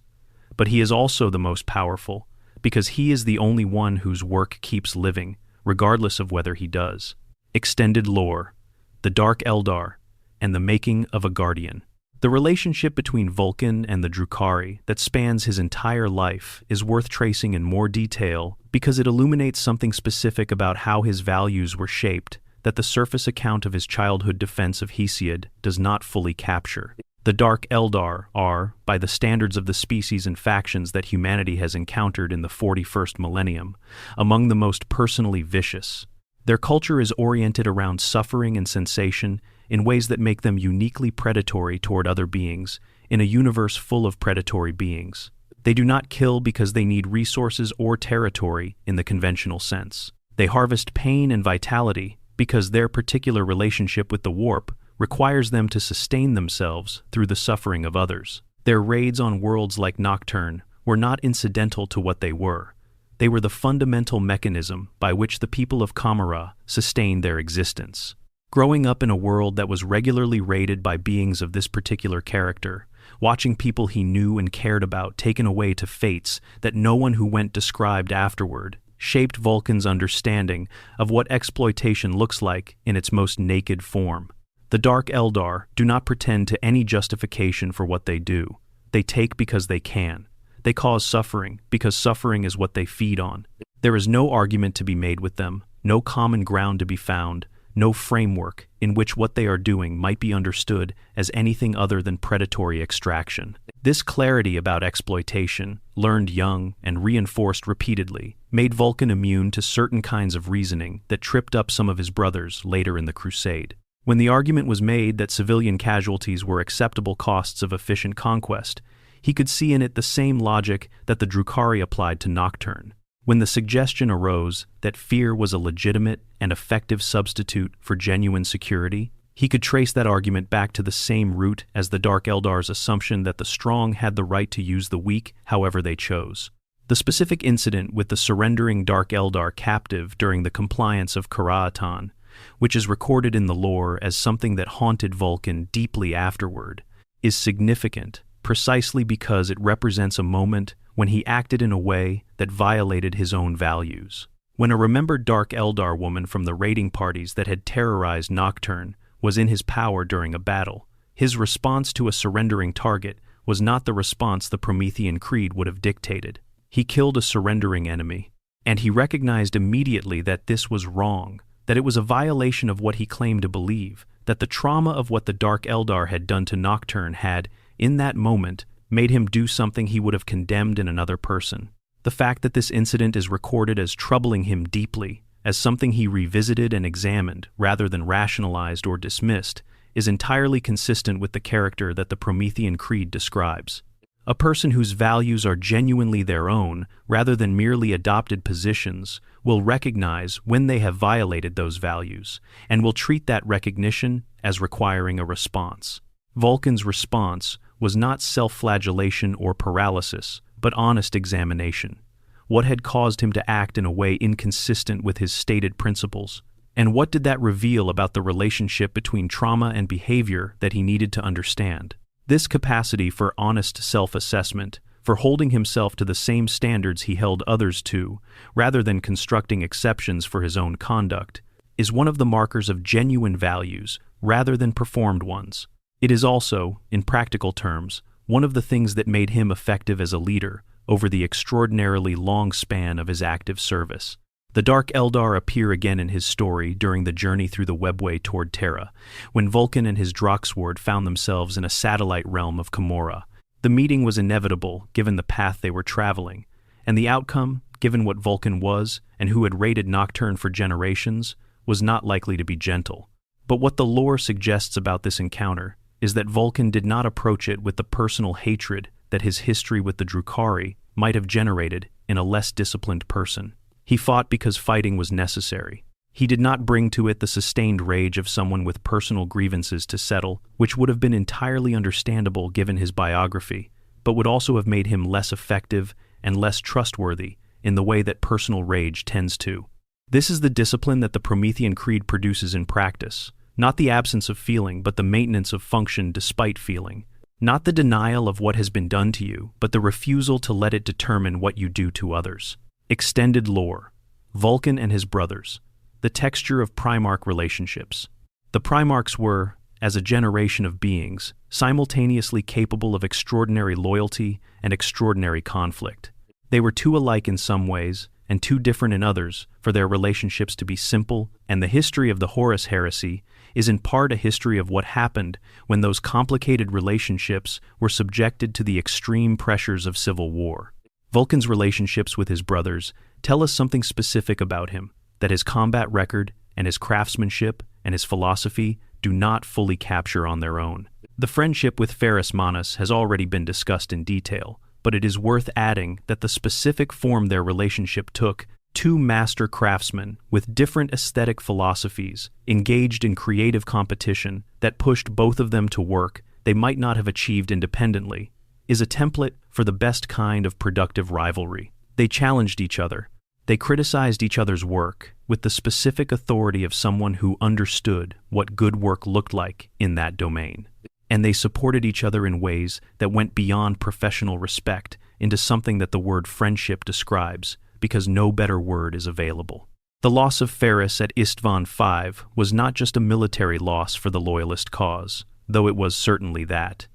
But he is also the most powerful because he is the only one whose work keeps living, regardless of whether he does. Extended lore, the Dark Eldar, and the making of a Guardian. The relationship between Vulkan and the Drukhari that spans his entire life is worth tracing in more detail because it illuminates something specific about how his values were shaped that the surface account of his childhood defense of Hesiod does not fully capture. The Dark Eldar are, by the standards of the species and factions that humanity has encountered in the 41st millennium, among the most personally vicious. Their culture is oriented around suffering and sensation in ways that make them uniquely predatory toward other beings in a universe full of predatory beings. They do not kill because they need resources or territory in the conventional sense. They harvest pain and vitality because their particular relationship with the warp requires them to sustain themselves through the suffering of others. Their raids on worlds like Nocturne were not incidental to what they were. They were the fundamental mechanism by which the people of Kamara sustained their existence. Growing up in a world that was regularly raided by beings of this particular character watching people he knew and cared about taken away to fates that no one who went described afterward, shaped Vulkan's understanding of what exploitation looks like in its most naked form. The Dark Eldar do not pretend to any justification for what they do. They take because they can. They cause suffering because suffering is what they feed on. There is no argument to be made with them, no common ground to be found, no framework in which what they are doing might be understood as anything other than predatory extraction. This clarity about exploitation, learned young and reinforced repeatedly, made Vulkan immune to certain kinds of reasoning that tripped up some of his brothers later in the Crusade. When the argument was made that civilian casualties were acceptable costs of efficient conquest, he could see in it the same logic that the Drukhari applied to Nocturne. When the suggestion arose that fear was a legitimate and effective substitute for genuine security, he could trace that argument back to the same root as the Dark Eldar's assumption that the strong had the right to use the weak however they chose. The specific incident with the surrendering Dark Eldar captive during the compliance of Karaatan, which is recorded in the lore as something that haunted Vulkan deeply afterward, is significant precisely because it represents a moment when he acted in a way that violated his own values. When a remembered Dark Eldar woman from the raiding parties that had terrorized Nocturne was in his power during a battle, his response to a surrendering target was not the response the Promethean Creed would have dictated. He killed a surrendering enemy, and he recognized immediately that this was wrong, that it was a violation of what he claimed to believe, that the trauma of what the Dark Eldar had done to Nocturne had, in that moment, made him do something he would have condemned in another person. The fact that this incident is recorded as troubling him deeply, as something he revisited and examined rather than rationalized or dismissed, is entirely consistent with the character that the Promethean Creed describes. A person whose values are genuinely their own, rather than merely adopted positions, will recognize when they have violated those values, and will treat that recognition as requiring a response. Vulkan's response was not self-flagellation or paralysis, but honest examination. What had caused him to act in a way inconsistent with his stated principles? And what did that reveal about the relationship between trauma and behavior that he needed to understand? This capacity for honest self-assessment, for holding himself to the same standards he held others to, rather than constructing exceptions for his own conduct, is one of the markers of genuine values rather than performed ones. It is also, in practical terms, one of the things that made him effective as a leader over the extraordinarily long span of his active service. The Dark Eldar appear again in his story during the journey through the webway toward Terra, when Vulkan and his Droxward found themselves in a satellite realm of Camorra. The meeting was inevitable given the path they were traveling, and the outcome, given what Vulkan was and who had raided Nocturne for generations, was not likely to be gentle. But what the lore suggests about this encounter is that Vulkan did not approach it with the personal hatred that his history with the Drukhari might have generated in a less disciplined person. He fought because fighting was necessary. He did not bring to it the sustained rage of someone with personal grievances to settle, which would have been entirely understandable given his biography, but would also have made him less effective and less trustworthy in the way that personal rage tends to. This is the discipline that the Promethean Creed produces in practice, not the absence of feeling, but the maintenance of function despite feeling. Not the denial of what has been done to you, but the refusal to let it determine what you do to others. Extended lore. Vulkan and his brothers. The texture of Primarch relationships. The Primarchs were, as a generation of beings, simultaneously capable of extraordinary loyalty and extraordinary conflict. They were too alike in some ways, and too different in others, for their relationships to be simple, and the history of the Horus heresy is in part a history of what happened when those complicated relationships were subjected to the extreme pressures of civil war. Vulkan's relationships with his brothers tell us something specific about him, that his combat record and his craftsmanship and his philosophy do not fully capture on their own. The friendship with Ferrus Manus has already been discussed in detail, but it is worth adding that the specific form their relationship took, two master craftsmen with different aesthetic philosophies engaged in creative competition that pushed both of them to work they might not have achieved independently, is a template for the best kind of productive rivalry. They challenged each other. They criticized each other's work with the specific authority of someone who understood what good work looked like in that domain. and they supported each other in ways that went beyond professional respect into something that the word friendship describes, because no better word is available. The loss of Ferris at Istvan V was not just a military loss for the loyalist cause, though it was certainly that.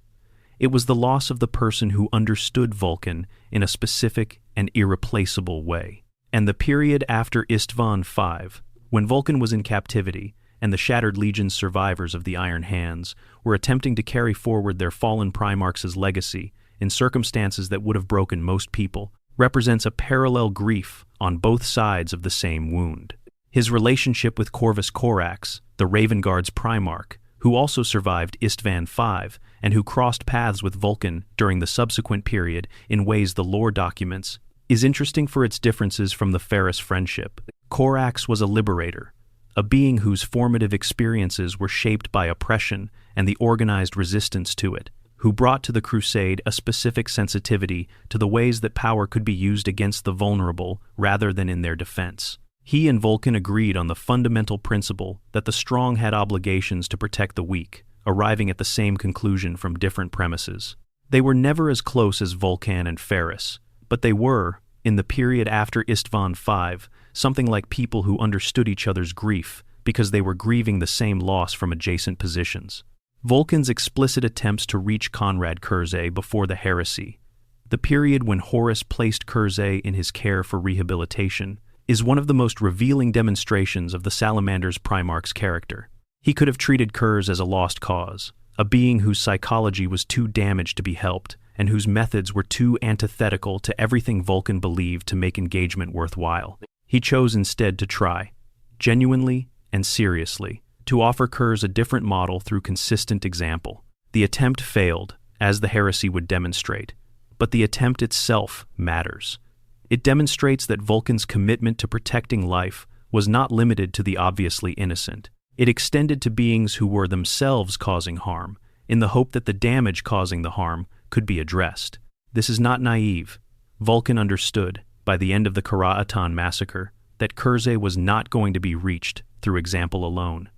It was the loss of the person who understood Vulkan in a specific and irreplaceable way. And the period after Istvan V, when Vulkan was in captivity and the Shattered Legion's survivors of the Iron Hands were attempting to carry forward their fallen Primarch's legacy in circumstances that would have broken most people, represents a parallel grief on both sides of the same wound. His relationship with Corvus Corax, the Raven Guard's Primarch, who also survived Istvan V and who crossed paths with Vulkan during the subsequent period in ways the lore documents, is interesting for its differences from the Ferris friendship. Corax was a liberator, a being whose formative experiences were shaped by oppression and the organized resistance to it, who brought to the Crusade a specific sensitivity to the ways that power could be used against the vulnerable rather than in their defense. He and Vulkan agreed on the fundamental principle that the strong had obligations to protect the weak, arriving at the same conclusion from different premises. They were never as close as Vulkan and Ferris, but they were, in the period after Istvan V, something like people who understood each other's grief because they were grieving the same loss from adjacent positions. Vulkan's explicit attempts to reach Conrad Curzay before the heresy, the period when Horus placed Curzay in his care for rehabilitation, is one of the most revealing demonstrations of the Salamander's Primarch's character. He could have treated Kurz as a lost cause, a being whose psychology was too damaged to be helped, and whose methods were too antithetical to everything Vulkan believed to make engagement worthwhile. He chose instead to try, genuinely and seriously, to offer Kurz a different model through consistent example. The attempt failed, as the heresy would demonstrate, but the attempt itself matters. It demonstrates that Vulkan's commitment to protecting life was not limited to the obviously innocent. It extended to beings who were themselves causing harm, in the hope that the damage causing the harm could be addressed. This is not naive. Vulkan understood, by the end of the Kara-Atan massacre, that Curzay was not going to be reached through example alone.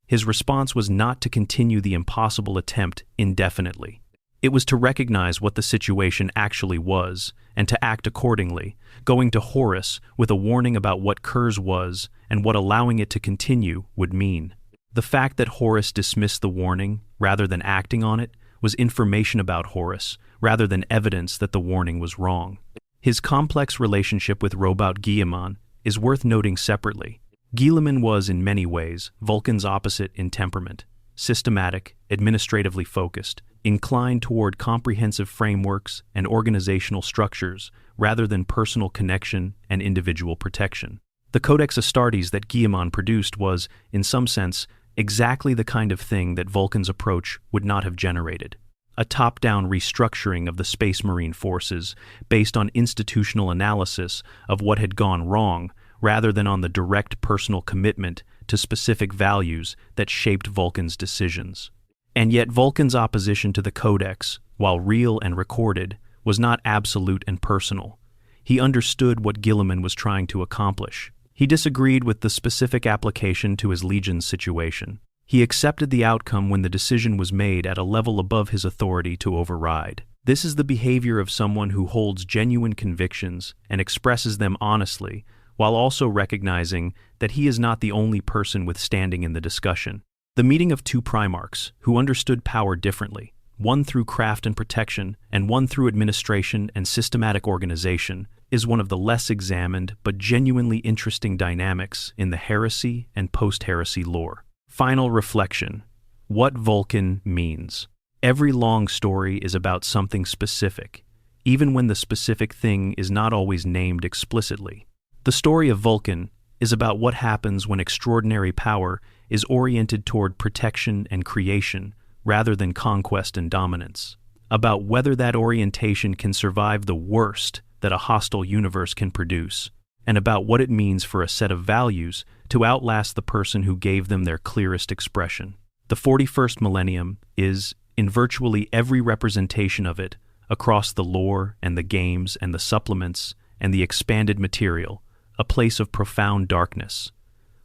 His response was not to continue the impossible attempt indefinitely. It was to recognize what the situation actually was and to act accordingly, going to Horus with a warning about what Kurz was and what allowing it to continue would mean. The fact that Horus dismissed the warning rather than acting on it was information about Horus rather than evidence that the warning was wrong. His complex relationship with Robout Guilliman is worth noting separately. Guilliman was, in many ways, Vulkan's opposite in temperament, systematic, administratively focused, inclined toward comprehensive frameworks and organizational structures rather than personal connection and individual protection. The Codex Astartes that Guilliman produced was, in some sense, exactly the kind of thing that Vulkan's approach would not have generated. A top-down restructuring of the Space Marine forces based on institutional analysis of what had gone wrong rather than on the direct personal commitment to specific values that shaped Vulkan's decisions. And yet Vulkan's opposition to the Codex, while real and recorded, was not absolute and personal. He understood what Guilliman was trying to accomplish. He disagreed with the specific application to his legion's situation. He accepted the outcome when the decision was made at a level above his authority to override. This is the behavior of someone who holds genuine convictions and expresses them honestly, while also recognizing that he is not the only person with standing in the discussion. The meeting of two Primarchs who understood power differently, one through craft and protection and one through administration and systematic organization, is one of the less examined but genuinely interesting dynamics in the heresy and post-heresy lore. Final reflection. What Vulkan means. Every long story is about something specific, even when the specific thing is not always named explicitly. The story of Vulkan is about what happens when extraordinary power is oriented toward protection and creation rather than conquest and dominance, about whether that orientation can survive the worst that a hostile universe can produce, and about what it means for a set of values to outlast the person who gave them their clearest expression. The 41st millennium is, in virtually every representation of it, across the lore and the games and the supplements and the expanded material, a place of profound darkness.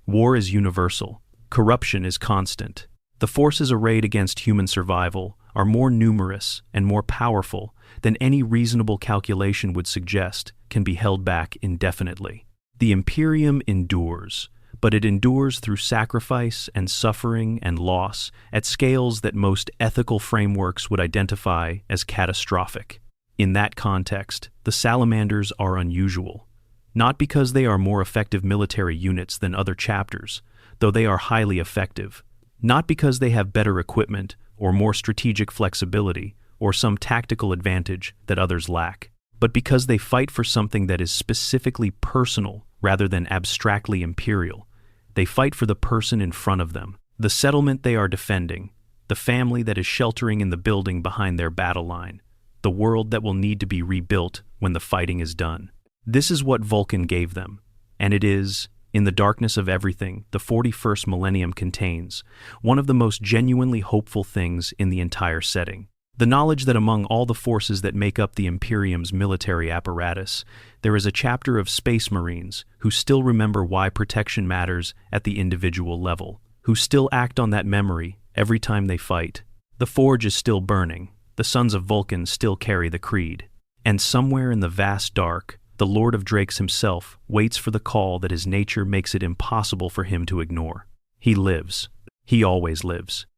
War is universal. Corruption is constant. The forces arrayed against human survival are more numerous and more powerful than any reasonable calculation would suggest, can be held back indefinitely. The Imperium endures, but it endures through sacrifice and suffering and loss at scales that most ethical frameworks would identify as catastrophic. In that context, the Salamanders are unusual, not because they are more effective military units than other chapters, though they are highly effective, not because they have better equipment or more strategic flexibility or some tactical advantage that others lack, but because they fight for something that is specifically personal rather than abstractly imperial. They fight for the person in front of them, the settlement they are defending, the family that is sheltering in the building behind their battle line, the world that will need to be rebuilt when the fighting is done. This is what Vulkan gave them, and it is, in the darkness of everything the 41st millennium contains, one of the most genuinely hopeful things in the entire setting. The knowledge that among all the forces that make up the Imperium's military apparatus, there is a chapter of Space Marines who still remember why protection matters at the individual level, who still act on that memory every time they fight. The forge is still burning, the sons of Vulkan still carry the creed, and somewhere in the vast dark, the Lord of Drakes himself waits for the call that his nature makes it impossible for him to ignore. He lives. He always lives.